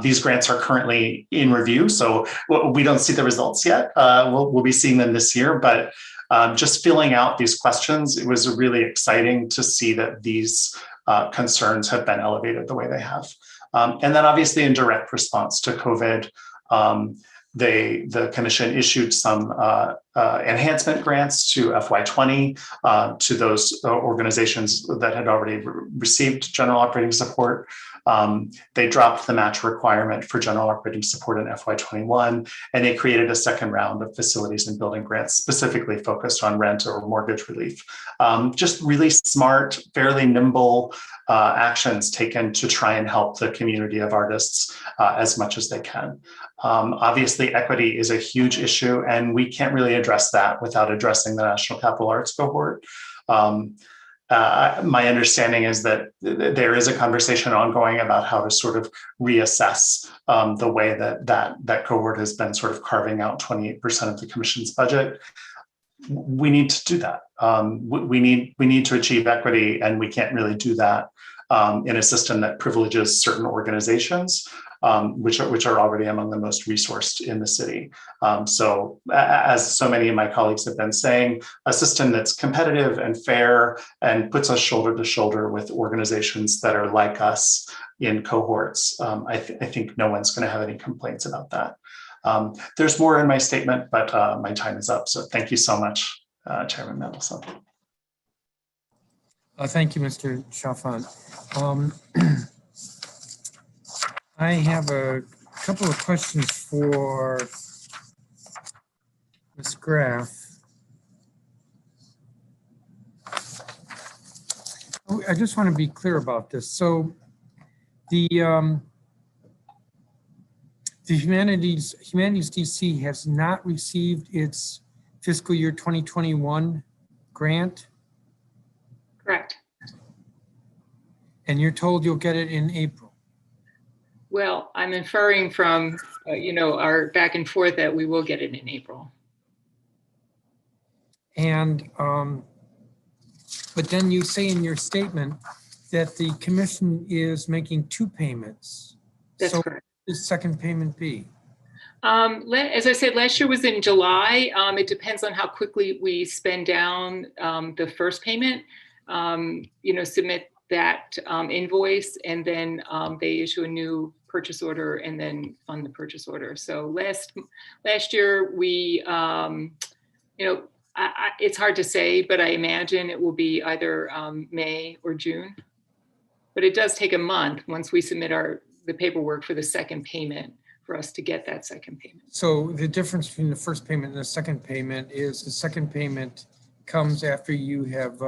These grants are currently in review, so we don't see the results yet. We'll be seeing them this year, but just filling out these questions, it was really exciting to see that these concerns have been elevated the way they have. And then obviously in direct response to COVID, the Commission issued some enhancement grants to FY20 to those organizations that had already received general operating support. They dropped the match requirement for general operating support in FY21, and they created a second round of facilities and building grants specifically focused on rent or mortgage relief. Just really smart, fairly nimble actions taken to try and help the community of artists as much as they can. Obviously, equity is a huge issue, and we can't really address that without addressing the National Capital Arts cohort. My understanding is that there is a conversation ongoing about how to sort of reassess the way that cohort has been sort of carving out 28% of the Commission's budget. We need to do that. We need to achieve equity, and we can't really do that in a system that privileges certain organizations, which are already among the most resourced in the city. So as so many of my colleagues have been saying, a system that's competitive and fair and puts us shoulder to shoulder with organizations that are like us in cohorts, I think no one's going to have any complaints about that. There's more in my statement, but my time is up. So thank you so much, Chairman Mendelson. Thank you, Mr. Chalfant. I have a couple of questions for Ms. Graff. I just want to be clear about this. So the Humanities DC has not received its fiscal year 2021 grant? Correct. And you're told you'll get it in April? Well, I'm inferring from, our back and forth that we will get it in April. And, but then you say in your statement that the commission is making 2 payments. That's correct. What will the second payment be? As I said, last year was in July. It depends on how quickly we spend down the first payment, submit that invoice, and then they issue a new purchase order and then fund the purchase order. So last year we, it's hard to say, but I imagine it will be either May or June. But it does take a month once we submit the paperwork for the second payment for us to get that second payment. So the difference between the first payment and the second payment is the second payment comes after you have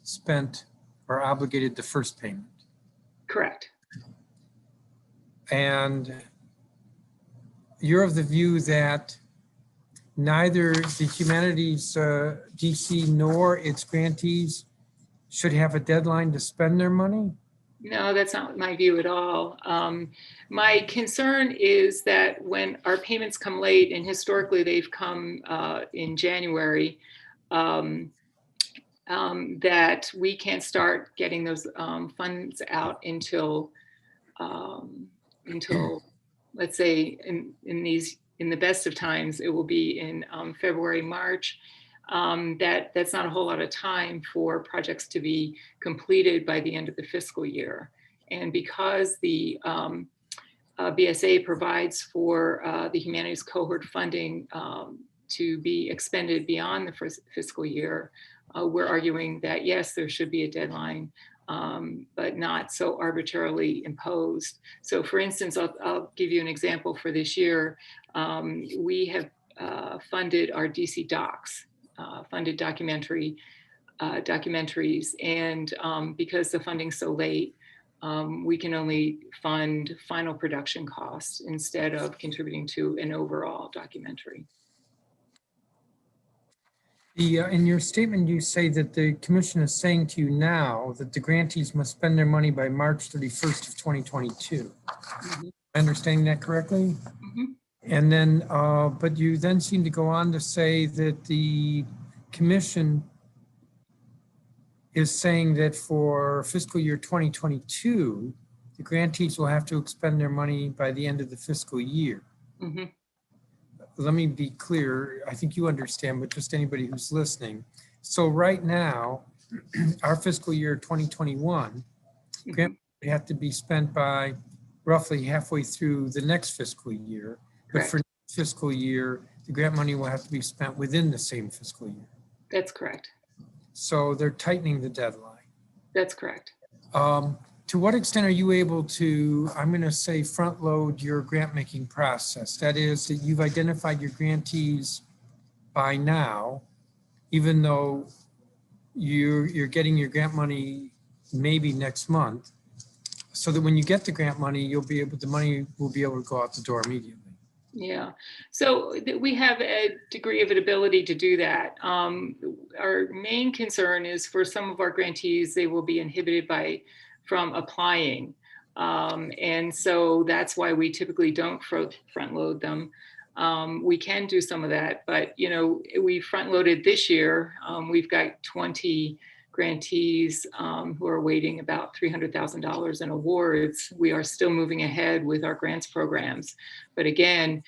spent or obligated the first payment. Correct. And you're of the view that neither the Humanities DC nor its grantees should have a deadline to spend their money? No, that's not my view at all. My concern is that when our payments come late, and historically they've come in January, that we can't start getting those funds out until let's say in the best of times, it will be in February, March. That's not a whole lot of time for projects to be completed by the end of the fiscal year. And because the BSA provides for the humanities cohort funding to be expended beyond the first fiscal year, we're arguing that yes, there should be a deadline, but not so arbitrarily imposed. So for instance, I'll give you an example for this year. We have funded our DC docs, funded documentary documentaries. And because the funding's so late, we can only fund final production costs instead of contributing to an overall documentary. In your statement, you say that the commission is saying to you now that the grantees must spend their money by March 31st of 2022. Mhm. Understanding that correctly? Mhm. And then, but you then seem to go on to say that the commission is saying that for fiscal year 2022, the grantees will have to expend their money by the end of the fiscal year. Mhm. Let me be clear. I think you understand, but just anybody who's listening. So right now, our fiscal year 2021, grant would have to be spent by roughly halfway through the next fiscal year. But Correct. for next fiscal year, the grant money will have to be spent within the same fiscal year. That's correct. So they're tightening the deadline. That's correct. To what extent are you able to, I'm going to say, front load your grant making process? That is, that you've identified your grantees by now, even though you're getting your grant money maybe next month, so that when you get the grant money, the money will be able to go out the door immediately. Yeah, so we have a degree of an ability to do that. Our main concern is for some of our grantees, they will be inhibited from applying. And so that's why we typically don't front load them. We can do some of that, but we front loaded this year. We've got 20 grantees who are waiting about $300,000 in awards. We are still moving ahead with our grants programs. But again,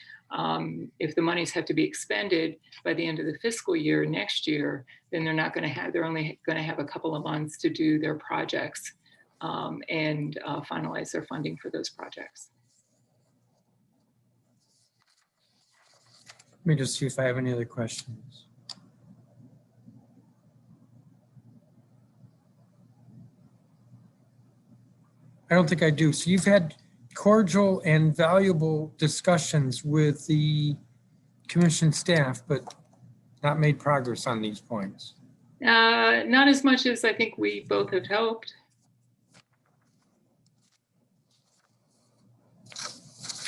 if the monies have to be expended by the end of the fiscal year next year, then they're only going to have a couple of months to do their projects and finalize their funding for those projects. Let me just see if I have any other questions. I don't think I do. So you've had cordial and valuable discussions with the commission staff, but not made progress on these points. Not as much as I think we both have hoped.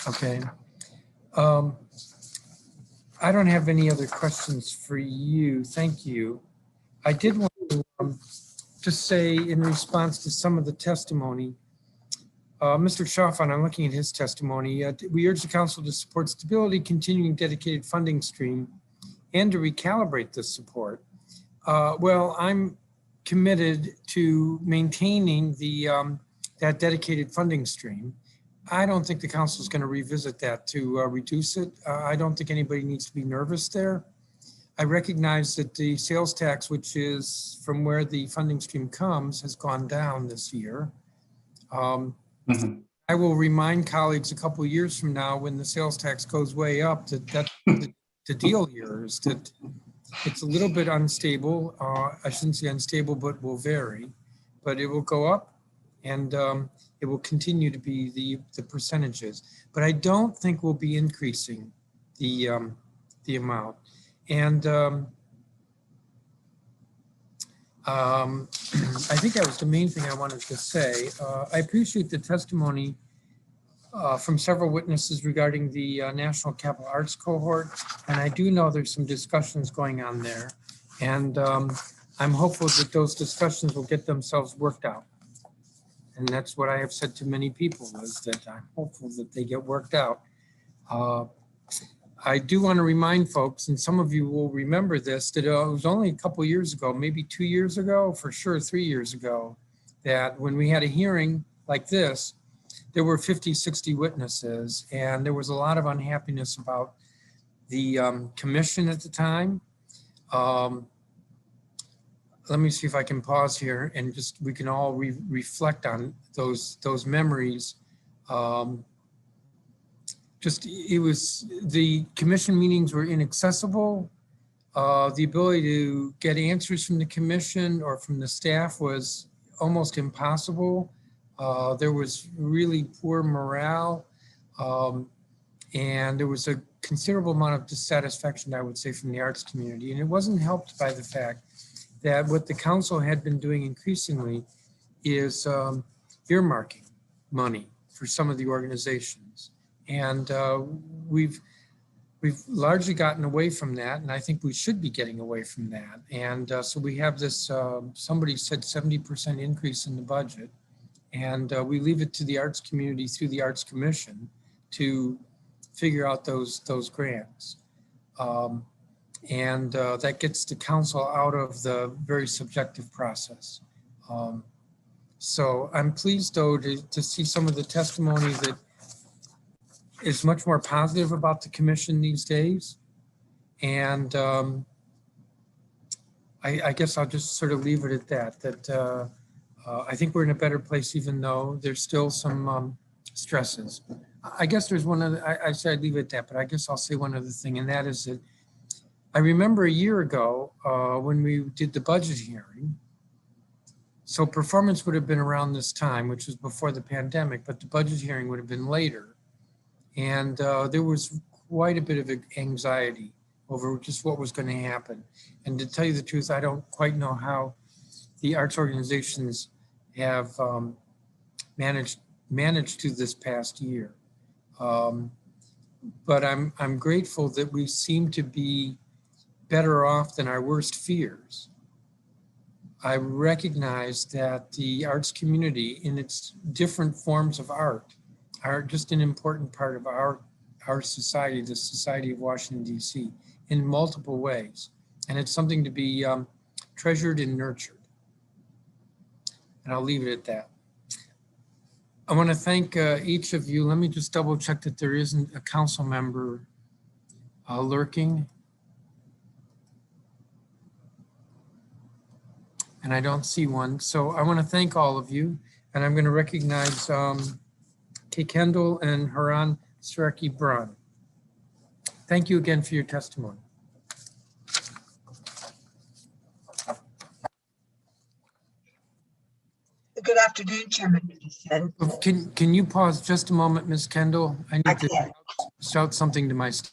Okay. I don't have any other questions for you. Thank you. I did want to just say in response to some of the testimony, Mr. Chaffan, I'm looking at his testimony. We urge the council to support stability, continuing dedicated funding stream, and to recalibrate this support. Well, I'm committed to maintaining that dedicated funding stream. I don't think the council is going to revisit that to reduce it. I don't think anybody needs to be nervous there. I recognize that the sales tax, which is from where the funding stream comes, has gone down this year. I will remind colleagues a couple of years from now when the sales tax goes way up that the deal here is that it's a little bit unstable. I shouldn't say unstable, but will vary. But it will go up and it will continue to be the percentages. But I don't think we'll be increasing the amount. And I think that was the main thing I wanted to say. I appreciate the testimony from several witnesses regarding the National Capital Arts Cohort. And I do know there's some discussions going on there. And I'm hopeful that those discussions will get themselves worked out. And that's what I have said to many people, is that I'm hopeful that they get worked out. I do want to remind folks, and some of you will remember this, that it was only a couple of years ago, maybe 2 years ago, for sure 3 years ago, that when we had a hearing like this, there were 50, 60 witnesses, and there was a lot of unhappiness about the commission at the time. Let me see if I can pause here and just, we can all reflect on those memories. It was, the commission meetings were inaccessible. The ability to get answers from the commission or from the staff was almost impossible. There was really poor morale. And there was a considerable amount of dissatisfaction, I would say, from the arts community. And it wasn't helped by the fact that what the council had been doing increasingly is earmarking money for some of the organizations. And we've largely gotten away from that, and I think we should be getting away from that. And so we have this, somebody said 70% increase in the budget, and we leave it to the arts community through the Arts Commission to figure out those grants. That gets the council out of the very subjective process. So I'm pleased, though, to see some of the testimony that is much more positive about the commission these days. And I guess I'll just sort of leave it at that, I think we're in a better place, even though there's still some stresses. I guess there's one other, I said I'd leave it at that, but I guess I'll say one other thing, and that is that I remember a year ago when we did the budget hearing. So performance would have been around this time, which was before the pandemic, but the budget hearing would have been later. And there was quite a bit of anxiety over just what was going to happen. And to tell you the truth, I don't quite know how the arts organizations have managed through this past year. But I'm grateful that we seem to be better off than our worst fears. I recognize that the arts community in its different forms of art are just an important part of our society, the Society of Washington, D.C., in multiple ways. And it's something to be treasured and nurtured. And I'll leave it at that. I want to thank each of you. Let me just double check that there isn't a council member lurking. And I don't see one. So I want to thank all of you. And I'm going to recognize Kay Kendall and Haran Sareki Braun. Thank you again for your testimony. Good afternoon, Chairman Mendelson. Can you pause just a moment, Ms. Kendall? I need to shout something to my staff.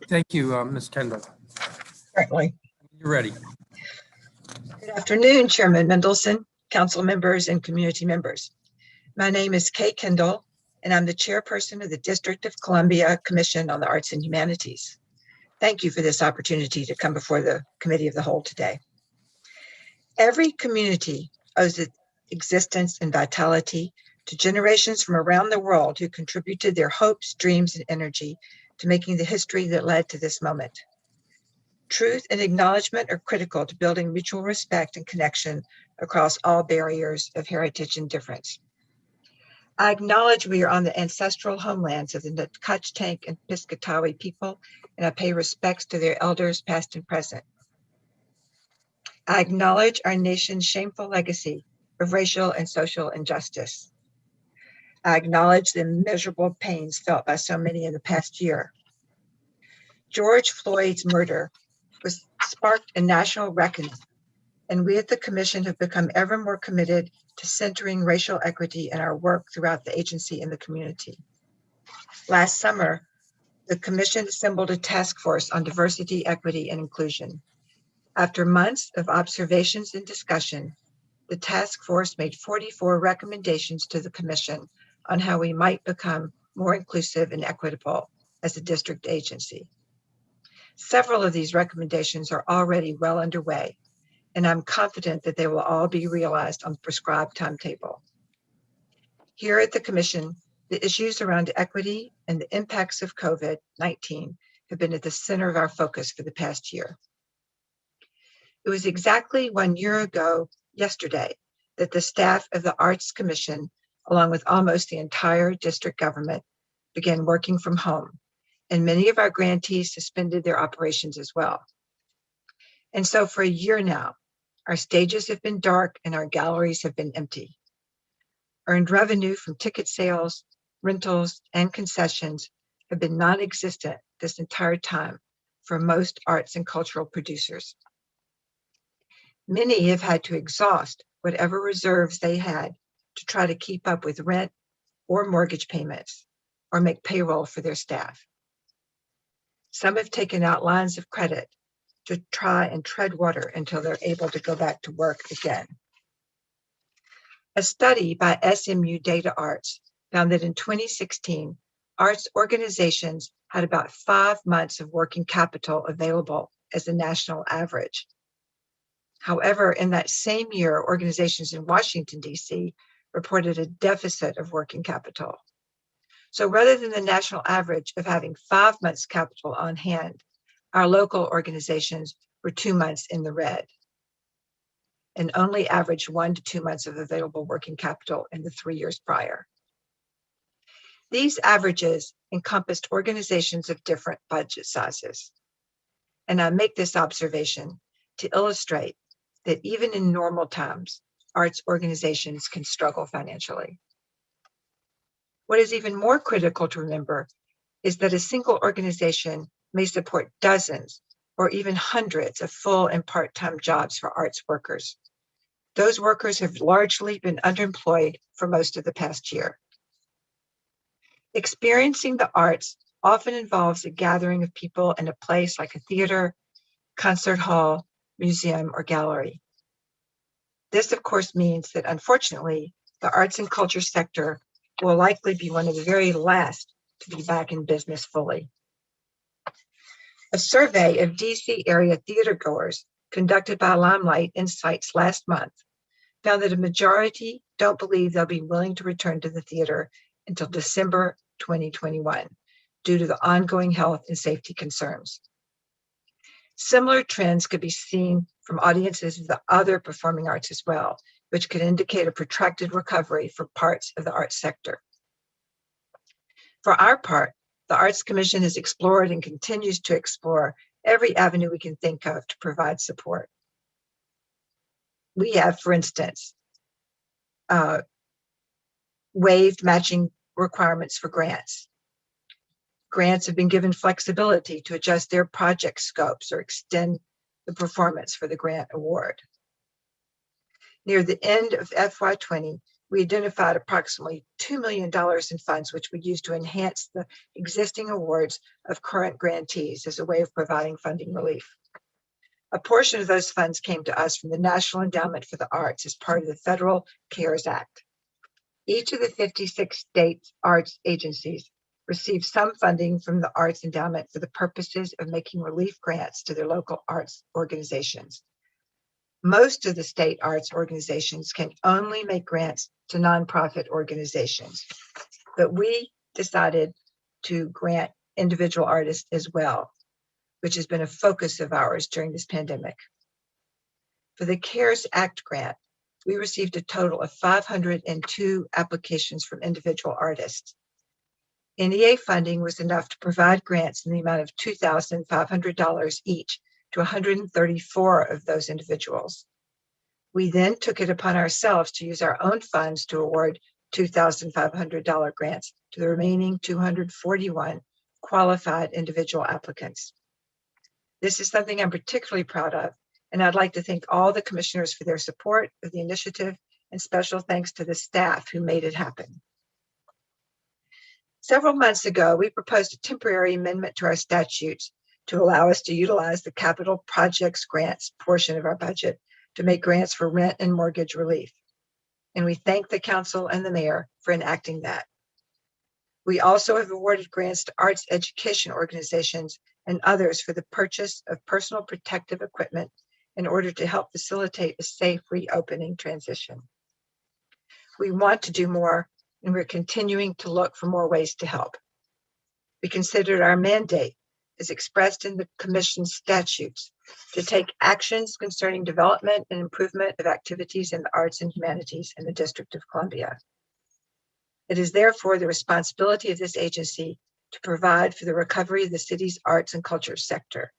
Thank you, Ms. Kendall. Certainly. You're ready. Good afternoon, Chairman Mendelson, council members, and community members. My name is Kay Kendall, and I'm the chairperson of the District of Columbia Commission on the Arts and Humanities. Thank you for this opportunity to come before the Committee of the Whole today. Every community owes its existence and vitality to generations from around the world who contributed their hopes, dreams, and energy to making the history that led to this moment. Truth and acknowledgement are critical to building mutual respect and connection across all barriers of heritage and difference. I acknowledge we are on the ancestral homelands of the Nacotchtank and Piscataway people, and I pay respects to their elders past and present. I acknowledge our nation's shameful legacy of racial and social injustice. I acknowledge the immeasurable pains felt by so many in the past year. George Floyd's murder was sparked a national reckoning, and we at the Commission have become ever more committed to centering racial equity in our work throughout the agency and the community. Last summer, the Commission assembled a task force on diversity, equity, and inclusion. After months of observations and discussion, the task force made 44 recommendations to the Commission on how we might become more inclusive and equitable as a district agency. Several of these recommendations are already well underway, and I'm confident that they will all be realized on the prescribed timetable. Here at the Commission, the issues around equity and the impacts of COVID-19 have been at the center of our focus for the past year. It was exactly 1 year ago yesterday that the staff of the Arts Commission, along with almost the entire district government, began working from home, and many of our grantees suspended their operations as well. And so for a year now, our stages have been dark and our galleries have been empty. Earned revenue from ticket sales, rentals, and concessions have been non-existent this entire time for most arts and cultural producers. Many have had to exhaust whatever reserves they had to try to keep up with rent or mortgage payments or make payroll for their staff. Some have taken out lines of credit to try and tread water until they're able to go back to work again. A study by SMU Data Arts found that in 2016, arts organizations had about 5 months of working capital available as a national average. However, in that same year, organizations in Washington, D.C. reported a deficit of working capital. So rather than the national average of having 5 months capital on hand, our local organizations were 2 months in the red and only averaged 1 to 2 months of available working capital in the 3 years prior. These averages encompassed organizations of different budget sizes. And I make this observation to illustrate that even in normal times, arts organizations can struggle financially. What is even more critical to remember is that a single organization may support dozens or even hundreds of full and part-time jobs for arts workers. Those workers have largely been underemployed for most of the past year. Experiencing the arts often involves a gathering of people in a place like a theater, concert hall, museum, or gallery. This, of course, means that unfortunately, the arts and culture sector will likely be one of the very last to be back in business fully. A survey of DC area theater goers conducted by Limelight Insights last month found that a majority don't believe they'll be willing to return to the theater until December 2021 due to the ongoing health and safety concerns. Similar trends could be seen from audiences of the other performing arts as well, which could indicate a protracted recovery for parts of the arts sector. For our part, the Arts Commission has explored and continues to explore every avenue we can think of to provide support. We have, for instance, waived matching requirements for grants. Grants have been given flexibility to adjust their project scopes or extend the performance for the grant award. Near the end of FY20, we identified approximately $2 million in funds which we used to enhance the existing awards of current grantees as a way of providing funding relief. A portion of those funds came to us from the National Endowment for the Arts as part of the federal CARES Act. Each of the 56 state arts agencies received some funding from the Arts Endowment for the purposes of making relief grants to their local arts organizations. Most of the state arts organizations can only make grants to nonprofit organizations, but we decided to grant individual artists as well, which has been a focus of ours during this pandemic. For the CARES Act grant, we received a total of 502 applications from individual artists. NEA funding was enough to provide grants in the amount of $2,500 each to 134 of those individuals. We then took it upon ourselves to use our own funds to award $2,500 grants to the remaining 241 qualified individual applicants. This is something I'm particularly proud of, and I'd like to thank all the commissioners for their support of the initiative, and special thanks to the staff who made it happen. Several months ago, we proposed a temporary amendment to our statutes to allow us to utilize the capital projects grants portion of our budget to make grants for rent and mortgage relief. And we thank the council and the mayor for enacting that. We also have awarded grants to arts education organizations and others for the purchase of personal protective equipment in order to help facilitate a safe reopening transition. We want to do more, and we're continuing to look for more ways to help. We considered our mandate, as expressed in the Commission's statutes, to take actions concerning development and improvement of activities in the arts and humanities in the District of Columbia. It is therefore the responsibility of this agency to provide for the recovery of the city's arts and culture sector.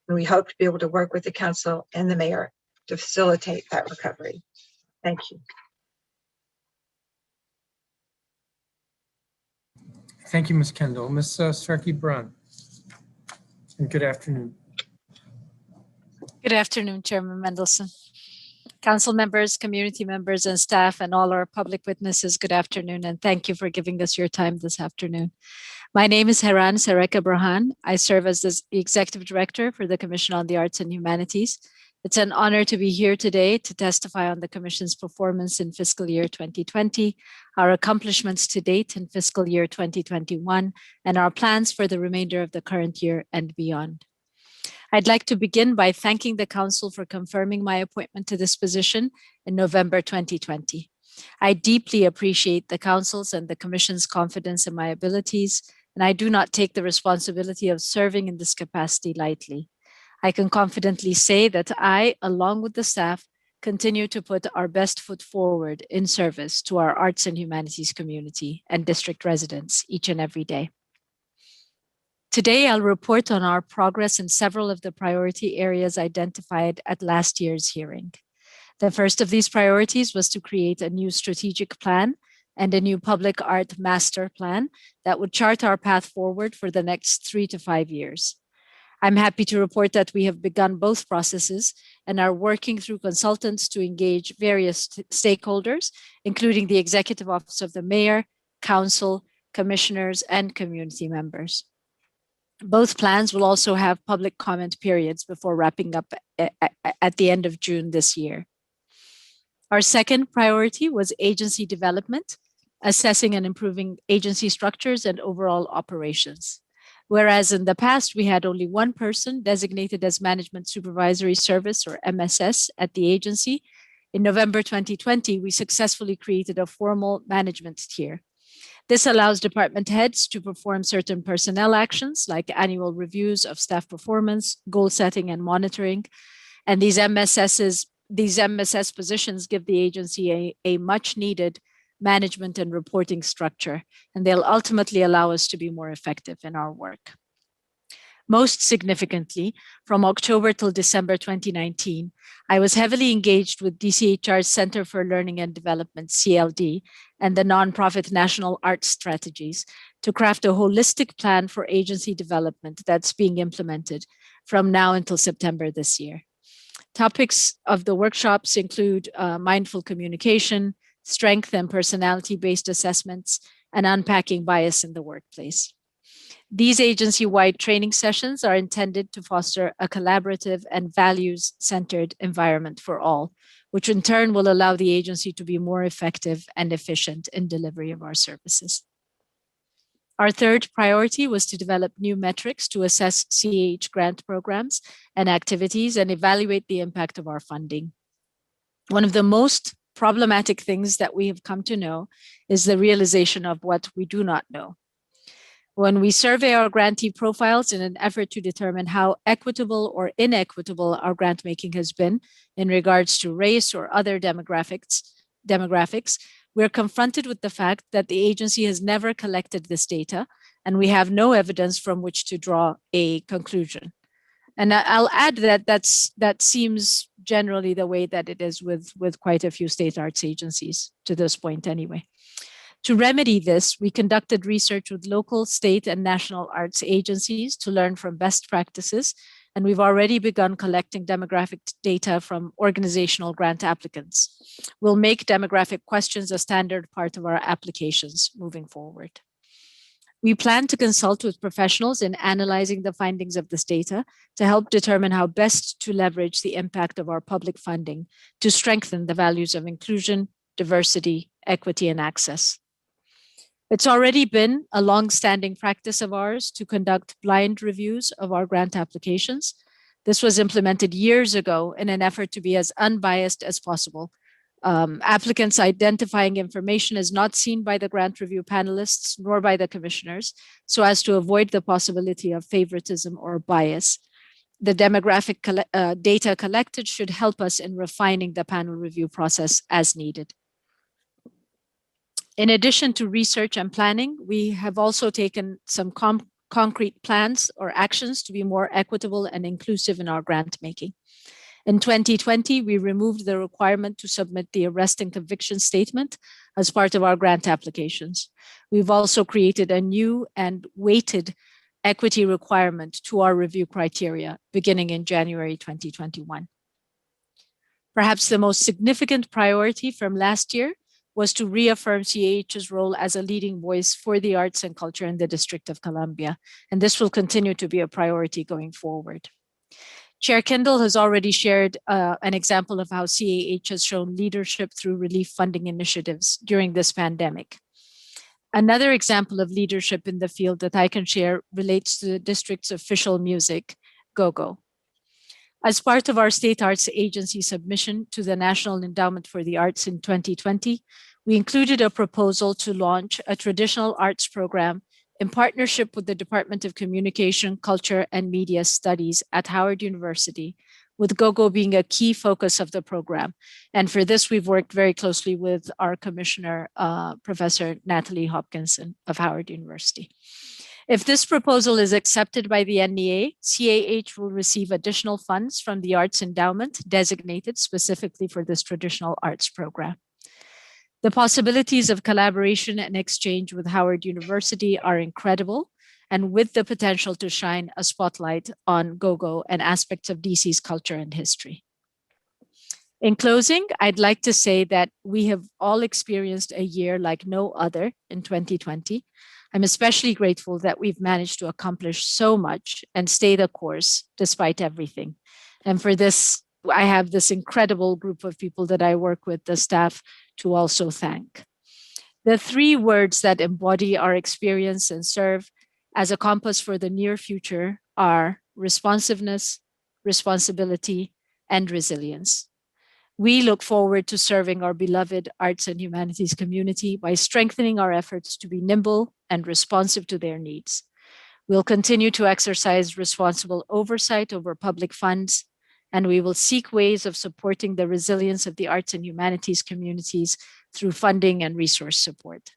And we hope to be able to work with the council and the mayor to facilitate that recovery. Thank you. Thank you, Ms. Kendall. Ms. Starkey-Brown. And good afternoon. Good afternoon, Chairman Mendelson. Council members, community members, and staff, and all our public witnesses, good afternoon, and thank you for giving us your time this afternoon. My name is Heran Sarek Abrahan. I serve as the Executive Director for the Commission on the Arts and Humanities. It's an honor to be here today to testify on the Commission's performance in fiscal year 2020, our accomplishments to date in fiscal year 2021, and our plans for the remainder of the current year and beyond. I'd like to begin by thanking the Council for confirming my appointment to this position in November 2020. I deeply appreciate the Council's and the Commission's confidence in my abilities, and I do not take the responsibility of serving in this capacity lightly. I can confidently say that I, along with the staff, continue to put our best foot forward in service to our arts and humanities community and district residents each and every day. Today, I'll report on our progress in several of the priority areas identified at last year's hearing. The first of these priorities was to create a new strategic plan and a new public art master plan that would chart our path forward for the next 3 to 5 years. I'm happy to report that we have begun both processes and are working through consultants to engage various stakeholders, including the Executive Office of the Mayor, Council, Commissioners, and community members. Both plans will also have public comment periods before wrapping up at the end of June this year. Our second priority was agency development, assessing and improving agency structures and overall operations. Whereas in the past, we had only one person designated as Management Supervisory Service, or MSS, at the agency, in November 2020, we successfully created a formal management tier. This allows department heads to perform certain personnel actions like annual reviews of staff performance, goal setting, and monitoring. And these MSS positions give the agency a much needed management and reporting structure, and they'll ultimately allow us to be more effective in our work. Most significantly, from October till December 2019, I was heavily engaged with DCHR's Center for Learning and Development, CLD, and the nonprofit National Arts Strategies to craft a holistic plan for agency development that's being implemented from now until September this year. Topics of the workshops include mindful communication, strength and personality-based assessments, and unpacking bias in the workplace. These agency-wide training sessions are intended to foster a collaborative and values-centered environment for all, which in turn will allow the agency to be more effective and efficient in delivery of our services. Our third priority was to develop new metrics to assess CAH grant programs and activities and evaluate the impact of our funding. One of the most problematic things that we have come to know is the realization of what we do not know. When we survey our grantee profiles in an effort to determine how equitable or inequitable our grant making has been in regards to race or other demographics, we're confronted with the fact that the agency has never collected this data, and we have no evidence from which to draw a conclusion. And I'll add that that seems generally the way that it is with quite a few state arts agencies to this point anyway. To remedy this, we conducted research with local, state, and national arts agencies to learn from best practices, and we've already begun collecting demographic data from organizational grant applicants. We'll make demographic questions a standard part of our applications moving forward. We plan to consult with professionals in analyzing the findings of this data to help determine how best to leverage the impact of our public funding to strengthen the values of inclusion, diversity, equity, and access. It's already been a long-standing practice of ours to conduct blind reviews of our grant applications. This was implemented years ago in an effort to be as unbiased as possible. Applicants identifying information is not seen by the grant review panelists nor by the commissioners, so as to avoid the possibility of favoritism or bias. The demographic data collected should help us in refining the panel review process as needed. In addition to research and planning, we have also taken some concrete plans or actions to be more equitable and inclusive in our grant making. In 2020, we removed the requirement to submit the arrest and conviction statement as part of our grant applications. We've also created a new and weighted equity requirement to our review criteria beginning in January 2021. Perhaps the most significant priority from last year was to reaffirm CAH's role as a leading voice for the arts and culture in the District of Columbia, and this will continue to be a priority going forward. Chair Kendall has already shared an example of how CAH has shown leadership through relief funding initiatives during this pandemic. Another example of leadership in the field that I can share relates to the district's official music, go-go. As part of our State Arts Agency submission to the National Endowment for the Arts in 2020, we included a proposal to launch a traditional arts program in partnership with the Department of Communication, Culture, and Media Studies at Howard University, with go-go being a key focus of the program. And for this, we've worked very closely with our commissioner, Professor Natalie Hopkinson of Howard University. If this proposal is accepted by the NEA, CAH will receive additional funds from the Arts Endowment designated specifically for this traditional arts program. The possibilities of collaboration and exchange with Howard University are incredible, and with the potential to shine a spotlight on go-go and aspects of DC's culture and history. In closing, I'd like to say that we have all experienced a year like no other in 2020. I'm especially grateful that we've managed to accomplish so much and stay the course despite everything. And for this, I have this incredible group of people that I work with, the staff, to also thank. The three words that embody our experience and serve as a compass for the near future are responsiveness, responsibility, and resilience. We look forward to serving our beloved arts and humanities community by strengthening our efforts to be nimble and responsive to their needs. We'll continue to exercise responsible oversight over public funds, and we will seek ways of supporting the resilience of the arts and humanities communities through funding and resource support.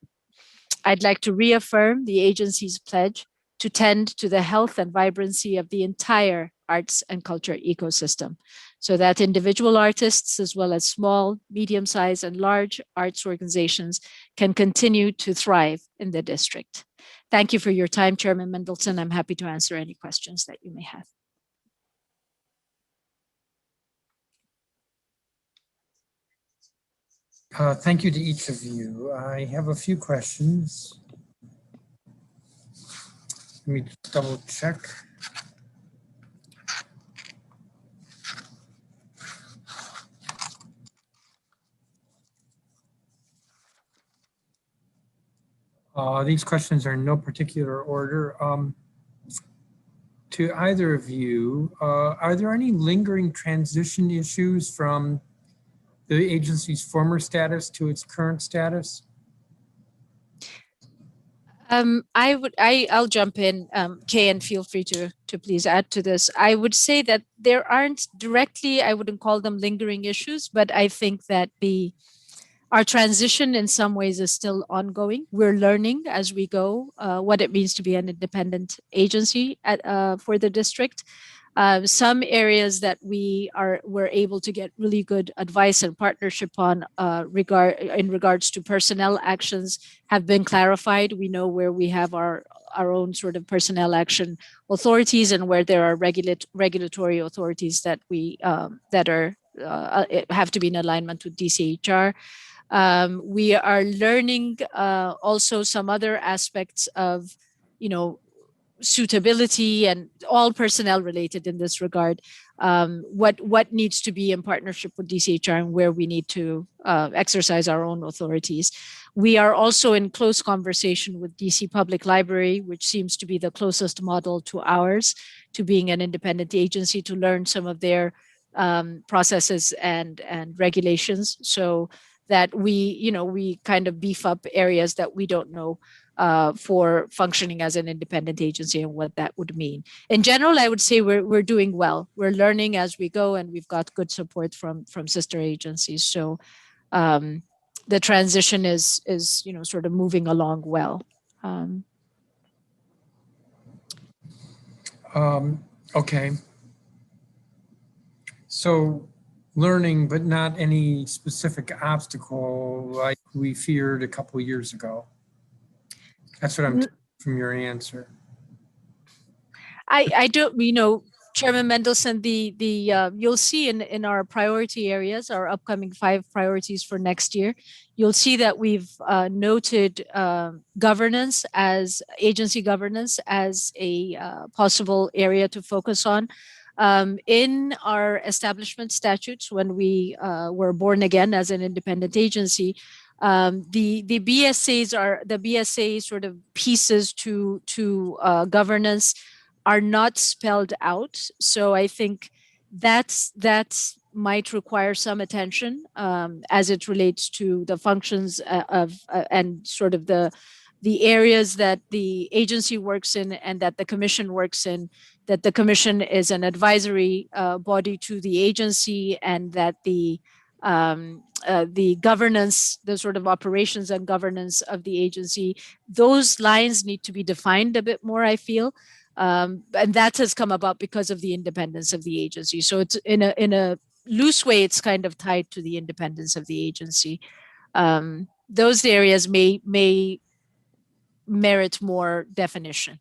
I'd like to reaffirm the agency's pledge to tend to the health and vibrancy of the entire arts and culture ecosystem, so that individual artists, as well as small, medium-sized, and large arts organizations can continue to thrive in the district. Thank you for your time, Chairman Mendelson. I'm happy to answer any questions that you may have. Thank you to each of you. I have a few questions. Let me just double check. These questions are in no particular order. To either of you, are there any lingering transition issues from the agency's former status to its current status? I'll jump in, Kay, and feel free to please add to this. I would say that there aren't directly, I wouldn't call them lingering issues, but I think that our transition in some ways is still ongoing. We're learning as we go what it means to be an independent agency for the district. Some areas that we're able to get really good advice and partnership on in regards to personnel actions have been clarified. We know where we have our own sort of personnel action authorities and where there are regulatory authorities that we have to be in alignment with DCHR. We are learning also some other aspects of, suitability and all personnel related in this regard what needs to be in partnership with DCHR and where we need to exercise our own authorities. We are also in close conversation with DC Public Library, which seems to be the closest model to ours, to being an independent agency, to learn some of their processes and regulations, so that we kind of beef up areas that we don't know for functioning as an independent agency and what that would mean. In general, I would say we're doing well. We're learning as we go, and we've got good support from sister agencies. So the transition is sort of moving along well. Okay. So learning, but not any specific obstacle like we feared a couple of years ago. That's what I'm taking from your answer. I don't, Chairman Mendelson, you'll see in our priority areas, our upcoming 5 priorities for next year, you'll see that we've noted governance as agency governance as a possible area to focus on. In our establishment statutes, when we were born again as an independent agency, the BSA sort of pieces to governance are not spelled out. So I think that's might require some attention as it relates to the functions of and sort of the areas that the agency works in and that the commission works in, that the commission is an advisory body to the agency, and that the governance, the sort of operations and governance of the agency, those lines need to be defined a bit more, I feel. And that has come about because of the independence of the agency. So it's in a loose way, it's kind of tied to the independence of the agency. Those areas may merit more definition.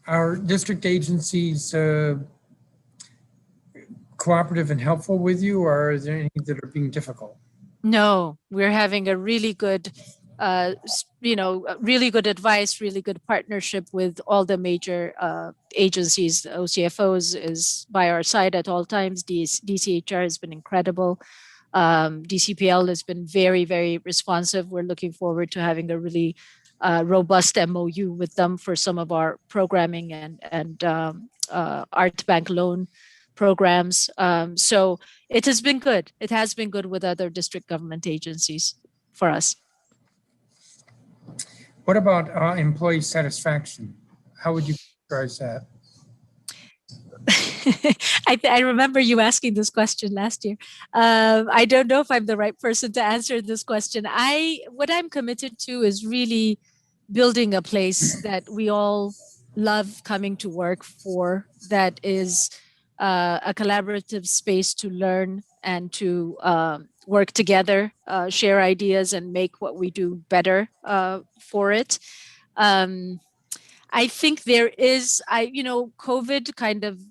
Are district agencies cooperative and helpful with you, or is there any that are being difficult? No, we're having a really good really good advice, really good partnership with all the major agencies. The OCFO is by our side at all times. DCHR has been incredible. DCPL has been very, very responsive. We're looking forward to having a really robust MOU with them for some of our programming and art bank loan programs. So it has been good. It has been good with other district government agencies for us. What about employee satisfaction? How would you characterize that? I remember you asking this question last year. I don't know if I'm the right person to answer this question. What I'm committed to is really building a place that we all love coming to work for, that is a collaborative space to learn and to work together, share ideas, and make what we do better for it. I think there is, COVID kind of,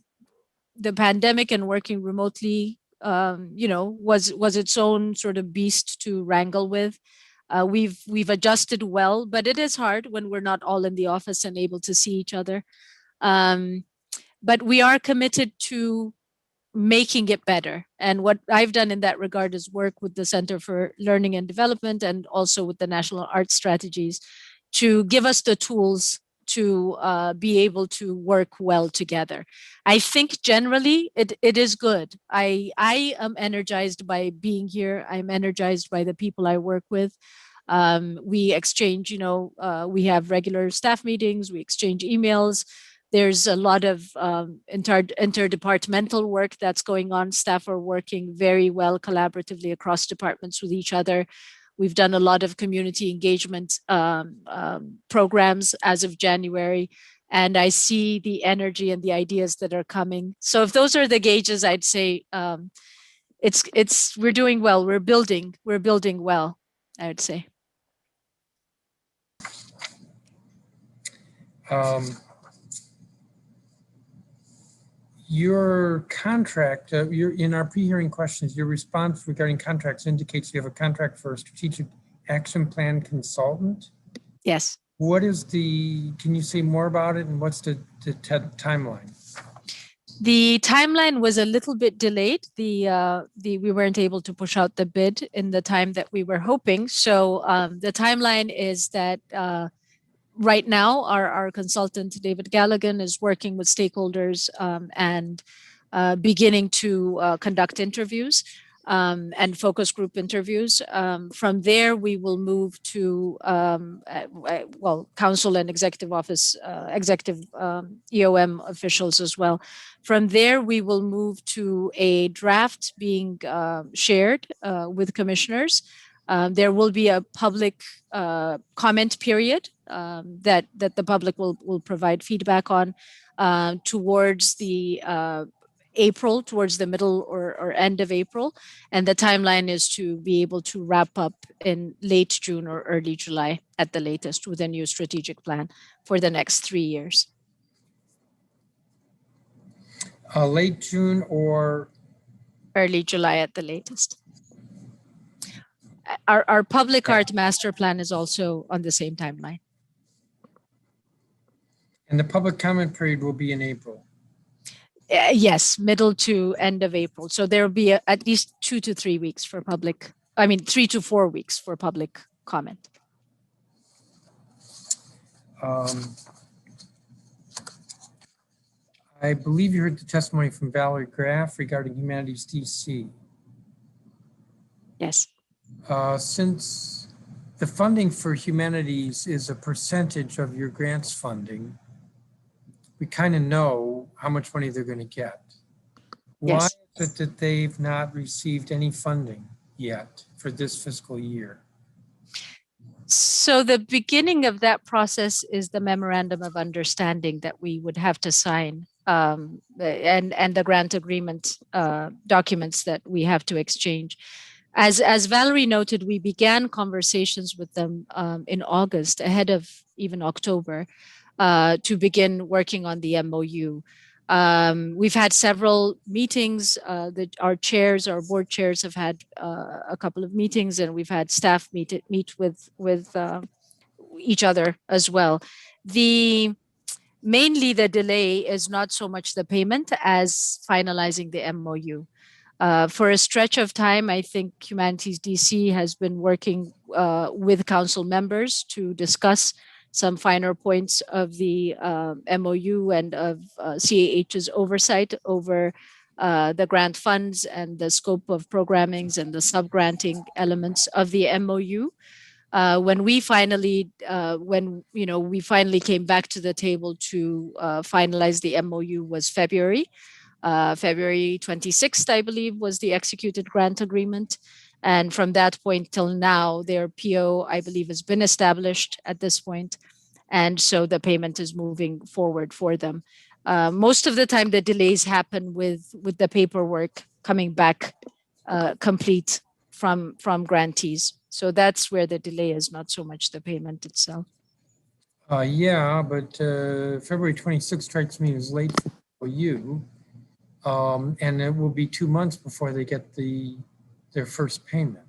the pandemic and working remotely, was its own sort of beast to wrangle with. We've adjusted well, but it is hard when we're not all in the office and able to see each other. But we are committed to making it better. And what I've done in that regard is work with the Center for Learning and Development and also with the National Arts Strategies to give us the tools to be able to work well together. I think generally it is good. I am energized by being here. I'm energized by the people I work with. We exchange, we have regular staff meetings, we exchange emails. There's a lot of interdepartmental work that's going on. Staff are working very well collaboratively across departments with each other. We've done a lot of community engagement programs as of January, and I see the energy and the ideas that are coming. So if those are the gauges, I'd say we're doing well. We're building well, I would say. Your contract, in our pre-hearing questions, your response regarding contracts indicates you have a contract for a strategic action plan consultant. Yes. Can you say more about it, and what's the timeline? The timeline was a little bit delayed. We weren't able to push out the bid in the time that we were hoping. So the timeline is that right now our consultant David Galligan is working with stakeholders and beginning to conduct interviews and focus group interviews. From there, we will move to, council and executive office, executive EOM officials as well. From there, we will move to a draft being shared with commissioners. There will be a public comment period that the public will provide feedback on towards the towards the middle or end of April. And the timeline is to be able to wrap up in late June or early July at the latest with a new strategic plan for the next 3 years. Late June or? Early July at the latest. Our public art master plan is also on the same timeline. And the public comment period will be in April. Yes, middle to end of April. So there will be at least 2 to 3 weeks for 3 to 4 weeks for public comment. I believe you heard the testimony from Valerie Graff regarding Humanities DC. Yes. Since the funding for humanities is a percentage of your grants funding, we kind of know how much money they're going to get. Why Yes. is it that they've not received any funding yet for this fiscal year? So the beginning of that process is the memorandum of understanding that we would have to sign and the grant agreement documents that we have to exchange. As Valerie noted, we began conversations with them in August, ahead of even October, to begin working on the MOU. We've had several meetings. Our board chairs have had a couple of meetings, and we've had staff meet with each other as well. Mainly the delay is not so much the payment as finalizing the MOU. For a stretch of time, I think Humanities DC has been working with council members to discuss some finer points of the MOU and of CAH's oversight over the grant funds and the scope of programmings and the sub-granting elements of the MOU. When we finally came back to the table to finalize the MOU was February. February 26th, I believe, was the executed grant agreement. And from that point till now, their PO, I believe, has been established at this point. And so the payment is moving forward for them. Most of the time, the delays happen with the paperwork coming back complete from grantees. So that's where the delay is, not so much the payment itself. Yeah, but February 26th strikes me as late for you. And it will be 2 months before they get their first payment.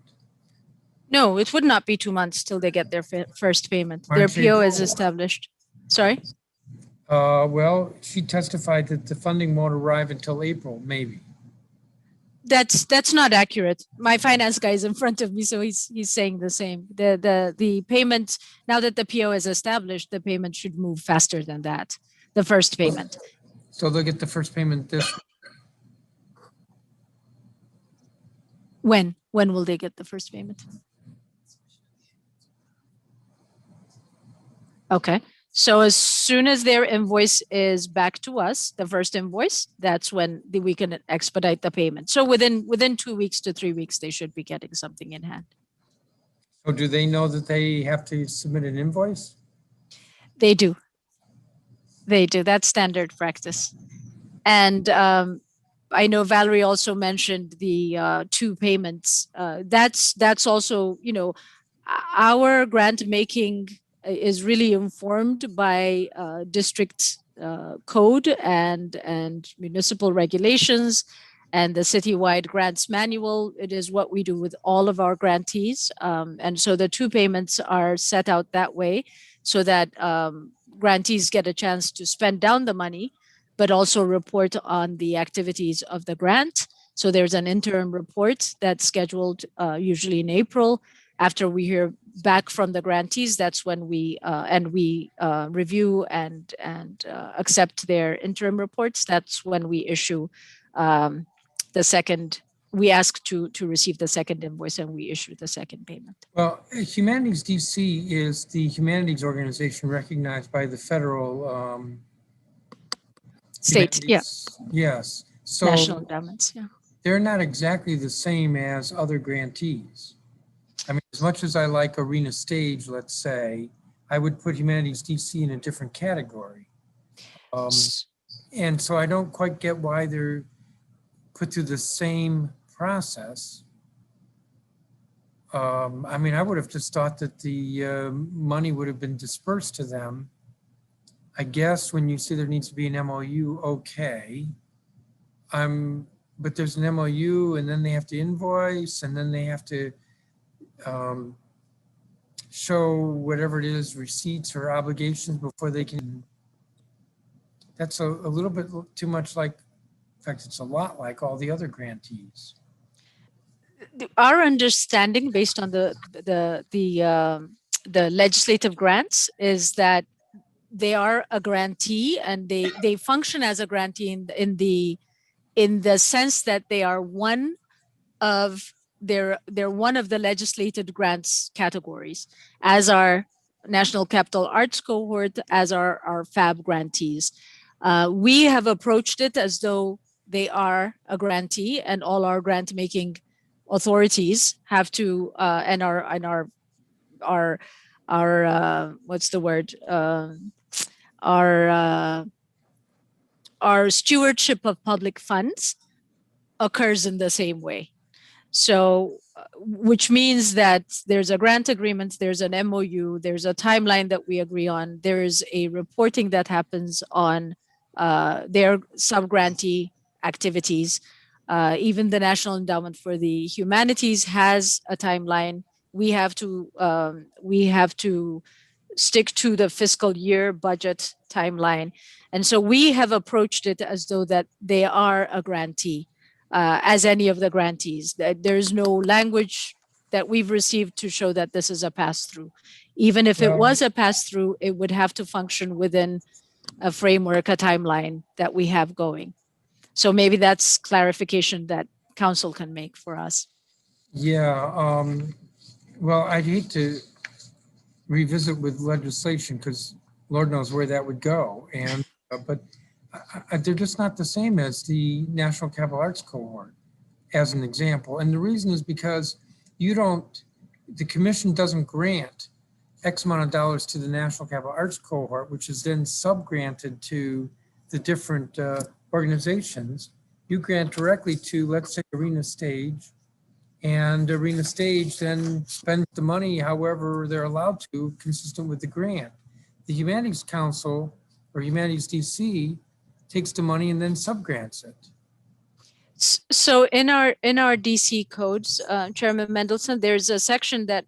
No, it would not be 2 months till they get their first payment. Their Aren't they PO is told? established. Sorry? Well, she testified that the funding won't arrive until April, maybe. That's not accurate. My finance guy is in front of me, so he's saying the same. The payment, now that the PO is established, the payment should move faster than that, the first payment. So they'll get the first payment this. When will they get the first payment? Okay. So as soon as their invoice is back to us, the first invoice, that's when we can expedite the payment. So within 2 weeks to 3 weeks, they should be getting something in hand. So do they know that they have to submit an invoice? They do. They do. That's standard practice. And I know Valerie also mentioned the 2 payments. That's also, our grant making is really informed by district code and municipal regulations and the citywide grants manual. It is what we do with all of our grantees. And so the 2 payments are set out that way so that grantees get a chance to spend down the money but also report on the activities of the grant. So there's an interim report that's scheduled usually in April. After we hear back from the grantees, that's when we review and accept their interim reports. That's when we issue the second. We ask to receive the second invoice, and we issue the second payment. Well, Humanities DC is the humanities organization recognized by the federal state, yeah. Yes. So National endowments, yeah. They're not exactly the same as other grantees. I mean, as much as I like Arena Stage, let's say, I would put Humanities DC in a different category. And so I don't quite get why they're put through the same process. I mean, I would have just thought that the money would have been dispersed to them. I guess when you say there needs to be an MOU, okay. But there's an MOU, and then they have to invoice, and then they have to show whatever it is, receipts or obligations before they can. That's a little bit too much like, in fact, it's a lot like all the other grantees. Our understanding, based on the legislative grants, is that they are a grantee, and they function as a grantee in the sense that they are one of they're one of the legislated grants categories, as our National Capital Arts Cohort, as our FAB grantees. We have approached it as though they are a grantee, and all our grant making authorities have to and our what's the word, our stewardship of public funds occurs in the same way. So, which means that there's a grant agreement, there's an MOU, there's a timeline that we agree on, there's a reporting that happens on their sub-grantee activities. Even the National Endowment for the Humanities has a timeline. We have to stick to the fiscal year budget timeline. And so we have approached it as though that they are a grantee, as any of the grantees. There's no language that we've received to show that this is a pass-through. Even if it was a pass-through, it would have to function within a framework, a timeline that we have going. So maybe that's clarification that council can make for us. Yeah, well, I'd hate to revisit with legislation because Lord knows where that would go. And but they're just not the same as the National Capital Arts Cohort, as an example. And the reason is because the commission doesn't grant X amount of dollars to the National Capital Arts Cohort, which is then sub-granted to the different organizations. You grant directly to, let's say, Arena Stage, and Arena Stage then spends the money however they're allowed to, consistent with the grant. The Humanities Council or Humanities DC takes the money and then subgrants it. So in our DC codes, Chairman Mendelson, there's a section that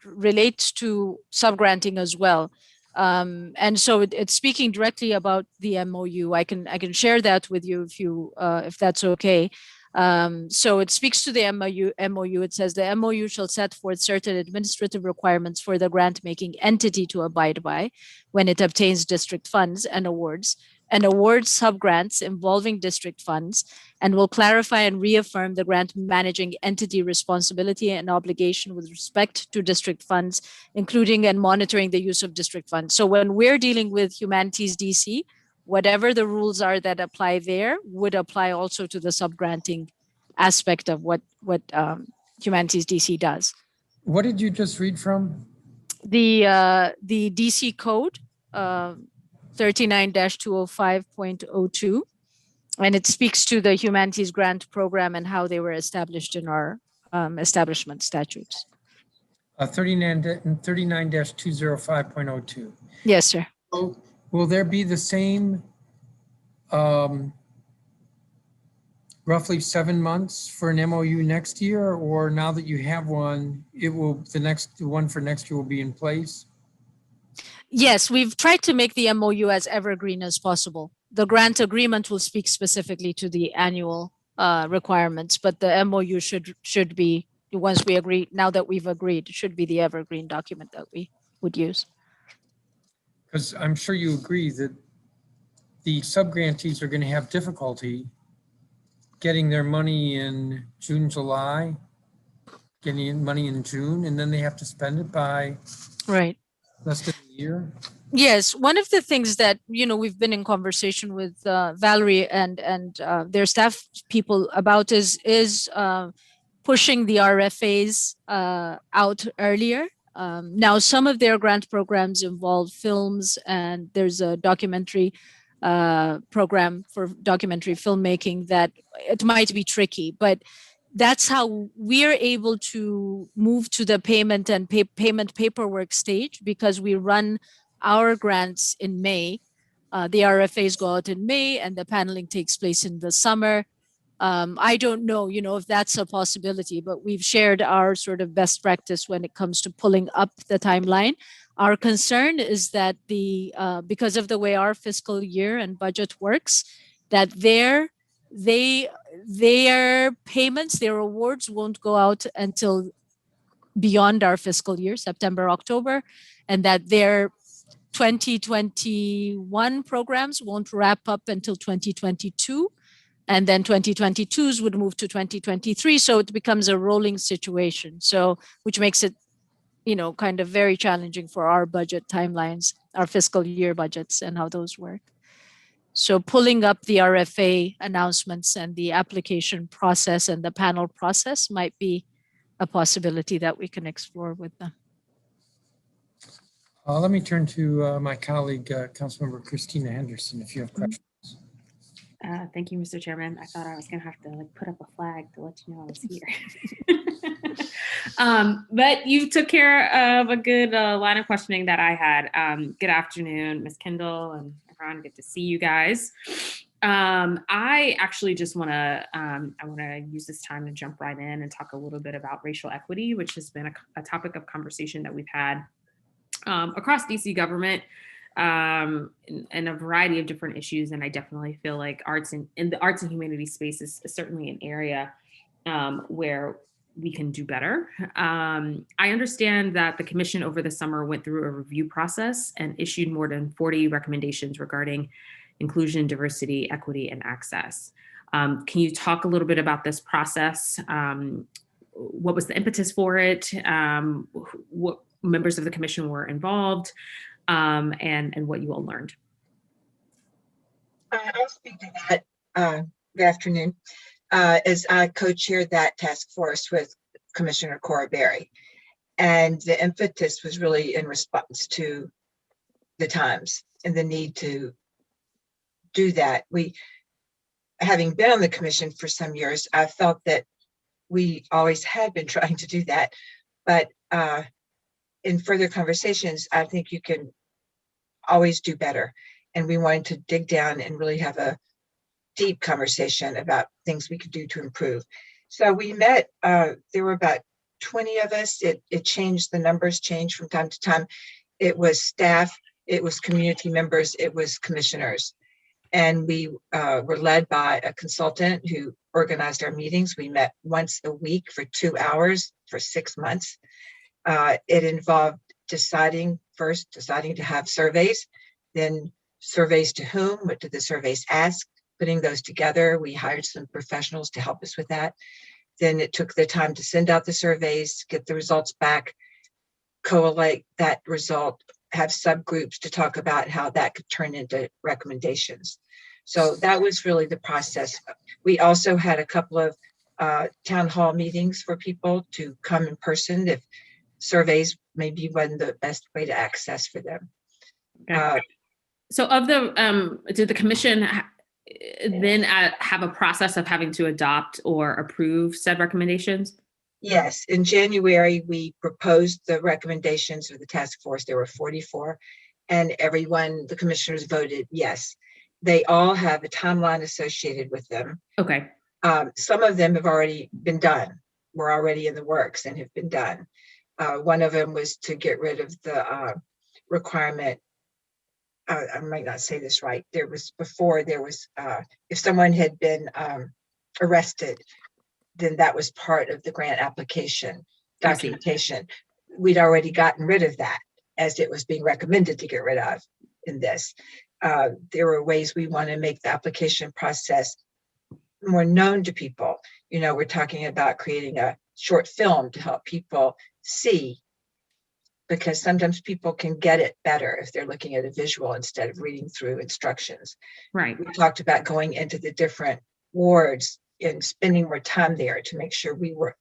relates to subgranting as well. And so it's speaking directly about the MOU. I can share that with you if that's okay. So it speaks to the MOU. It says the MOU shall set forth certain administrative requirements for the grant making entity to abide by when it obtains district funds and awards subgrants involving district funds, and will clarify and reaffirm the grant managing entity responsibility and obligation with respect to district funds, including and monitoring the use of district funds. So when we're dealing with Humanities DC, whatever the rules are that apply there would apply also to the subgranting aspect of what Humanities DC does. What did you just read from? The DC code, 39-205.02, and it speaks to the Humanities Grant Program and how they were established in our establishment statutes. 39-205.02. Yes, sir. So will there be the same roughly 7 months for an MOU next year, or now that you have one, the one for next year will be in place? Yes, we've tried to make the MOU as evergreen as possible. the grant agreement will speak specifically to the annual requirements, but the MOU should be, once we agree, now that we've agreed, it should be the evergreen document that we would use. Because I'm sure you agree that the subgrantees are going to have difficulty getting their money in June, July, getting money in June, and then they have to spend it by less than a year. Yes, one of the things that, we've been in conversation with Valerie and their staff people about is pushing the RFAs out earlier. Now, some of their grant programs involve films, and there's a documentary program for documentary filmmaking that it might be tricky, but that's how we're able to move to the payment and payment paperwork stage, because we run our grants in May. The RFAs go out in May and the paneling takes place in the summer. I don't know, if that's a possibility, but we've shared our sort of best practice when it comes to pulling up the timeline. Our concern is that because of the way our fiscal year and budget works, that their payments, their awards won't go out until beyond our fiscal year, September, October, and that their 2021 programs won't wrap up until 2022. And then 2022s would move to 2023. So it becomes a rolling situation. So, which makes it, kind of very challenging for our budget timelines, our fiscal year budgets and how those work. So pulling up the RFA announcements and the application process and the panel process might be a possibility that we can explore with them. Let me turn to my colleague, Councilmember Christina Henderson, if you have questions. Thank you, Mr. Chairman. I thought I was going to have to put up a flag to let you know I was here. But you took care of a good line of questioning that I had. Good afternoon, Ms. Kendall and everyone. Good to see you guys. I actually just want to use this time to jump right in and talk a little bit about racial equity, which has been a topic of conversation that we've had across DC government. And a variety of different issues. And I definitely feel like in the arts and humanities space is certainly an area where we can do better. I understand that the commission over the summer went through a review process and issued more than 40 recommendations regarding inclusion, diversity, equity, and access. Can you talk a little bit about this process? What was the impetus for it? What members of the commission were involved? And what you all learned. I'll speak to that. Good afternoon. As I co-chaired that task force with Commissioner Cora Berry, and the impetus was really in response to the times and the need to do that. Having been on the commission for some years, I felt that we always had been trying to do that, but in further conversations, I think you can always do better. And we wanted to dig down and really have a deep conversation about things we could do to improve. So we met, there were about 20 of us. It changed, the numbers changed from time to time. It was staff, it was community members, it was commissioners. And we were led by a consultant who organized our meetings. We met once a week for 2 hours for 6 months. It involved deciding to have surveys, then surveys to whom, what did the surveys ask, putting those together. We hired some professionals to help us with that. Then it took the time to send out the surveys, get the results back, collate that result, have subgroups to talk about how that could turn into recommendations. So that was really the process. We also had a couple of town hall meetings for people to come in person if surveys maybe wasn't the best way to access for them. Okay. So did the commission then have a process of having to adopt or approve said recommendations? Yes, in January, we proposed the recommendations of the task force. There were 44, and the commissioners voted yes. They all have a timeline associated with them. Okay. Some of them have already been done, were already in the works and have been done. One of them was to get rid of the requirement I might not say this right. There was before there was, if someone had been arrested, then that was part of the grant application documentation. We'd already gotten rid of that as it was being recommended to get rid of in this. There were ways we want to make the application process more known to people. You know, we're talking about creating a short film to help people see, because sometimes people can get it better if they're looking at a visual instead of reading through instructions. Right. We talked about going into the different wards and spending more time there to make sure we were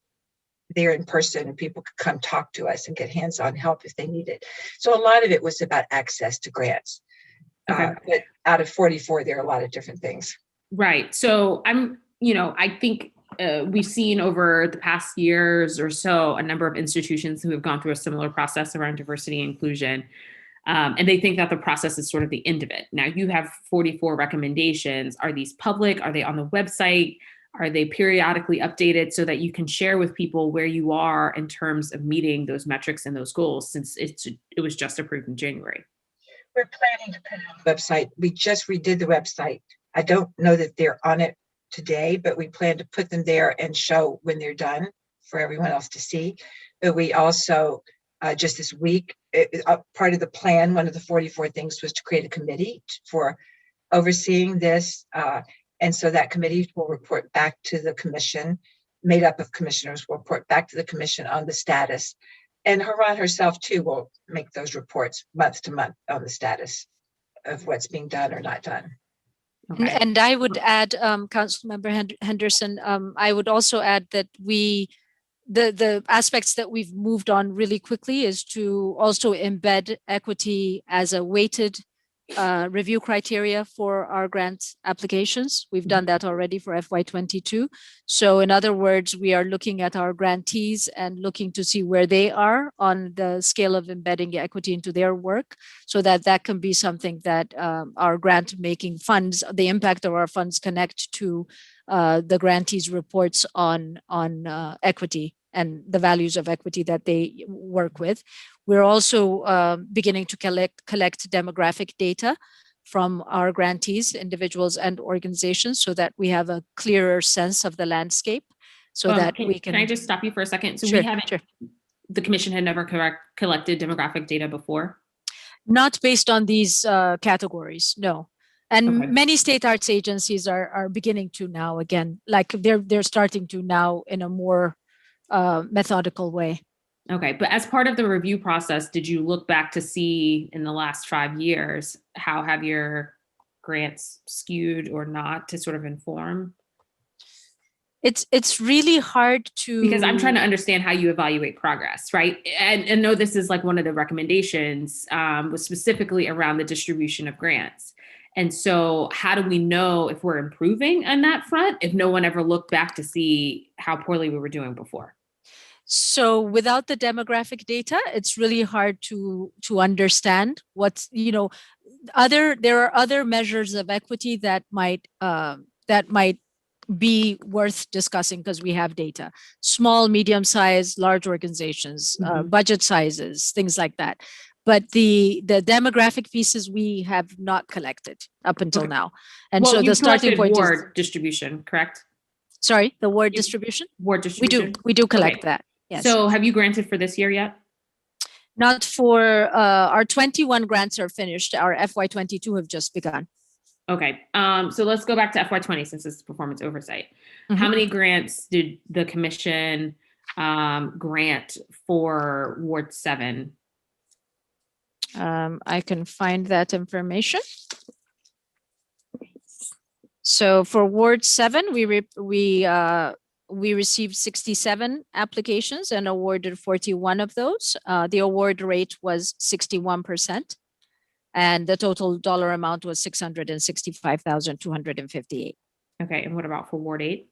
there in person and people could come talk to us and get hands-on help if they need it. So a lot of it was about access to grants. Okay. But out of 44, there are a lot of different things. Right. So I think we've seen over the past years or so a number of institutions who have gone through a similar process around diversity and inclusion. And they think that the process is sort of the end of it. Now you have 44 recommendations. Are these public? Are they on the website? Are they periodically updated so that you can share with people where you are in terms of meeting those metrics and those goals, since it was just approved in January? We're planning to put it on the website. We just redid the website. I don't know that they're on it today, but we plan to put them there and show when they're done for everyone else to see. But we also, just this week, part of the plan, one of the 44 things was to create a committee for overseeing this. And so that committee will report back to the commission, made up of commissioners, will report back to the commission on the status. And Haran herself too will make those reports month to month on the status of what's being done or not done. Okay. And I would add, Councilmember Henderson, I would also add that the aspects that we've moved on really quickly is to also embed equity as a weighted review criteria for our grant applications. We've done that already for FY22. So in other words, we are looking at our grantees and looking to see where they are on the scale of embedding equity into their work, so that can be something that our grant making funds, the impact of our funds connect to the grantees' reports on equity and the values of equity that they work with. We're also beginning to collect demographic data from our grantees, individuals and organizations, so that we have a clearer sense of the landscape, so that we can. Can I just stop you for a second? So Sure, we haven't, the commission had never collected demographic data before? Not based on these categories, no. And many state arts agencies are beginning to now, again, like they're starting to now in a more methodical way. Okay, but as part of the review process, did you look back to see in the last 5 years, how have your grants skewed or not to sort of inform? It's really hard to, because I'm trying to understand how you evaluate progress, right? And know this is like one of the recommendations was specifically around the distribution of grants. And so how do we know if we're improving on that front if no one ever looked back to see how poorly we were doing before? So without the demographic data, it's really hard to understand what's, there are other measures of equity that might be worth discussing because we have data. Small, medium-sized, large organizations, budget sizes, things like that. But the demographic pieces we have not collected up until now. And well, so the starting point ward is distribution, correct? Sorry, the ward distribution? Ward distribution. We do collect that. Yes. So have you granted for this year yet? Not for our 21 grants are finished. Our FY22 have just begun. Okay, so let's go back to FY20 since it's performance oversight. How many grants did the commission grant for Ward 7? I can find that information. So for Ward 7, we received 67 applications and awarded 41 of those. The award rate was 61%. And the total dollar amount was $665,258. Okay, and what about for Ward 8?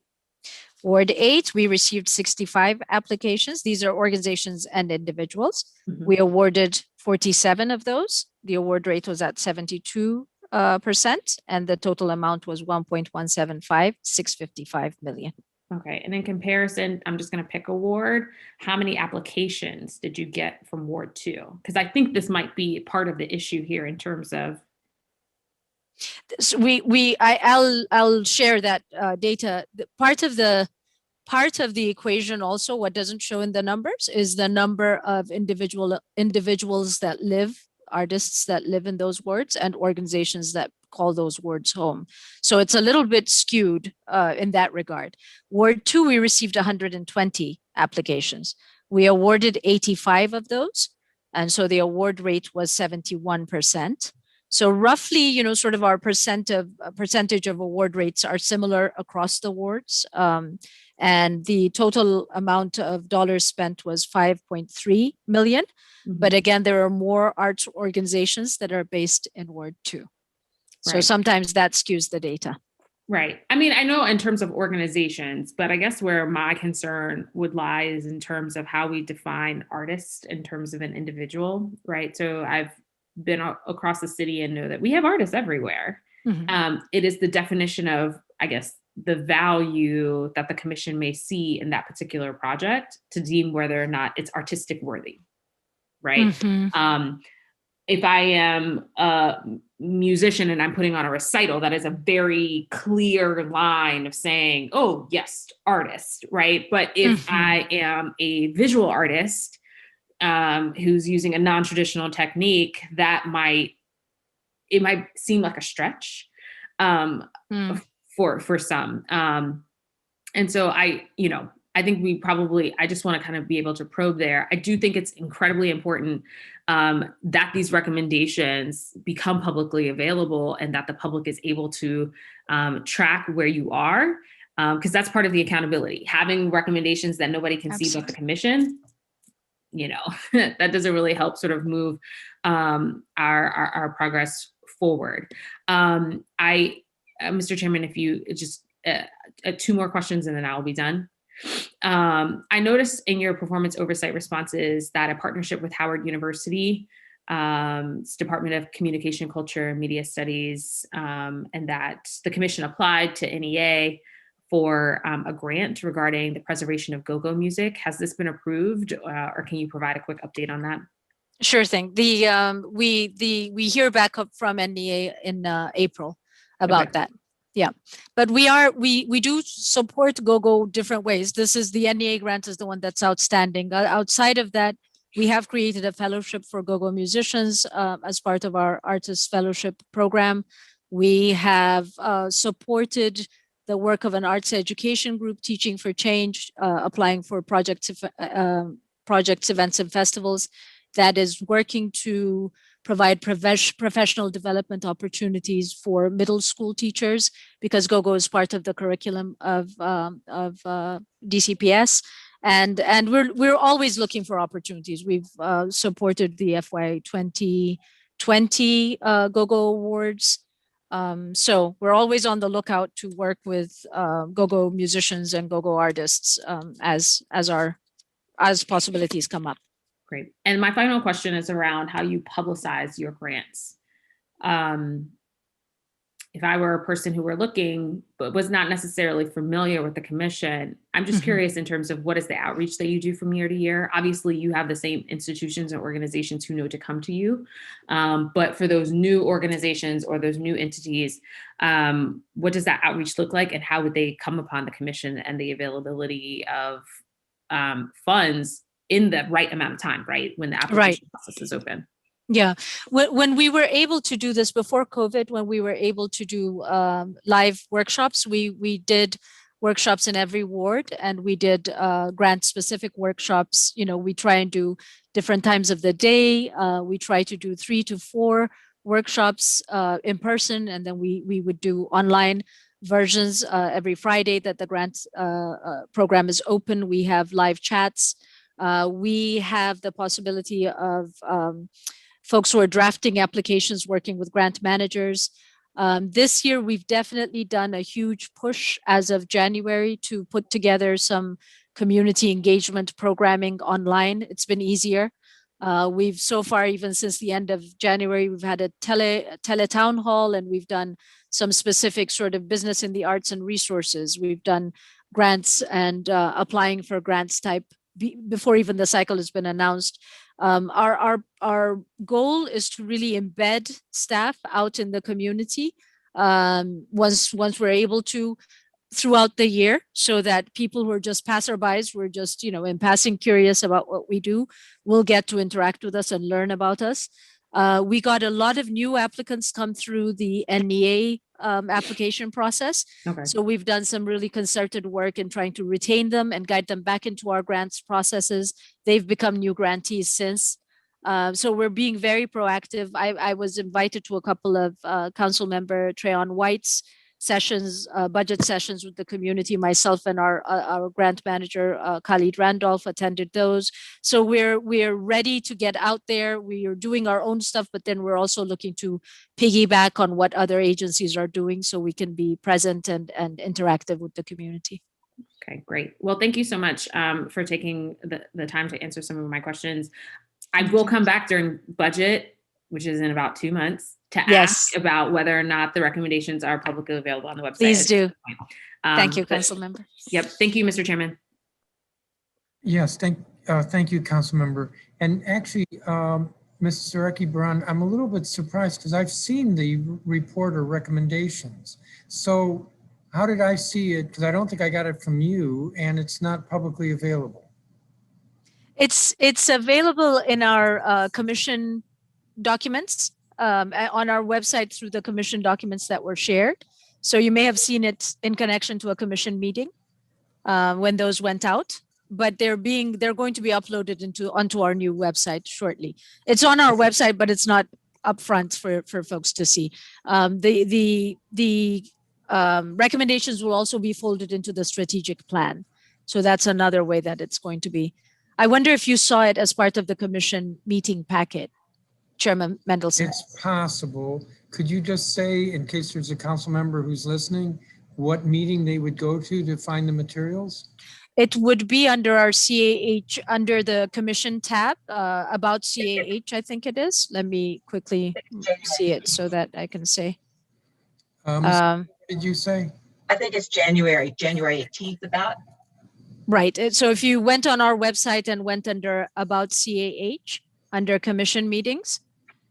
Ward 8, we received 65 applications. These are organizations and individuals. We awarded 47 of those. The award rate was at 72%, and the total amount was $1.175 million. Okay, and in comparison, I'm just going to pick a ward. How many applications did you get from Ward 2? Because I think this might be part of the issue here in terms of So I'll share that data. Part of the equation also, what doesn't show in the numbers is the number of individuals that live, artists that live in those wards, and organizations that call those wards home. So it's a little bit skewed in that regard. Ward 2, we received 120 applications. We awarded 85 of those. And so the award rate was 71%. So roughly, sort of our percentage of award rates are similar across the wards. And the total amount of dollars spent was 5.3 million. But again, there are more arts organizations that are based in Ward 2. So Right. sometimes that skews the data. Right. I mean, I know in terms of organizations, but I guess where my concern would lie is in terms of how we define artist in terms of an individual, right? So I've been across the city and know that we have artists everywhere. It is the definition of, I guess, the value that the commission may see in that particular project to deem whether or not it's artistic worthy, right? If I am a musician and I'm putting on a recital, that is a very clear line of saying, oh, yes, artist, right? But if I am a visual artist who's using a non-traditional technique, it might seem like a stretch for some. And so I think I just want to kind of be able to probe there. I do think it's incredibly important that these recommendations become publicly available and that the public is able to track where you are, because that's part of the accountability. Having recommendations that nobody can see but the commission, that doesn't really help sort of move our progress forward. Mr. Chairman, if you just 2 more questions and then I'll be done. I noticed in your performance oversight responses that a partnership with Howard University, Department of Communication, Culture, and Media Studies, and that the commission applied to NEA for a grant regarding the preservation of go-go music. Has this been approved, or can you provide a quick update on that? Sure thing. We hear back up from NEA in April about that. Yeah, but we do support go-go different ways. This is the NEA grant is the one that's outstanding. Outside of that, we have created a fellowship for go-go musicians as part of our artist fellowship program. We have supported the work of an arts education group, Teaching for Change, applying for projects, events, and festivals that is working to provide professional development opportunities for middle school teachers, because go-go is part of the curriculum of DCPS. And we're always looking for opportunities. We've supported the FY 2020 go-go awards. So we're always on the lookout to work with go-go musicians and go-go artists as possibilities come up. Great. And my final question is around how you publicize your grants. If I were a person who were looking, but was not necessarily familiar with the commission, I'm just curious in terms of what is the outreach that you do from year to year? Obviously, you have the same institutions and organizations who know to come to you. But for those new organizations or those new entities, what does that outreach look like, and how would they come upon the commission and the availability of funds in the right amount of time, right? When the application process is open. Yeah, when we were able to do this before COVID, when we were able to do live workshops, we did workshops in every ward, and we did grant specific workshops. We try and do different times of the day. We try to do 3 to 4 workshops in person, and then we would do online versions every Friday that the grant program is open. We have live chats. We have the possibility of folks who are drafting applications working with grant managers. This year, we've definitely done a huge push as of January to put together some community engagement programming online. It's been easier. We've so far, even since the end of January, we've had a tele town hall, and we've done some specific sort of business in the arts and resources. We've done grants and applying for grants type before even the cycle has been announced. Our goal is to really embed staff out in the community once we're able to throughout the year, so that people who are just passerbys, who are just, in passing curious about what we do, will get to interact with us and learn about us. We got a lot of new applicants come through the NEA application process. Okay. So we've done some really concerted work in trying to retain them and guide them back into our grants processes. They've become new grantees since. So we're being very proactive. I was invited to a couple of Council Member Treyon White's sessions, budget sessions with the community. Myself and our grant manager, Khalid Randolph, attended those. So we're ready to get out there. We are doing our own stuff, but then we're also looking to piggyback on what other agencies are doing, so we can be present and interactive with the community. Okay, great. Well, thank you so much for taking the time to answer some of my questions. I will come back during budget, which is in about 2 months, to ask about whether or not the recommendations are publicly available on the website. Please do. Thank you, Council Member. Yep. Thank you, Mr. Chairman. Yes, thank you, Council Member. And actually, Ms. Zareki-Baran, I'm a little bit surprised because I've seen the report or recommendations. So how did I see it? Because I don't think I got it from you, and it's not publicly available. It's available in our commission documents on our website through the commission documents that were shared. So you may have seen it in connection to a commission meeting when those went out, but they're going to be uploaded onto our new website shortly. It's on our website, but it's not up front for folks to see. The recommendations will also be folded into the strategic plan. So that's another way that it's going to be. I wonder if you saw it as part of the commission meeting packet, Chairman Mendelson. It's possible. Could you just say, in case there's a council member who's listening, what meeting they would go to find the materials? It would be under our CAH, under the commission tab, about CAH, I think it is. Let me quickly see it so that I can say. What did you say? I think it's January 18th about. Right. So if you went on our website and went under about CAH, under commission meetings,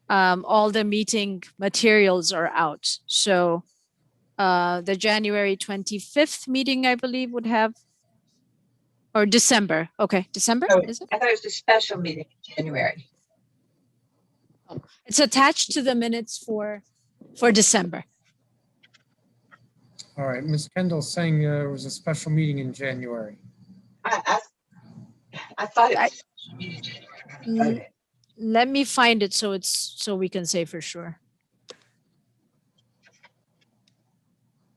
all the meeting materials are out. So the January 25th meeting, I believe, would have, or December. Okay, December, is it? I thought it was a special meeting in January. It's attached to the minutes for December. All right, Ms. Kendall's saying there was a special meeting in January. I thought it was a special meeting in January. Let me find it so we can say for sure.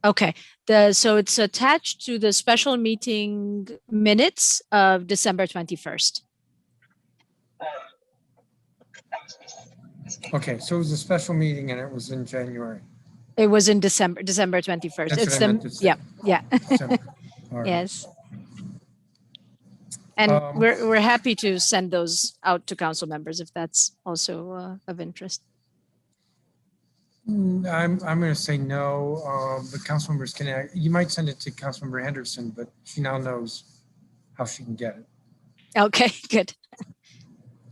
Okay, so it's attached to the special meeting minutes of December 21st. Okay, so it was a special meeting and it was in January. It was in December 21st. That's It's what I meant to say. yeah. December. All right. Yes. And we're happy to send those out to council members if that's also of interest. I'm going to say no, but council members can, you might send it to Councilmember Henderson, but she now knows how she can get it. Okay, good.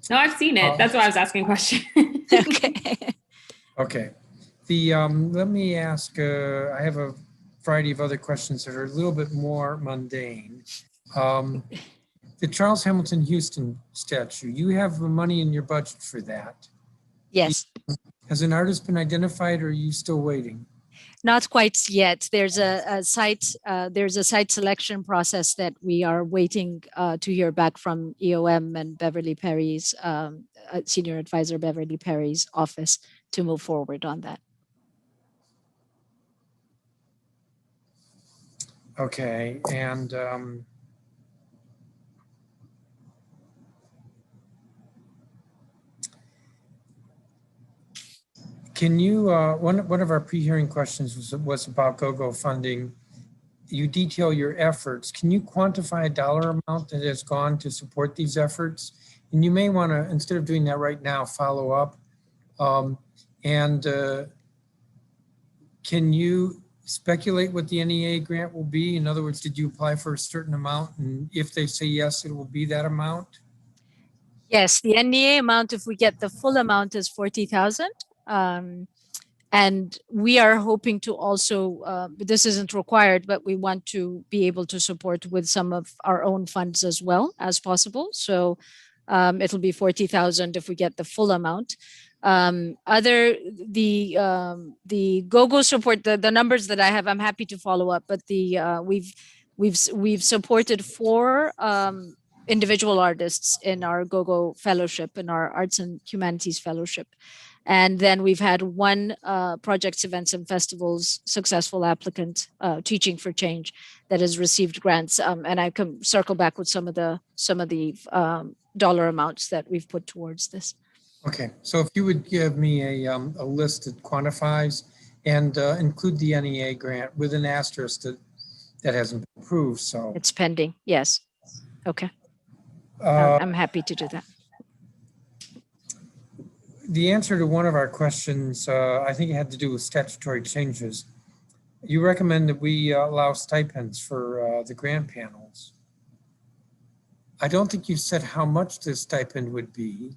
No, I've seen it. That's why I was asking a question. Okay. Okay. Let me ask, I have a variety of other questions that are a little bit more mundane. The Charles Hamilton Houston statue, you have the money in your budget for that. Yes. Has an artist been identified or are you still waiting? Not quite yet. There's a site selection process that we are waiting to hear back from EOM and Beverly Perry's senior advisor Beverly Perry's office to move forward on that. Okay, and can you, one of our pre-hearing questions was about GOGO funding. You detail your efforts. Can you quantify a dollar amount that has gone to support these efforts? And you may want to, instead of doing that right now, follow up. Can you speculate what the NEA grant will be? In other words, did you apply for a certain amount? And if they say yes, it will be that amount? Yes, the NEA amount, if we get the full amount, is 40,000. And we are hoping to also, this isn't required, but we want to be able to support with some of our own funds as well as possible. So it'll be 40,000 if we get the full amount. The GoGo support, the numbers that I have, I'm happy to follow up, but we've supported 4 individual artists in our GoGo fellowship, in our Arts and Humanities fellowship. And then we've had 1 projects, events, and festivals successful applicant, Teaching for Change, that has received grants. And I can circle back with some of the dollar amounts that we've put towards this. Okay, so if you would give me a list that quantifies and include the NEA grant with an asterisk that hasn't been approved, so. It's pending, yes. Okay. I'm happy to do that. The answer to one of our questions, I think it had to do with statutory changes. You recommend that we allow stipends for the grant panels. I don't think you said how much the stipend would be.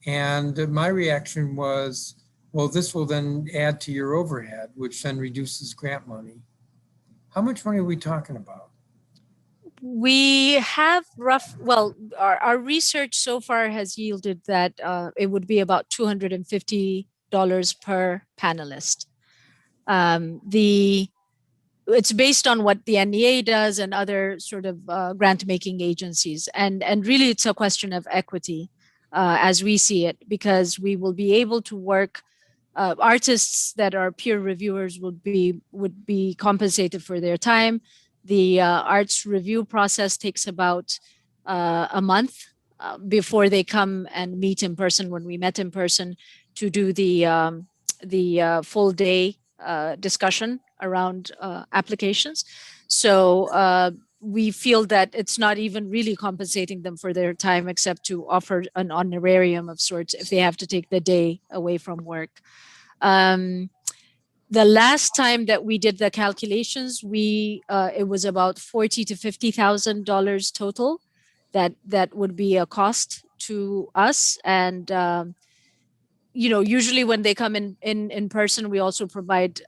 And my reaction was, well, this will then add to your overhead, which then reduces grant money. How much money are we talking about? We have our research so far has yielded that it would be about $250 per panelist. It's based on what the NEA does and other sort of grant-making agencies. And really it's a question of equity as we see it, because we will be able to work, artists that are peer reviewers would be compensated for their time. The arts review process takes about a month before they come and meet in person, when we met in person, to do the full day discussion around applications. So we feel that it's not even really compensating them for their time, except to offer an honorarium of sorts if they have to take the day away from work. The last time that we did the calculations, it was about $40,000 to $50,000 total. That would be a cost to us. And usually when they come in person, we also provide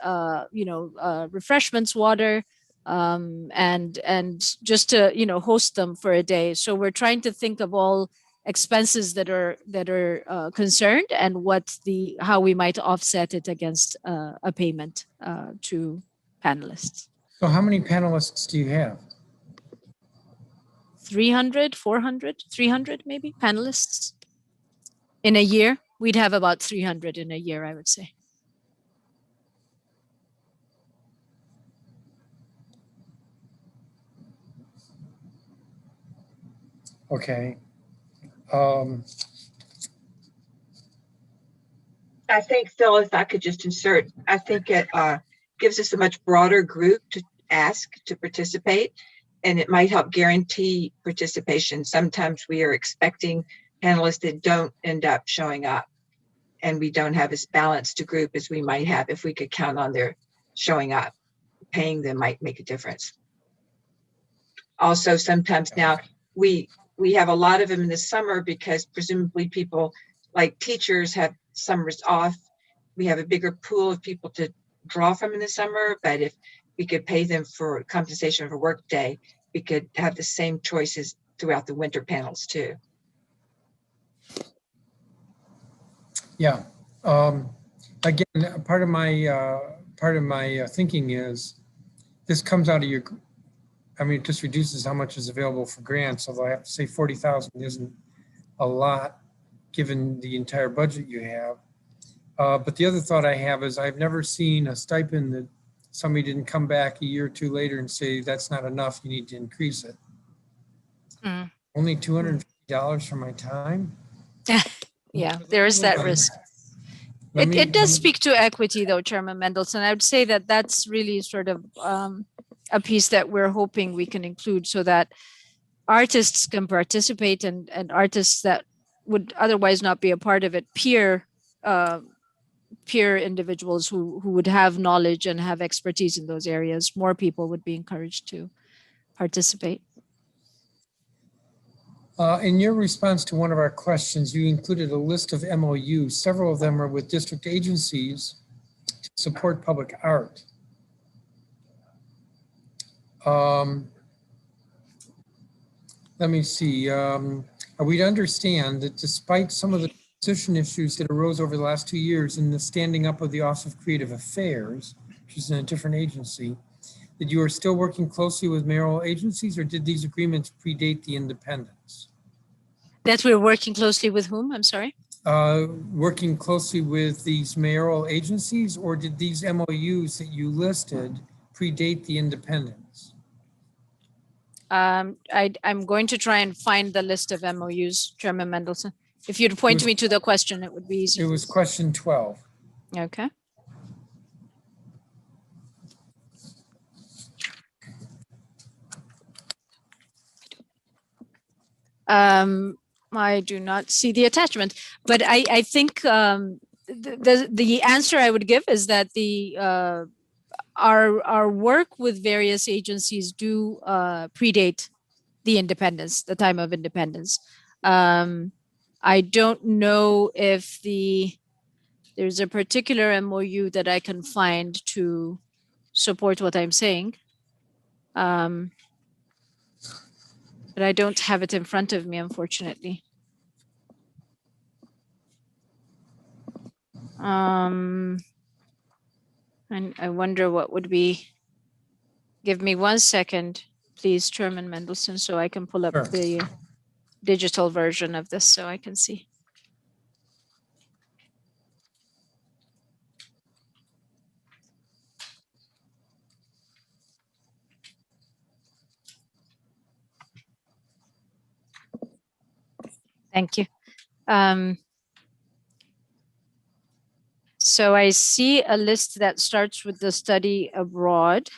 refreshments, water, and just to host them for a day. So we're trying to think of all expenses that are concerned and how we might offset it against a payment to panelists. So how many panelists do you have? 300, 400, 300 maybe panelists in a year. We'd have about 300 in a year, I would say. Okay. I think, Phil, if I could just insert, I think it gives us a much broader group to ask to participate, and it might help guarantee participation. Sometimes we are expecting panelists that don't end up showing up, and we don't have as balanced a group as we might have if we could count on their showing up. Paying them might make a difference. Also, sometimes now we have a lot of them in the summer because presumably people like teachers have summers off. We have a bigger pool of people to draw from in the summer, but if we could pay them for compensation for work day, we could have the same choices throughout the winter panels too. Yeah. Again, part of my thinking is this comes out of your. I mean, it just reduces how much is available for grants. Although I have to say 40,000 isn't a lot given the entire budget you have. But the other thought I have is I've never seen a stipend that somebody didn't come back a year or two later and say, that's not enough, you need to increase it. Only $250 for my time? Yeah, there is that risk. It does speak to equity though, Chairman Mendelson. I would say that that's really sort of a piece that we're hoping we can include so that artists can participate and artists that would otherwise not be a part of it, peer individuals who would have knowledge and have expertise in those areas, more people would be encouraged to participate. In your response to one of our questions, you included a list of MOUs. Several of them are with district agencies to support public art. Let me see. Are we to understand that despite some of the position issues that arose over the last 2 years in the standing up of the Office of Creative Affairs, which is in a different agency, that you are still working closely with mayoral agencies, or did these agreements predate the independence? That we're working closely with whom? I'm sorry. Working closely with these mayoral agencies, or did these MOUs that you listed predate the independence? I'm going to try and find the list of MOUs, Chairman Mendelson. If you'd point me to the question, it would be easy. It was question 12. Okay. I do not see the attachment, but I think the answer I would give is that the our work with various agencies do predate the independence, the time of independence. I don't know if there's a particular MOU that I can find to support what I'm saying. But I don't have it in front of me, unfortunately. And I wonder what would be. Give me 1 second, please, Chairman Mendelson, so I can pull up the digital version of this so I can see. Thank you. So I see a list that starts with the study abroad.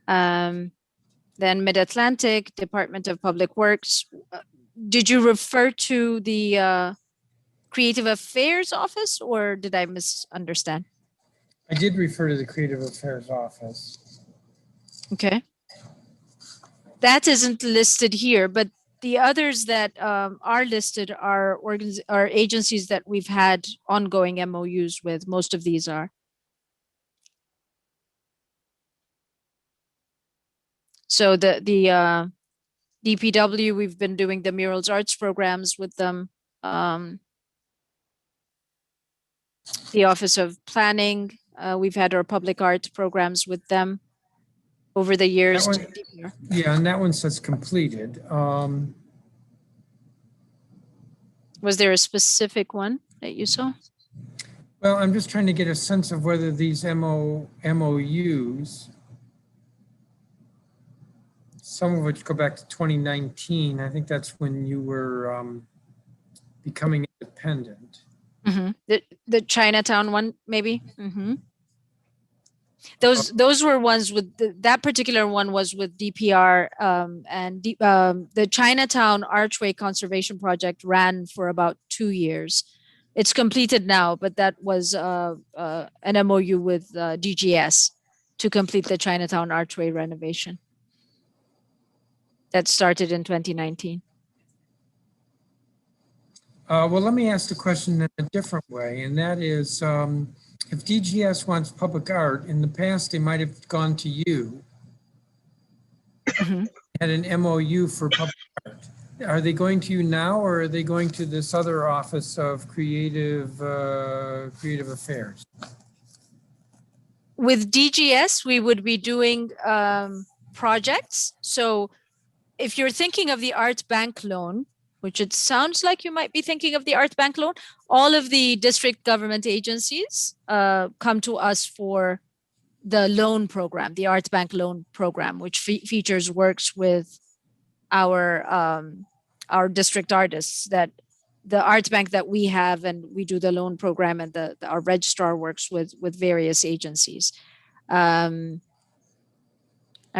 Then Mid-Atlantic, Department of Public Works. Did you refer to the Creative Affairs Office, or did I misunderstand? I did refer to the Creative Affairs Office. Okay. That isn't listed here, but the others that are listed are agencies that we've had ongoing MOUs with. Most of these are. So the DPW, we've been doing the murals arts programs with them. The Office of Planning, we've had our public art programs with them over the years. Yeah, and that one says completed. Was there a specific one that you saw? Well, I'm just trying to get a sense of whether these MOUs, some of which go back to 2019. I think that's when you were becoming independent. Mm-hmm. The Chinatown one, maybe. Mm-hmm. Those were ones with that particular one was with DPR, and the Chinatown Archway Conservation Project ran for about 2 years. It's completed now, but that was an MOU with DGS to complete the Chinatown Archway renovation. That started in 2019. Well, let me ask the question in a different way, and that is, if DGS wants public art, in the past they might have gone to you, had an MOU for public art. Are they going to you now, or are they going to this other Office of Creative Affairs? With DGS, we would be doing projects. So if you're thinking of the Art Bank loan, which it sounds like you might be thinking of the Art Bank loan, all of the district government agencies come to us for the loan program, the Art Bank loan program, which features works with our district artists, that the Art Bank that we have, and we do the loan program, and our registrar works with various agencies. I'm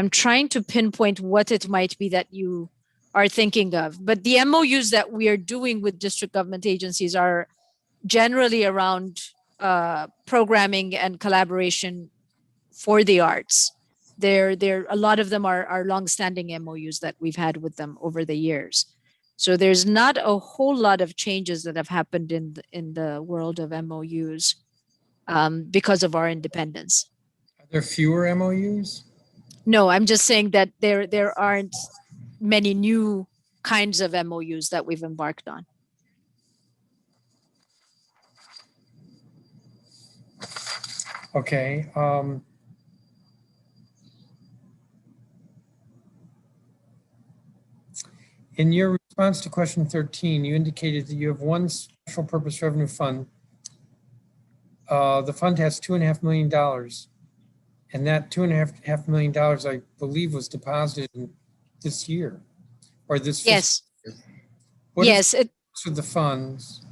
trying to pinpoint what it might be that you are thinking of, but the MOUs that we are doing with district government agencies are generally around programming and collaboration for the arts. A lot of them are longstanding MOUs that we've had with them over the years. So there's not a whole lot of changes that have happened in the world of MOUs because of our independence. Are there fewer MOUs? No, I'm just saying that there aren't many new kinds of MOUs that we've embarked on. Okay. In your response to question 13, you indicated that you have one special purpose revenue fund. The fund has $2.5 million. And that $2.5 million, I believe, was deposited this year or this. Yes. Year. What yes. It's for the funds.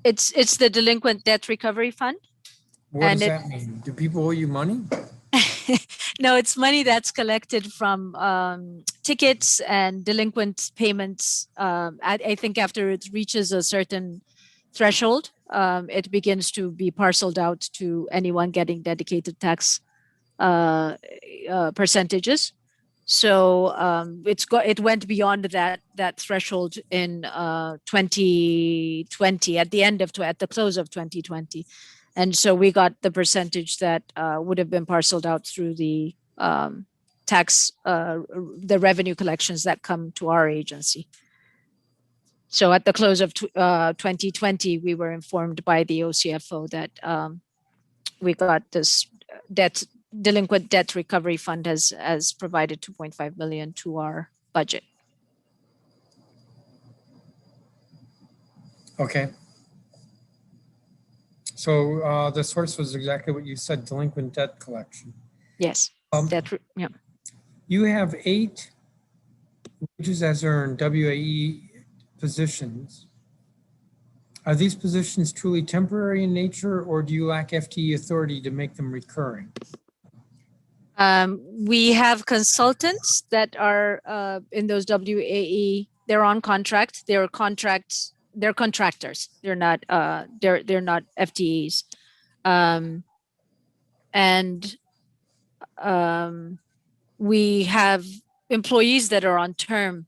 It's the delinquent debt recovery fund. What does that mean? Do people owe you money? No, it's money that's collected from tickets and delinquent payments. I think after it reaches a certain threshold, it begins to be parceled out to anyone getting dedicated tax percentages. So it went beyond that threshold in 2020 at the close of 2020. And so we got the percentage that would have been parceled out through the tax, the revenue collections that come to our agency. So at the close of 2020, we were informed by the OCFO that we got this delinquent debt recovery fund has provided 2.5 million to our budget. Okay. So the source was exactly what you said, delinquent debt collection. Yes. Yeah. You have 8 wages as earned WAE positions. Are these positions truly temporary in nature, or do you lack FTE authority to make them recurring? We have consultants that are in those WAE. They're on contract. They're contractors. They're not FTEs. We have employees that are on term,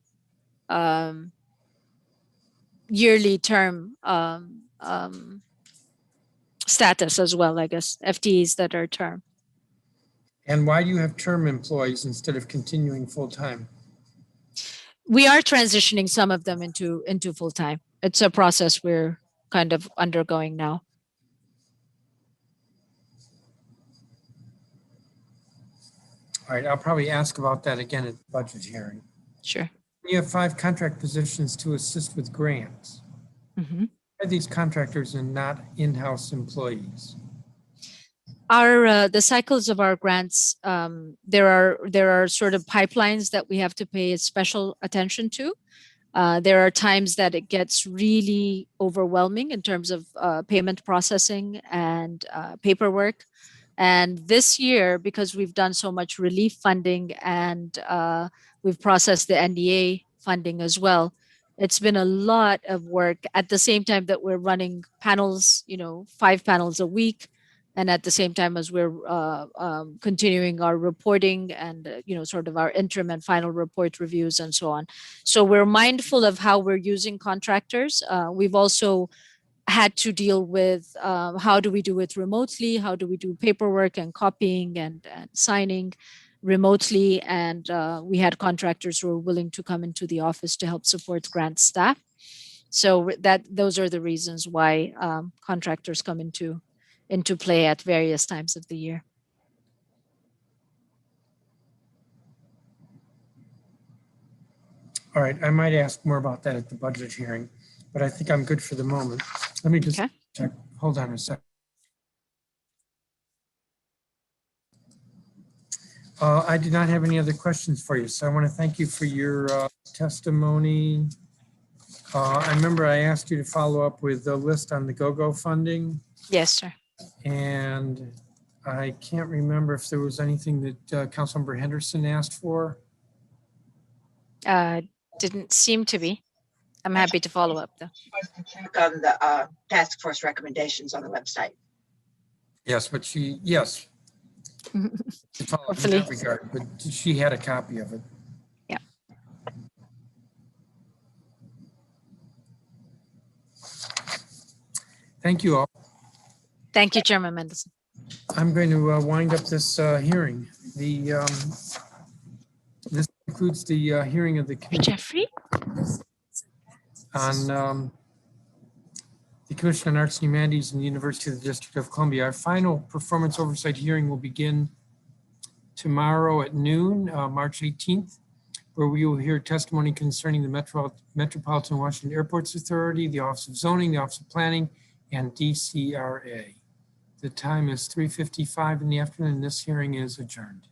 yearly term status as well, I guess, FTEs that are term. And why do you have term employees instead of continuing full-time? We are transitioning some of them into full-time. It's a process we're kind of undergoing now. All right, I'll probably ask about that again at the budget hearing. Sure. You have 5 contract positions to assist with grants. Mm-hmm. Are these contractors and not in-house employees? The cycles of our grants, there are sort of pipelines that we have to pay special attention to. There are times that it gets really overwhelming in terms of payment processing and paperwork. And this year, because we've done so much relief funding and we've processed the NDA funding as well, it's been a lot of work at the same time that we're running panels, 5 panels a week. And at the same time as we're continuing our reporting and, sort of our interim and final report reviews and so on. So we're mindful of how we're using contractors. We've also had to deal with how do we do it remotely? How do we do paperwork and copying and signing remotely? And we had contractors who were willing to come into the office to help support grant staff. So those are the reasons why contractors come into play at various times of the year. All right, I might ask more about that at the budget hearing, but I think I'm good for the moment. Let me just check. Hold on a second. I do not have any other questions for you, so I want to thank you for your testimony. I remember I asked you to follow up with the list on the GO-GO funding. Yes, sir. And I can't remember if there was anything that Councilmember Henderson asked for. Didn't seem to be. I'm happy to follow up though. Check on the task force recommendations on the website. Yes, but yes. to follow in Hopefully. that regard, but she had a copy of it. Yeah. Thank you all. Thank you, Chairman Mendelson. I'm going to wind up this hearing. This concludes the hearing of the committee Jeffrey? on the Commission on Arts and Humanities in the University of the District of Columbia. Our final performance oversight hearing will begin tomorrow at noon, March 18th, where we will hear testimony concerning the Metropolitan Washington Airports Authority, the Office of Zoning, the Office of Planning, and DCRA. The time is 3:55 in the afternoon, and this hearing is adjourned.